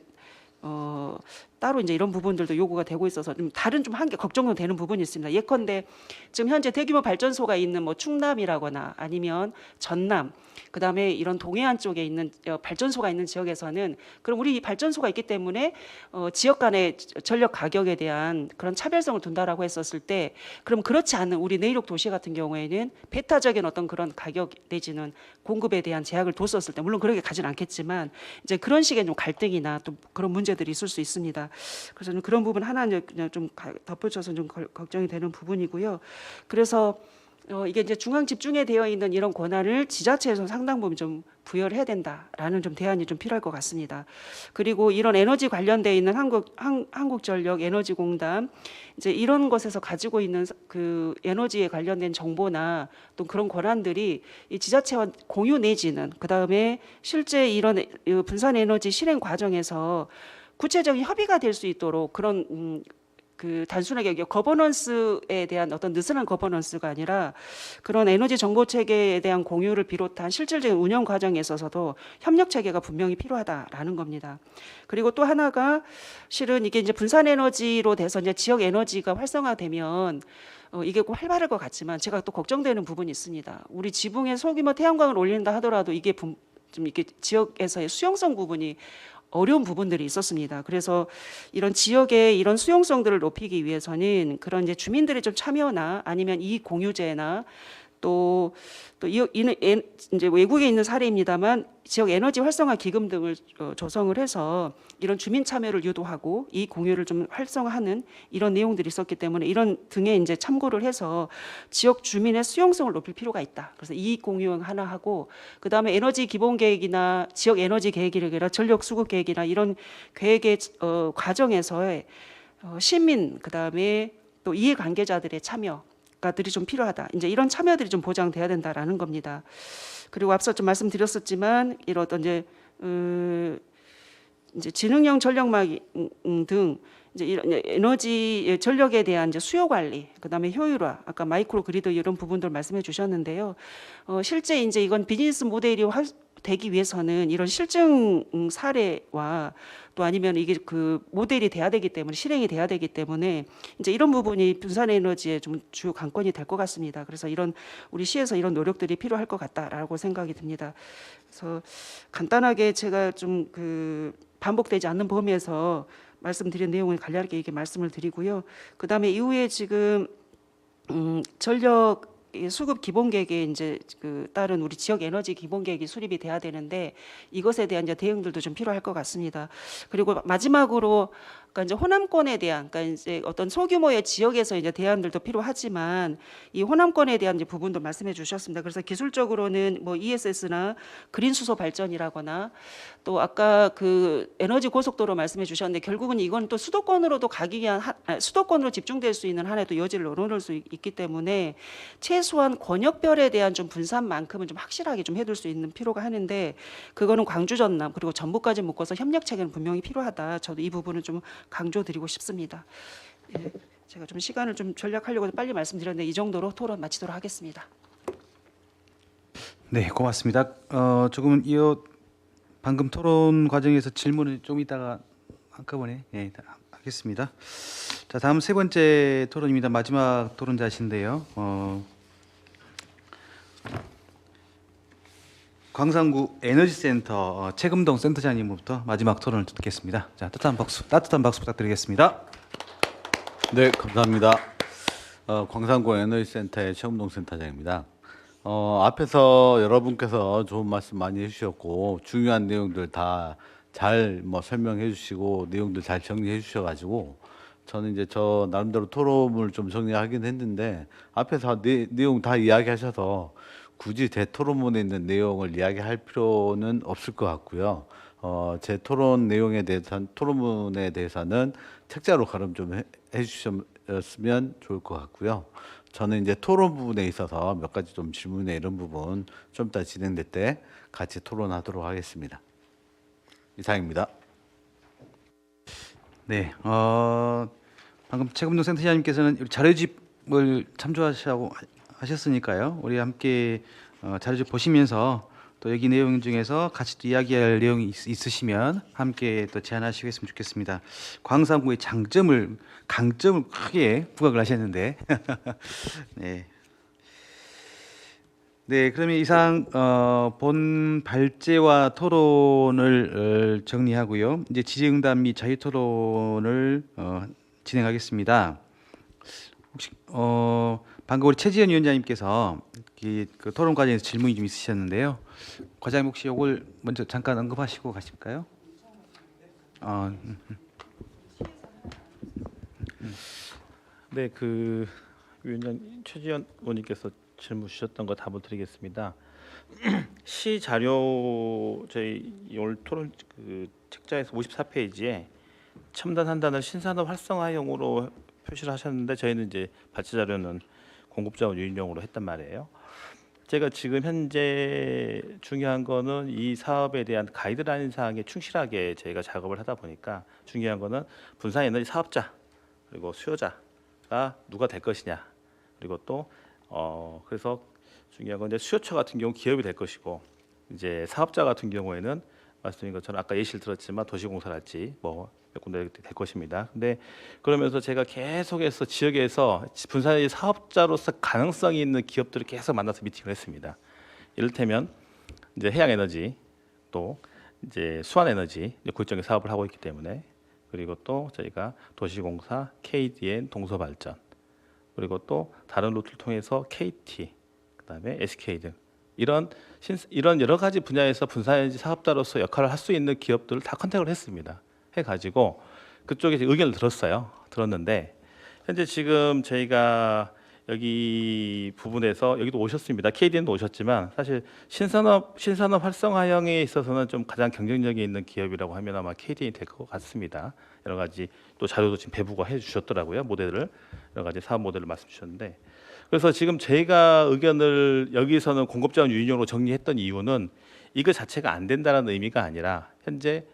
따로 이제 이런 부분들도 요구가 되고 있어서 좀 다른 좀 한계 걱정도 되는 부분이 있습니다. 예컨대 지금 현재 대규모 발전소가 있는 뭐 충남이라거나 아니면 전남, 그다음에 이런 동해안 쪽에 있는 발전소가 있는 지역에서는 그럼 우리 발전소가 있기 때문에 지역 간의 전력 가격에 대한 그런 차별성을 둔다라고 했었을 때, 그럼 그렇지 않은 우리 내륙 도시 같은 경우에는 배타적인 어떤 그런 가격 내지는 공급에 대한 제약을 뒀었을 때, 물론 그렇게 가진 않겠지만 이제 그런 식의 좀 갈등이나 또 그런 문제들이 있을 수 있습니다. 그래서 저는 그런 부분 하나 그냥 좀 덧붙여서 좀 걱정이 되는 부분이고요. 그래서 이게 이제 중앙 집중에 되어 있는 이런 권한을 지자체에서 상당 부분 좀 부여를 해야 된다라는 좀 대안이 좀 필요할 것 같습니다. 그리고 이런 에너지 관련돼 있는 한국전력 에너지공단, 이제 이런 것에서 가지고 있는 그 에너지에 관련된 정보나 또 그런 권한들이 이 지자체와 공유 내지는 그다음에 실제 이런 분산 에너지 실행 과정에서 구체적인 협의가 될 수 있도록 그런 그 단순하게 거버넌스에 대한 어떤 느슨한 거버넌스가 아니라 그런 에너지 정보 체계에 대한 공유를 비롯한 실질적인 운영 과정에 있어서도 협력 체계가 분명히 필요하다라는 겁니다. 그리고 또 하나가 실은 이게 이제 분산 에너지로 돼서 이제 지역 에너지가 활성화되면 이게 꼭 활발할 것 같지만 제가 또 걱정되는 부분이 있습니다. 우리 지붕에 소규모 태양광을 올린다 하더라도 이게 좀 이렇게 지역에서의 수용성 부분이 어려운 부분들이 있었습니다. 그래서 이런 지역의 이런 수용성들을 높이기 위해서는 그런 이제 주민들의 좀 참여나 아니면 이익 공유제나 또 이제 외국에 있는 사례입니다만 지역 에너지 활성화 기금 등을 조성을 해서 이런 주민 참여를 유도하고 이 공유를 좀 활성화하는 이런 내용들이 있었기 때문에 이런 등에 이제 참고를 해서 지역 주민의 수용성을 높일 필요가 있다. 그래서 이익 공유 하나 하고 그다음에 에너지 기본 계획이나 지역 에너지 계획이나 전력 수급 계획이나 이런 계획의 과정에서의 시민 그다음에 또 이해 관계자들의 참여 가들이 좀 필요하다. 이제 이런 참여들이 좀 보장돼야 된다라는 겁니다. 그리고 앞서 좀 말씀드렸었지만 이런 어떤 이제 지능형 전력망 등 이제 이런 에너지 전력에 대한 이제 수요 관리, 그다음에 효율화, 아까 마이크로 그리드 이런 부분들 말씀해 주셨는데요. 실제 이제 이건 비즈니스 모델이 되기 위해서는 이런 실증 사례와 또 아니면 이게 그 모델이 돼야 되기 때문에 실행이 돼야 되기 때문에 이제 이런 부분이 분산 에너지의 좀 주요 관건이 될 것 같습니다. 그래서 이런 우리 시에서 이런 노력들이 필요할 것 같다라고 생각이 듭니다. 그래서 간단하게 제가 좀 그 반복되지 않는 범위에서 말씀드린 내용을 간략하게 이렇게 말씀을 드리고요. 그다음에 이후에 지금 전력 수급 기본계획에 이제 그 따른 우리 지역 에너지 기본계획이 수립이 돼야 되는데 이것에 대한 이제 대응들도 좀 필요할 것 같습니다. 그리고 마지막으로 그러니까 이제 호남권에 대한 그러니까 이제 어떤 소규모의 지역에서 이제 대안들도 필요하지만 이 호남권에 대한 이제 부분도 말씀해 주셨습니다. 그래서 기술적으로는 뭐 ESS나 그린 수소 발전이라거나 또 아까 그 에너지 고속도로 말씀해 주셨는데 결국은 이건 또 수도권으로도 가기 위한 수도권으로 집중될 수 있는 한에도 여지를 열어놓을 수 있기 때문에 최소한 권역별에 대한 좀 분산만큼은 좀 확실하게 좀 해둘 수 있는 필요가 하는데 그거는 광주 전남 그리고 전북까지 묶어서 협력 체계는 분명히 필요하다. 저도 이 부분은 좀 강조드리고 싶습니다. 예, 제가 좀 시간을 좀 전략하려고 빨리 말씀드렸는데 이 정도로 토론 마치도록 하겠습니다. 네, 고맙습니다. 조금 방금 토론 과정에서 질문을 좀 이따가 한꺼번에 하겠습니다. 자, 다음 세 번째 토론입니다. 마지막 토론자신데요. 광산구 에너지센터 최금동 센터장님부터 마지막 토론을 듣겠습니다. 자, 따뜻한 박수 부탁드리겠습니다. 네, 감사합니다. 광산구 에너지센터의 최금동 센터장입니다. 앞에서 여러분께서 좋은 말씀 많이 해주셨고 중요한 내용들 다 잘 설명해 주시고 내용들 잘 정리해 주셔가지고 저는 이제 저 나름대로 토론을 좀 정리하긴 했는데 앞에서 내용 다 이야기하셔서 굳이 제 토론문에 있는 내용을 이야기할 필요는 없을 것 같고요. 제 토론 내용에 대해서 토론문에 대해서는 책자로 가름 좀 해주셨으면 좋을 것 같고요. 저는 이제 토론 부분에 있어서 몇 가지 좀 질문에 이런 부분 좀 이따 진행될 때 같이 토론하도록 하겠습니다. 이상입니다. 네, 방금 최금동 센터장님께서는 자료집을 참조하시라고 하셨으니까요. 우리 함께 자료집 보시면서 또 여기 내용 중에서 같이 또 이야기할 내용이 있으시면 함께 또 제안하시겠으면 좋겠습니다. 광산구의 강점을 크게 부각을 하셨는데, 네. 네, 그러면 이상 본 발제와 토론을 정리하고요. 이제 질의응답 및 자유토론을 진행하겠습니다. 혹시 방금 우리 최지현 위원장님께서 그 토론 과정에서 질문이 좀 있으셨는데요. 과장님 혹시 이걸 먼저 잠깐 언급하시고 가실까요? 네, 그 위원장 최지현 의원님께서 질문 주셨던 거 답을 드리겠습니다. 시 자료 저희 오늘 토론 그 책자에서 54페이지에 첨단 한단을 신산업 활성화용으로 표시를 하셨는데 저희는 이제 발제 자료는 공급자원 유인용으로 했단 말이에요. 제가 지금 현재 중요한 거는 이 사업에 대한 가이드라인 사항에 충실하게 저희가 작업을 하다 보니까 중요한 거는 분산 에너지 사업자 그리고 수요자가 누가 될 것이냐 그리고 또 그래서 중요한 건 이제 수요처 같은 경우 기업이 될 것이고 이제 사업자 같은 경우에는 말씀드린 것처럼 아까 예시를 들었지만 도시공사랄지 뭐 몇 군데 될 것입니다. 근데 그러면서 제가 계속해서 지역에서 분산의 사업자로서 가능성이 있는 기업들을 계속 만나서 미팅을 했습니다. 이를테면 이제 해양에너지 또 이제 수환에너지 골정의 사업을 하고 있기 때문에 그리고 또 저희가 도시공사, KDN, 동서발전 그리고 또 다른 루트를 통해서 KT 그다음에 SK 등 이런 여러 가지 분야에서 분산에너지 사업자로서 역할을 할 수 있는 기업들을 다 컨택을 했습니다. 해가지고 그쪽에 의견을 들었는데 현재 지금 저희가 여기 부분에서 여기도 오셨습니다. KDN도 오셨지만 사실 신산업 활성화형에 있어서는 좀 가장 경쟁력이 있는 기업이라고 하면 아마 KDN이 될 것 같습니다. 여러 가지 또 자료도 지금 배부가 해주셨더라고요. 모델을 여러 가지 사업 모델을 말씀 주셨는데 그래서 지금 제가 의견을 여기서는 공급자원 유인용으로 정리했던 이유는 이거 자체가 안 된다는 의미가 아니라 현재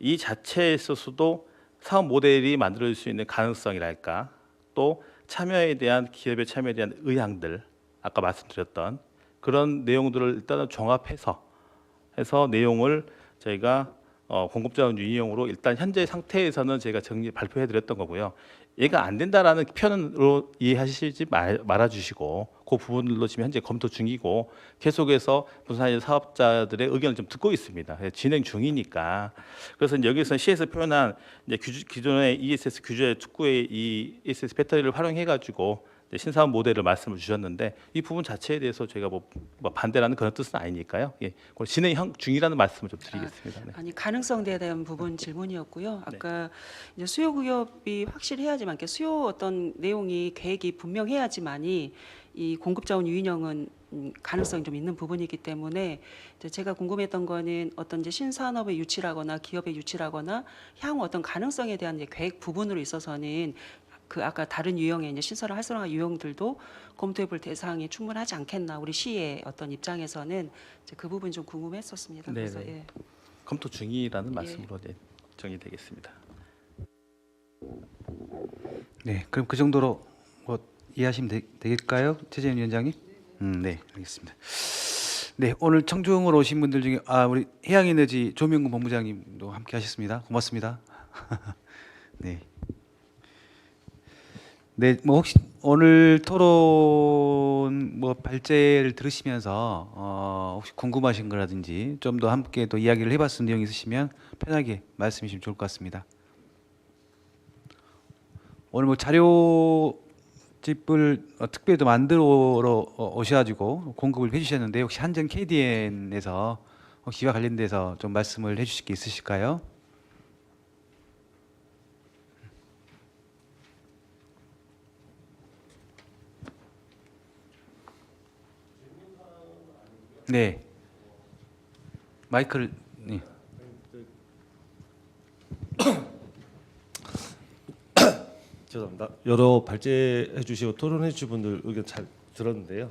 이 자체에 있어서도 사업 모델이 만들어질 수 있는 가능성이랄까 또 참여에 대한 기업의 참여에 대한 의향들 아까 말씀드렸던 그런 내용들을 일단은 종합해서 해서 내용을 저희가 공급자원 유인용으로 일단 현재 상태에서는 저희가 발표해드렸던 거고요. 얘가 안 된다라는 표현으로 이해하시지 말아주시고 그 부분들로 지금 현재 검토 중이고 계속해서 분산 사업자들의 의견을 좀 듣고 있습니다. 진행 중이니까. 그래서 여기서 시에서 표현한 이제 기존의 ESS 규제 특구의 이 ESS 배터리를 활용해가지고 신사업 모델을 말씀을 주셨는데 이 부분 자체에 대해서 저희가 뭐 반대라는 그런 뜻은 아니니까요. 예, 그걸 진행 중이라는 말씀을 좀 드리겠습니다. 네. 아니 가능성에 대한 부분 질문이었고요. 아까 이제 수요 구협이 확실해야지만 수요 어떤 내용이 계획이 분명해야지만이 이 공급 자원 유인형은 가능성이 좀 있는 부분이기 때문에 이제 제가 궁금했던 거는 어떤 이제 신산업의 유치라거나 기업의 유치라거나 향후 어떤 가능성에 대한 이제 계획 부분으로 있어서는 그 아까 다른 유형의 이제 신설을 활성화 유형들도 검토해볼 대상이 충분하지 않겠나 우리 시의 어떤 입장에서는 이제 그 부분이 좀 궁금했었습니다. 그래서 네네. 예. 검토 중이라는 말씀으로 정리되겠습니다. 네, 그럼 그 정도로 뭐 이해하시면 되겠까요, 최재현 위원장님? 네, 알겠습니다. 네, 오늘 청중으로 오신 분들 중에 우리 해양에너지 조명근 본부장님도 함께하셨습니다. 고맙습니다. 네. 네, 뭐 혹시 오늘 토론 뭐 발제를 들으시면서 혹시 궁금하신 거라든지 좀 더 함께 또 이야기를 해봤은 내용 있으시면 편하게 말씀해 주시면 좋을 것 같습니다. 오늘 뭐 자료집을 특별히 또 만들어 오셔가지고 공급을 해주셨는데 혹시 한전 KDN에서 혹시 이와 관련돼서 좀 말씀을 해주실 게 있으실까요? 네. 마이크를 네. 죄송합니다. 여러 발제해 주시고 토론해 주신 분들 의견 잘 들었는데요.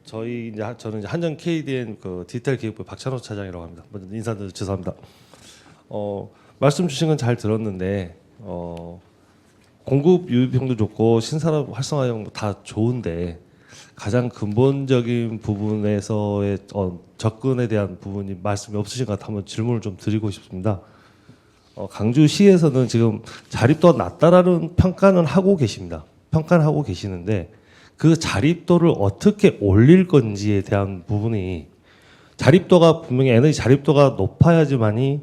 저는 이제 한전 KDN 그 디지털 기획부 박찬호 차장이라고 합니다. 먼저 인사드려 죄송합니다. 말씀 주신 건 잘 들었는데 공급 유입형도 좋고 신산업 활성화형도 다 좋은데 가장 근본적인 부분에서의 접근에 대한 부분이 말씀이 없으신 것 같아 한번 질문을 좀 드리고 싶습니다. 강주시에서는 지금 자립도가 낮다라는 평가는 하고 계십니다. 평가는 하고 계시는데 그 자립도를 어떻게 올릴 건지에 대한 부분이 자립도가 분명히 에너지 자립도가 높아야지만이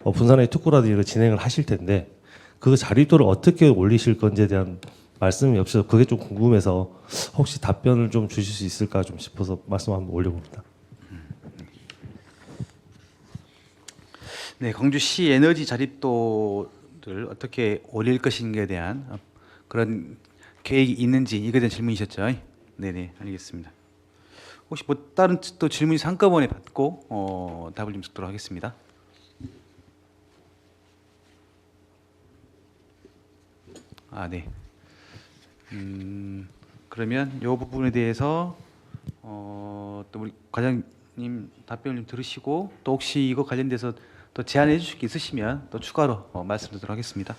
분산의 특구라든지 이런 진행을 하실 텐데 그 자립도를 어떻게 올리실 건지에 대한 말씀이 없어서 그게 좀 궁금해서 혹시 답변을 좀 주실 수 있을까 좀 싶어서 말씀 한번 올려봅니다. 네, 광주시 에너지 자립도를 어떻게 올릴 것인가에 대한 그런 계획이 있는지 이거에 대한 질문이셨죠? 네네, 알겠습니다. 혹시 뭐 다른 또 질문이 한꺼번에 받고 답을 좀 듣도록 하겠습니다. 네. 그러면 이 부분에 대해서 또 우리 과장님 답변을 좀 들으시고 또 혹시 이거 관련돼서 또 제안해 주실 게 있으시면 또 추가로 말씀드리도록 하겠습니다.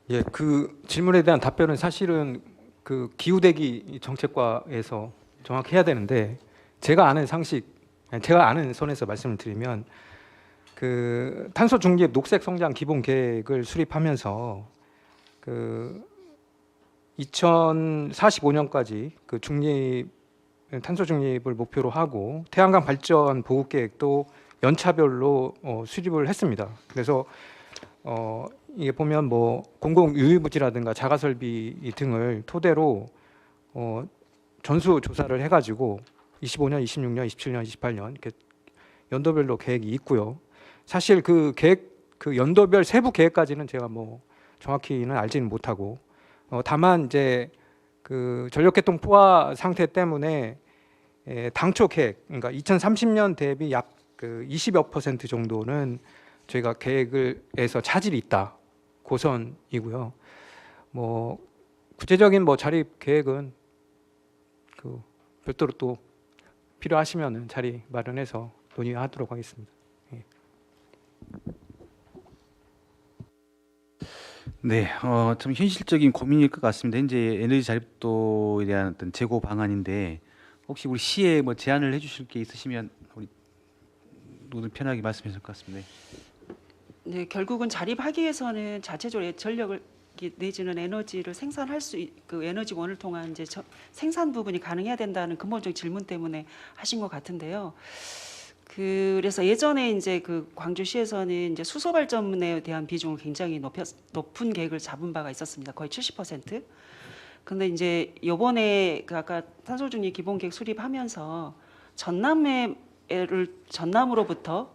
예, 그 질문에 대한 답변은 사실은 그 기후대기 정책과에서 정확히 해야 되는데 제가 아는 선에서 말씀을 드리면 그 탄소 중립 녹색 성장 기본 계획을 수립하면서 그 2045년까지 그 탄소 중립을 목표로 하고 태양광 발전 보급 계획도 연차별로 수립을 했습니다. 그래서 이게 보면 뭐 공공 유휴부지라든가 자가 설비 등을 토대로 전수 조사를 해가지고 25년, 26년, 27년, 28년 이렇게 연도별로 계획이 있고요. 사실 그 계획 그 연도별 세부 계획까지는 제가 뭐 정확히는 알지는 못하고 다만 이제 그 전력계통 포화 상태 때문에 당초 계획 그러니까 2030년 대비 약 그 20여 % 정도는 저희가 계획에서 차질이 있다 고선이고요. 뭐 구체적인 뭐 자립 계획은 그 별도로 또 필요하시면은 자리 마련해서 논의하도록 하겠습니다. 예. 네, 좀 현실적인 고민일 것 같습니다. 현재 에너지 자립도에 대한 어떤 재고 방안인데 혹시 우리 시에 뭐 제안을 해주실 게 있으시면 우리 모두 편하게 말씀해 주실 것 같습니다. 네, 결국은 자립하기 위해서는 자체적으로 전력을 내지는 에너지를 생산할 그 에너지원을 통한 이제 생산 부분이 가능해야 된다는 근본적 질문 때문에 하신 것 같은데요. 그래서 예전에 이제 그 광주시에서는 이제 수소 발전에 대한 비중을 굉장히 높은 계획을 잡은 바가 있었습니다. 거의 70%. 근데 이제 요번에 그 아까 탄소중립 기본계획 수립하면서 전남으로부터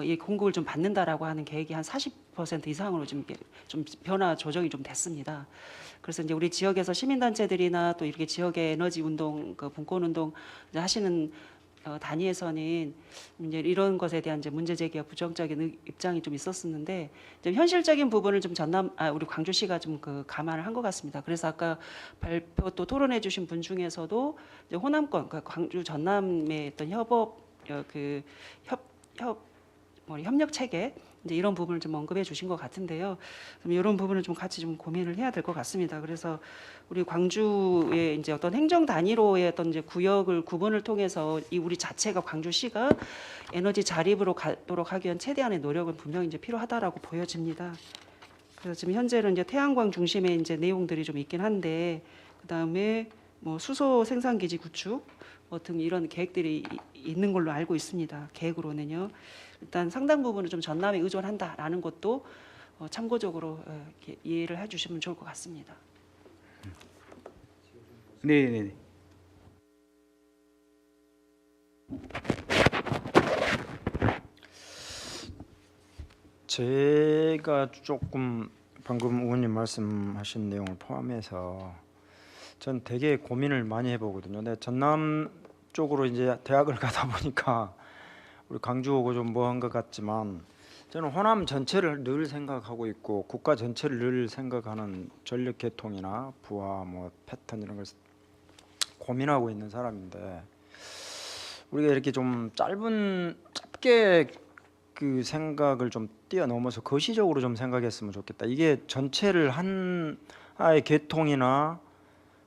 이 공급을 좀 받는다라고 하는 계획이 한 40% 이상으로 좀 변화 조정이 좀 됐습니다. 그래서 이제 우리 지역에서 시민단체들이나 또 이렇게 지역의 에너지 운동, 그 분권 운동 하시는 단위에서는 이제 이런 것에 대한 이제 문제 제기와 부정적인 입장이 좀 있었었는데 좀 현실적인 부분을 좀 우리 광주시가 좀 그 감안을 한 것 같습니다. 그래서 아까 발표 또 토론해주신 분 중에서도 이제 호남권, 그러니까 광주 전남의 어떤 협력 체계 이제 이런 부분을 좀 언급해 주신 것 같은데요. 그럼 이런 부분을 좀 같이 좀 고민을 해야 될 것 같습니다. 그래서 우리 광주의 이제 어떤 행정 단위로의 어떤 이제 구역을 구분을 통해서 이 우리 자체가 광주시가 에너지 자립으로 가도록 하기 위한 최대한의 노력은 분명히 이제 필요하다라고 보여집니다. 그래서 지금 현재는 이제 태양광 중심의 이제 내용들이 좀 있긴 한데 그다음에 뭐 수소 생산 기지 구축 등 이런 계획들이 있는 걸로 알고 있습니다. 계획으로는요. 일단 상당 부분은 좀 전남에 의존한다라는 것도 참고적으로 이렇게 이해를 해주시면 좋을 것 같습니다. 네. 제가 조금 방금 의원님 말씀하신 내용을 포함해서 전 되게 고민을 많이 해보거든요. 근데 전남 쪽으로 이제 대학을 가다 보니까 우리 광주 오고 좀 뭐한 것 같지만 저는 호남 전체를 늘 생각하고 있고 국가 전체를 늘 생각하는 전력 계통이나 부하 뭐 패턴 이런 걸 고민하고 있는 사람인데 우리가 이렇게 좀 짧게 그 생각을 좀 뛰어넘어서 거시적으로 좀 생각했으면 좋겠다. 이게 전체를 하나의 계통이나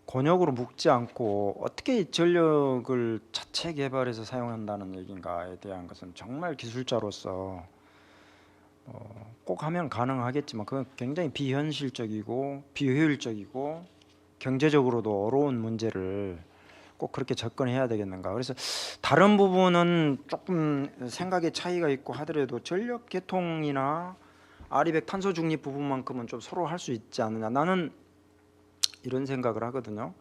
권역으로 묶지 않고 어떻게 전력을 자체 개발해서 사용한다는 얘기인가에 대한 것은 정말 기술자로서 꼭 하면 가능하겠지만 그건 굉장히 비현실적이고 비효율적이고 경제적으로도 어려운 문제를 꼭 그렇게 접근해야 되겠는가. 그래서 다른 부분은 조금 생각의 차이가 있고 하더라도 전력 계통이나 아리백 탄소 중립 부분만큼은 좀 서로 할 수 있지 않느냐. 나는 이런 생각을 하거든요.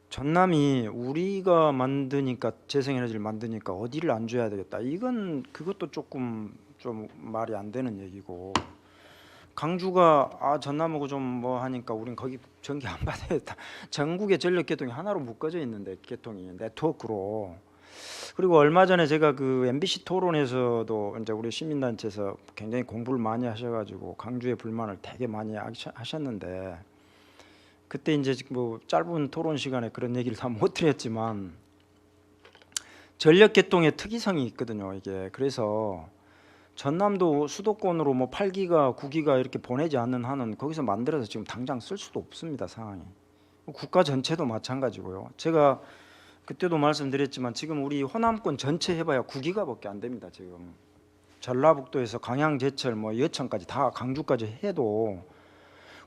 전남이 우리가 만드니까 재생에너지를 만드니까 어디를 안 줘야 되겠다. 이건 그것도 조금 좀 말이 안 되는 얘기고 강주가 전남하고 좀 뭐 하니까 우린 거기 전기 안 받아야겠다. 전국의 전력 계통이 하나로 묶어져 있는데 계통이 네트워크로. 그리고 얼마 전에 제가 그 MBC 토론에서도 이제 우리 시민단체에서 굉장히 공부를 많이 하셔가지고 강주의 불만을 되게 많이 하셨는데 그때 이제 뭐 짧은 토론 시간에 그런 얘기를 다 못 드렸지만 전력 계통의 특이성이 있거든요. 이게 그래서 전남도 수도권으로 뭐 8기가 9기가 이렇게 보내지 않는 한은 거기서 만들어서 지금 당장 쓸 수도 없습니다. 상황이. 국가 전체도 마찬가지고요. 제가 그때도 말씀드렸지만 지금 우리 호남권 전체 해봐야 9기가밖에 안 됩니다. 지금 전라북도에서 강양, 제철, 뭐 여천까지 다 강주까지 해도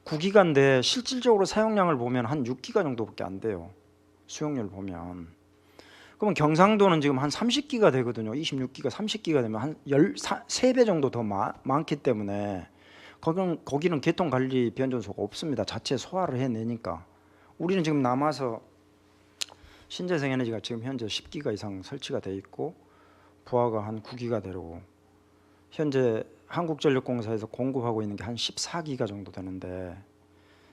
9기가인데 실질적으로 사용량을 보면 한 6기가 정도밖에 안 돼요. 수용률 보면. 그러면 경상도는 지금 한 30기가 되거든요. 26기가, 30기가 되면 한 3배 정도 더 많기 때문에 거기는 계통관리 변전소가 없습니다. 자체 소화를 해내니까. 우리는 지금 남아서 신재생에너지가 지금 현재 10기가 이상 설치가 돼 있고 부하가 한 9기가 되고 현재 한국전력공사에서 공급하고 있는 게 한 14기가 정도 되는데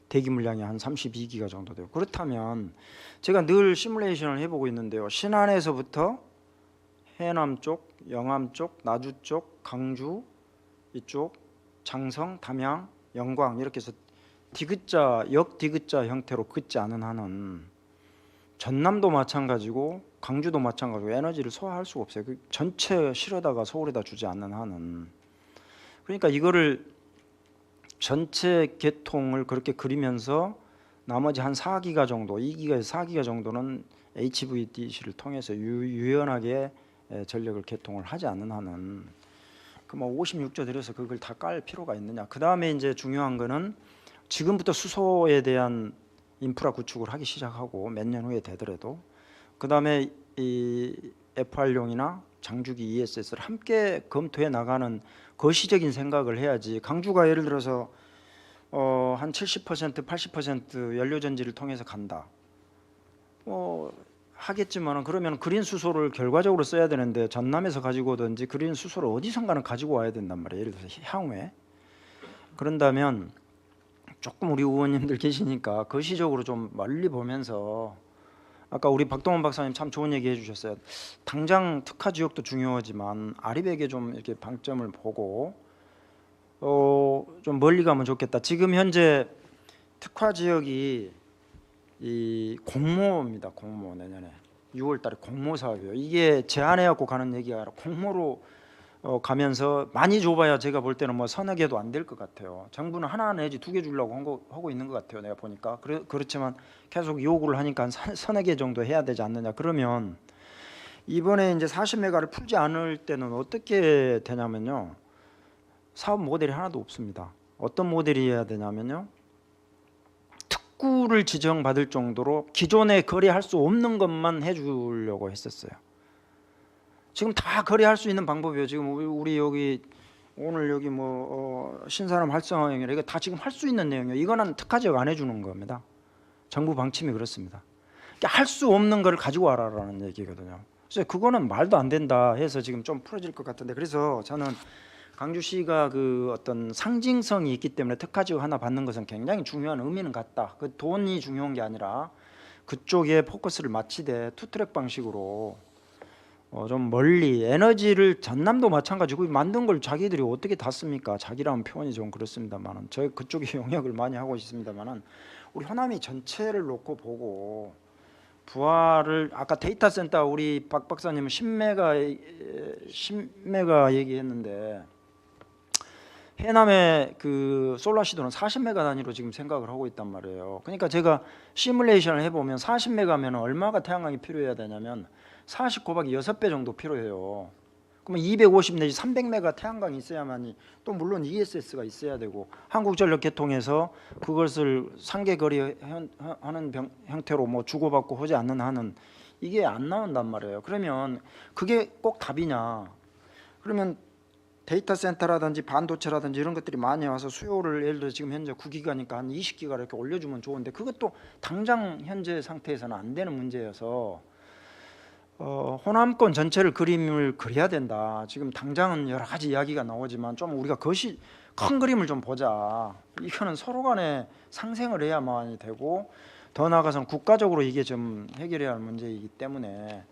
대기 물량이 한 32기가 정도 되고 그렇다면 제가 늘 시뮬레이션을 해보고 있는데요. 신안에서부터 해남 쪽, 영암 쪽, 나주 쪽, 강주 이쪽, 장성, 담양, 영광 이렇게 해서 디귿자, 역디귿자 형태로 긋지 않은 한은 전남도 마찬가지고 강주도 마찬가지고 에너지를 소화할 수가 없어요. 그 전체 실어다가 서울에다 주지 않는 한은. 그러니까 이거를 전체 계통을 그렇게 그리면서 나머지 한 4기가 정도, 2기가에서 4기가 정도는 HVDC를 통해서 유연하게 전력을 개통을 하지 않는 한은 그 뭐 56조 들여서 그걸 다 깔 필요가 있느냐. 그 다음에 이제 중요한 거는 지금부터 수소에 대한 인프라 구축을 하기 시작하고 몇 년 후에 되더라도 그 다음에 이 FR용이나 장주기 ESS를 함께 검토해 나가는 거시적인 생각을 해야지. 강주가 예를 들어서 한 70% 80% 연료전지를 통해서 간다. 하겠지만 그러면 그린 수소를 결과적으로 써야 되는데 전남에서 가지고 오든지 그린 수소를 어디선가는 가지고 와야 된단 말이에요. 예를 들어서 향후에. 그런다면 조금 우리 의원님들 계시니까 거시적으로 좀 멀리 보면서 아까 우리 박동원 박사님 참 좋은 얘기 해주셨어요. 당장 특화 지역도 중요하지만 아리백에 좀 이렇게 방점을 보고 좀 멀리 가면 좋겠다. 지금 현재 특화 지역이 이 공모입니다. 공모 내년에 6월달에 공모 사업이에요. 이게 제한해갖고 가는 얘기가 아니라 공모로 가면서 많이 줘봐야 제가 볼 때는 뭐 서너 개도 안 될 것 같아요. 정부는 하나 내지 2개 주려고 하고 있는 것 같아요. 내가 보니까 그렇지만 계속 요구를 하니까 한 서너 개 정도 해야 되지 않느냐. 그러면 이번에 이제 40메가를 풀지 않을 때는 어떻게 되냐면요. 사업 모델이 하나도 없습니다. 어떤 모델이 해야 되냐면요. 특구를 지정받을 정도로 기존에 거래할 수 없는 것만 해주려고 했었어요. 지금 다 거래할 수 있는 방법이에요. 지금 우리 여기 오늘 여기 뭐 신산업 활성화형이라 이거 다 지금 할 수 있는 내용이에요. 이거는 특화 지역 안 해주는 겁니다. 정부 방침이 그렇습니다. 그러니까 할 수 없는 걸 가지고 와라라는 얘기거든요. 그래서 그거는 말도 안 된다 해서 지금 좀 풀어질 것 같은데 그래서 저는 강주시가 그 어떤 상징성이 있기 때문에 특화 지역 하나 받는 것은 굉장히 중요한 의미는 같다. 그 돈이 중요한 게 아니라 그쪽에 포커스를 맞추되 투트랙 방식으로 좀 멀리 에너지를 전남도 마찬가지고 만든 걸 자기들이 어떻게 다 씁니까? 자기라면 표현이 좀 그렇습니다만은 저희 그쪽에 영역을 많이 하고 있습니다만은 우리 호남이 전체를 놓고 보고 부하를 아까 데이터 센터 우리 박 박사님은 10메가 얘기했는데 해남의 그 솔라 시도는 40메가 단위로 지금 생각을 하고 있단 말이에요. 그러니까 제가 시뮬레이션을 해보면 40메가면 얼마가 태양광이 필요해야 되냐면 40 곱하기 6배 정도 필요해요. 그러면 250 내지 300메가 태양광이 있어야만이 또 물론 ESS가 있어야 되고 한국전력개통에서 그것을 상계 거래하는 형태로 뭐 주고받고 하지 않는 한은 이게 안 나온단 말이에요. 그러면 그게 꼭 답이냐? 그러면 데이터 센터라든지 반도체라든지 이런 것들이 많이 와서 수요를 예를 들어 지금 현재 9기가니까 한 20기가 이렇게 올려주면 좋은데 그것도 당장 현재 상태에서는 안 되는 문제여서 호남권 전체를 그림을 그려야 된다. 지금 당장은 여러 가지 이야기가 나오지만 좀 우리가 큰 그림을 좀 보자. 이거는 서로 간에 상생을 해야만 되고 더 나아가서는 국가적으로 이게 좀 해결해야 할 문제이기 때문에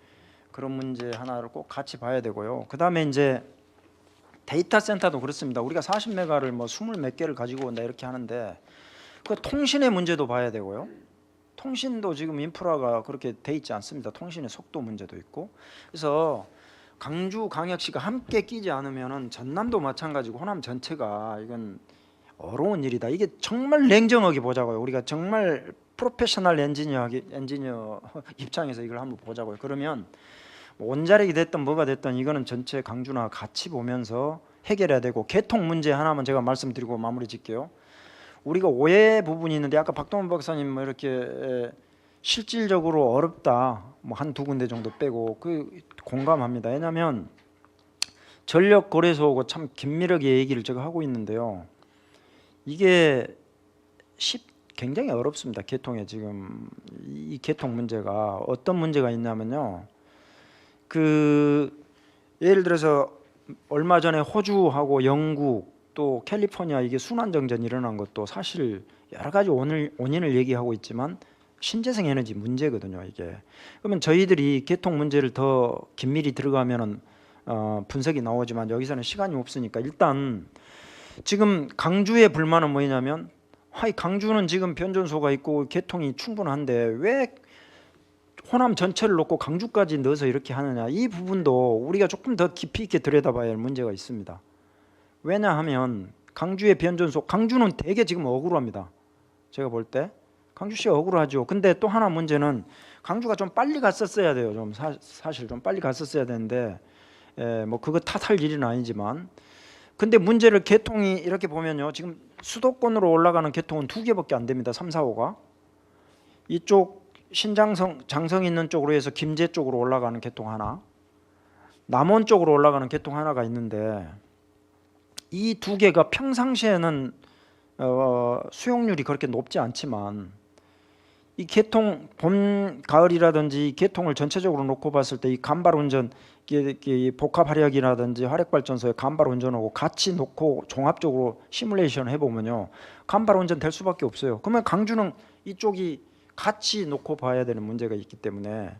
그런 문제 하나를 꼭 같이 봐야 되고요. 그 다음에 이제 데이터 센터도 그렇습니다. 우리가 40메가를 뭐 20 몇 개를 가지고 온다 이렇게 하는데 그 통신의 문제도 봐야 되고요. 통신도 지금 인프라가 그렇게 돼 있지 않습니다. 통신의 속도 문제도 있고. 그래서 강주 광역시가 함께 끼지 않으면은 전남도 마찬가지고 호남 전체가 이건 어려운 일이다. 이게 정말 냉정하게 보자고요. 우리가 정말 프로페셔널 엔지니어 입장에서 이걸 한번 보자고요. 그러면 원자력이 됐든 뭐가 됐든 이거는 전체 강주나 같이 보면서 해결해야 되고 개통 문제 하나만 제가 말씀드리고 마무리 짓게요. 우리가 오해 부분이 있는데 아까 박동원 박사님 뭐 이렇게 실질적으로 어렵다 뭐 한두 군데 정도 빼고 그 공감합니다. 왜냐하면 전력거래소하고 참 긴밀하게 얘기를 제가 하고 있는데요. 이게 굉장히 어렵습니다. 개통에 지금 이 개통 문제가 어떤 문제가 있냐면요. 그 예를 들어서 얼마 전에 호주하고 영국 또 캘리포니아 이게 순환정전이 일어난 것도 사실 여러 가지 원인을 얘기하고 있지만 신재생 에너지 문제거든요. 이게 그러면 저희들이 개통 문제를 더 긴밀히 들어가면은 분석이 나오지만 여기서는 시간이 없으니까 일단 지금 강주의 불만은 뭐냐면 강주는 지금 변전소가 있고 개통이 충분한데 왜 호남 전체를 놓고 강주까지 넣어서 이렇게 하느냐. 이 부분도 우리가 조금 더 깊이 있게 들여다봐야 할 문제가 있습니다. 왜냐하면 강주의 변전소, 강주는 되게 지금 억울합니다. 제가 볼 때 강주시가 억울하죠. 근데 또 하나 문제는 강주가 좀 빨리 갔었어야 돼요. 좀 사실 좀 빨리 갔었어야 되는데 뭐 그거 탓할 일은 아니지만 근데 문제를 개통이 이렇게 보면요. 지금 수도권으로 올라가는 개통은 2개밖에 안 됩니다. 3, 4, 5가. 이쪽 장성 있는 쪽으로 해서 김제 쪽으로 올라가는 개통 하나, 남원 쪽으로 올라가는 개통 하나가 있는데 이 2개가 평상시에는 수용률이 그렇게 높지 않지만 이 개통 봄 가을이라든지 개통을 전체적으로 놓고 봤을 때 이 간발 운전 복합 화력이라든지 화력발전소에 간발 운전하고 같이 놓고 종합적으로 시뮬레이션 해보면요 간발 운전 될 수밖에 없어요. 그러면 강주는 이쪽이 같이 놓고 봐야 되는 문제가 있기 때문에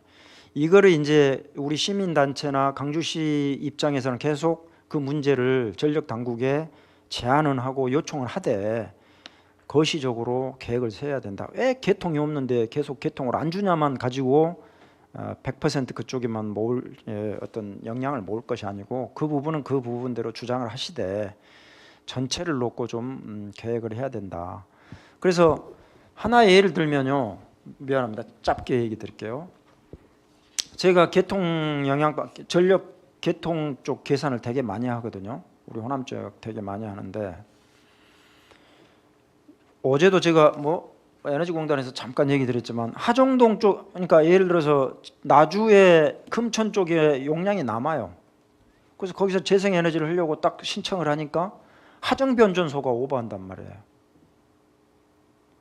이거를 이제 우리 시민단체나 강주시 입장에서는 계속 그 문제를 전력 당국에 제안은 하고 요청을 하되 거시적으로 계획을 세워야 된다. 왜 개통이 없는데 계속 개통을 안 주냐만 가지고 100% 그쪽에만 모을 어떤 영향을 모을 것이 아니고 그 부분은 그 부분대로 주장을 하시되 전체를 놓고 좀 계획을 해야 된다. 그래서 하나의 예를 들면요. 미안합니다. 짧게 얘기 드릴게요. 제가 개통 전력 개통 쪽 계산을 되게 많이 하거든요. 우리 호남 쪽 되게 많이 하는데 어제도 제가 뭐 에너지공단에서 잠깐 얘기 드렸지만 하정동 쪽 그러니까 예를 들어서 나주의 금천 쪽에 용량이 남아요. 그래서 거기서 재생에너지를 하려고 딱 신청을 하니까 하정변전소가 오버한단 말이에요.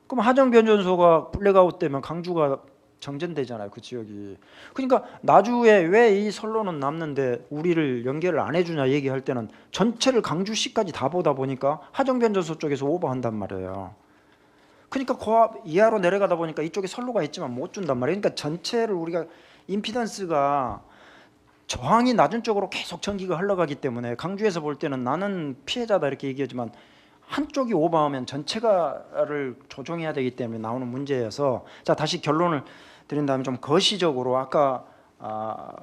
그럼 하정변전소가 블랙아웃 되면 강주가 정전되잖아요. 그 지역이. 그러니까 나주에 왜 이 선로는 남는데 우리를 연결을 안 해주냐 얘기할 때는 전체를 강주시까지 다 보다 보니까 하정변전소 쪽에서 오버한단 말이에요. 그러니까 고압 이하로 내려가다 보니까 이쪽에 선로가 있지만 못 준단 말이에요. 그러니까 전체를 우리가 임피던스가 저항이 낮은 쪽으로 계속 전기가 흘러가기 때문에 강주에서 볼 때는 나는 피해자다 이렇게 얘기하지만 한쪽이 오버하면 전체가를 조정해야 되기 때문에 나오는 문제여서 자 다시 결론을 드린 다음에 좀 거시적으로 아까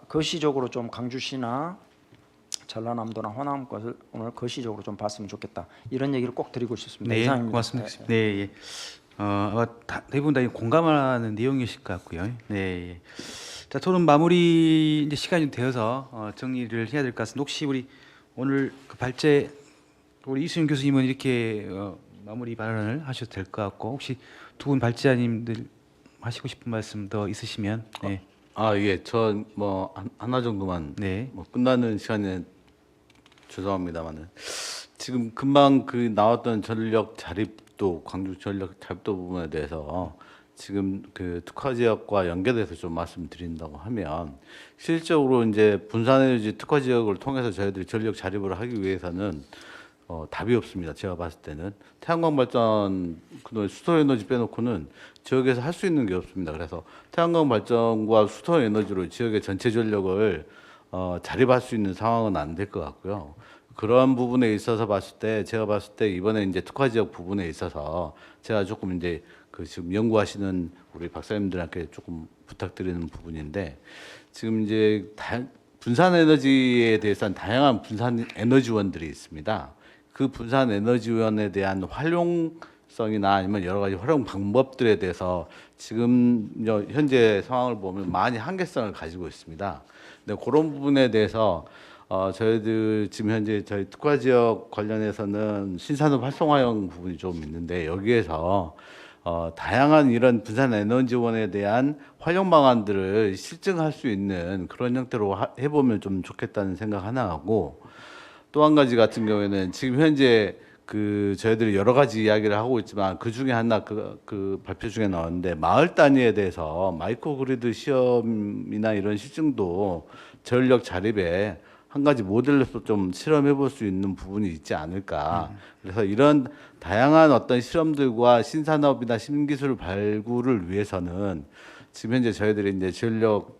거시적으로 좀 강주시나 전라남도나 호남 것을 오늘 거시적으로 좀 봤으면 좋겠다 이런 얘기를 꼭 드리고 싶습니다. 네, 이상입니다. 고맙습니다. 네. 네, 예. 대부분 다 공감하는 내용이실 것 같고요. 네. 예. 자, 토론 마무리 이제 시간이 되어서 정리를 해야 될 것 같습니다. 혹시 우리 오늘 그 발제 우리 이수영 교수님은 이렇게 마무리 발언을 하셔도 될 것 같고 혹시 두 분 발제자님들 하시고 싶은 말씀 더 있으시면 네. 예, 전 뭐 하나 정도만 네. 뭐 끝나는 시간에 죄송합니다만은 지금 금방 그 나왔던 전력 자립도 광주 전력 자립도 부분에 대해서 지금 그 특화 지역과 연계돼서 좀 말씀드린다고 하면 실질적으로 이제 분산에너지 특화 지역을 통해서 저희들이 전력 자립을 하기 위해서는 답이 없습니다. 제가 봤을 때는 태양광 발전 그동안 수소 에너지 빼놓고는 지역에서 할 수 있는 게 없습니다. 그래서 태양광 발전과 수소 에너지로 지역의 전체 전력을 자립할 수 있는 상황은 안 될 것 같고요. 그러한 부분에 있어서 봤을 때 제가 봤을 때 이번에 이제 특화 지역 부분에 있어서 제가 조금 이제 그 지금 연구하시는 우리 박사님들한테 조금 부탁드리는 부분인데 지금 이제 분산 에너지에 대해서는 다양한 분산 에너지원들이 있습니다. 그 분산 에너지원에 대한 활용성이나 아니면 여러 가지 활용 방법들에 대해서 지금 현재 상황을 보면 많이 한계성을 가지고 있습니다. 근데 그런 부분에 대해서 저희들 지금 현재 저희 특화 지역 관련해서는 신산업 활성화형 부분이 좀 있는데 여기에서 다양한 이런 분산 에너지원에 대한 활용 방안들을 실증할 수 있는 그런 형태로 해보면 좀 좋겠다는 생각 하나 하고 또 한 가지 같은 경우에는 지금 현재 그 저희들이 여러 가지 이야기를 하고 있지만 그 중에 하나 그 발표 중에 나왔는데 마을 단위에 대해서 마이크로그리드 시험이나 이런 실증도 전력 자립에 한 가지 모델로서 좀 실험해 볼 수 있는 부분이 있지 않을까. 그래서 이런 다양한 어떤 실험들과 신산업이나 신기술 발굴을 위해서는 지금 현재 저희들이 이제 전력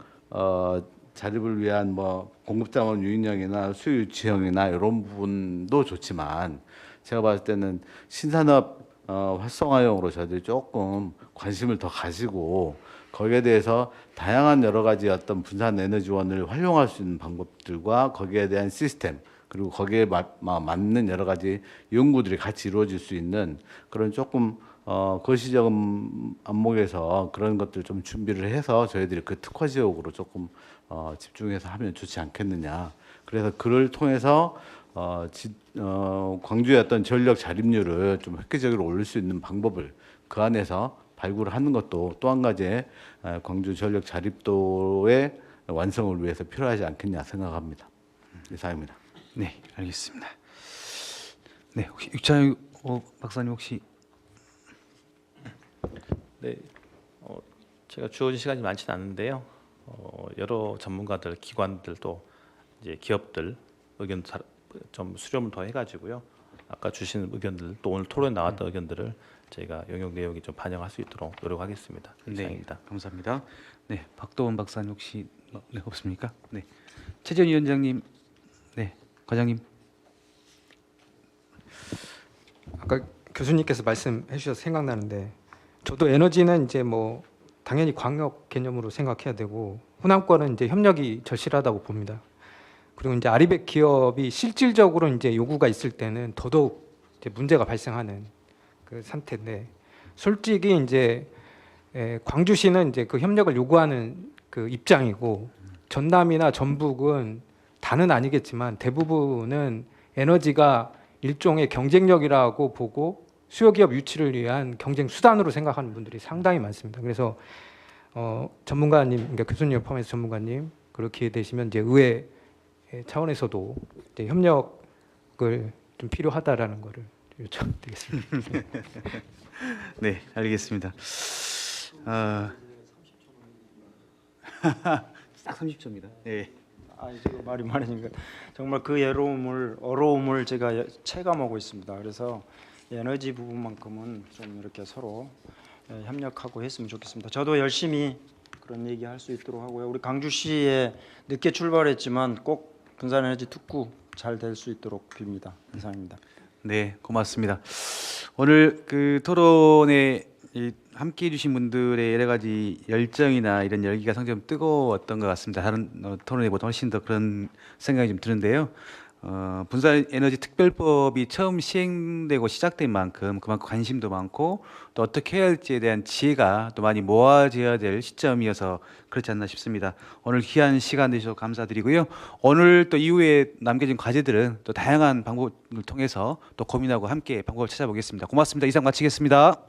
자립을 위한 뭐 공급자원 유인형이나 수요 유치형이나 이런 부분도 좋지만 제가 봤을 때는 신산업 활성화형으로 저희들이 조금 관심을 더 가지고 거기에 대해서 다양한 여러 가지 어떤 분산 에너지원을 활용할 수 있는 방법들과 거기에 대한 시스템 그리고 거기에 맞는 여러 가지 연구들이 같이 이루어질 수 있는 그런 조금 거시적 안목에서 그런 것들 좀 준비를 해서 저희들이 그 특화 지역으로 조금 집중해서 하면 좋지 않겠느냐. 그래서 그를 통해서 광주의 어떤 전력 자립률을 좀 획기적으로 올릴 수 있는 방법을 그 안에서 발굴을 하는 것도 또 한 가지의 광주 전력 자립도의 완성을 위해서 필요하지 않겠냐 생각합니다. 이상입니다. 네, 알겠습니다. 네, 혹시 육찬 박사님 혹시 네, 제가 주어진 시간이 많지는 않은데요. 여러 전문가들, 기관들도 이제 기업들 의견 좀 수렴을 더 해가지고요. 아까 주신 의견들 또 오늘 토론에 나왔던 의견들을 저희가 영역 내용이 좀 반영할 수 있도록 노력하겠습니다. 이상입니다. 네, 감사합니다. 네, 박도원 박사님 혹시 네, 없습니까? 네, 최재현 위원장님, 네, 과장님. 아까 교수님께서 말씀해 주셔서 생각나는데 저도 에너지는 이제 뭐 당연히 광역 개념으로 생각해야 되고 호남권은 이제 협력이 절실하다고 봅니다. 그리고 이제 아리백 기업이 실질적으로 이제 요구가 있을 때는 더더욱 이제 문제가 발생하는 그 상태인데 솔직히 이제 광주시는 이제 그 협력을 요구하는 그 입장이고 전남이나 전북은 다는 아니겠지만 대부분은 에너지가 일종의 경쟁력이라고 보고 수요기업 유치를 위한 경쟁 수단으로 생각하는 분들이 상당히 많습니다. 그래서 전문가님, 그러니까 교수님 포함해서 전문가님 그렇게 되시면 이제 의회 차원에서도 이제 협력을 좀 필요하다라는 거를 요청드리겠습니다. 네, 알겠습니다. 딱 30초입니다. 네. 지금 말이 많으니까 정말 그 어려움을 제가 체감하고 있습니다. 그래서 에너지 부분만큼은 좀 이렇게 서로 협력하고 했으면 좋겠습니다. 저도 열심히 그런 얘기할 수 있도록 하고요. 우리 광주시에 늦게 출발했지만 꼭 분산에너지 특구 잘 될 수 있도록 빕니다. 이상입니다. 네, 고맙습니다. 오늘 그 토론에 함께해 주신 분들의 여러 가지 열정이나 이런 열기가 상당히 좀 뜨거웠던 것 같습니다. 다른 토론회보다 훨씬 더 그런 생각이 좀 드는데요. 분산에너지 특별법이 처음 시행되고 시작된 만큼 그만큼 관심도 많고 또 어떻게 해야 할지에 대한 지혜가 또 많이 모아져야 될 시점이어서 그렇지 않나 싶습니다. 오늘 귀한 시간 내주셔서 감사드리고요. 오늘 또 이후에 남겨진 과제들은 또 다양한 방법을 통해서 또 고민하고 함께 방법을 찾아보겠습니다. 고맙습니다. 이상 마치겠습니다.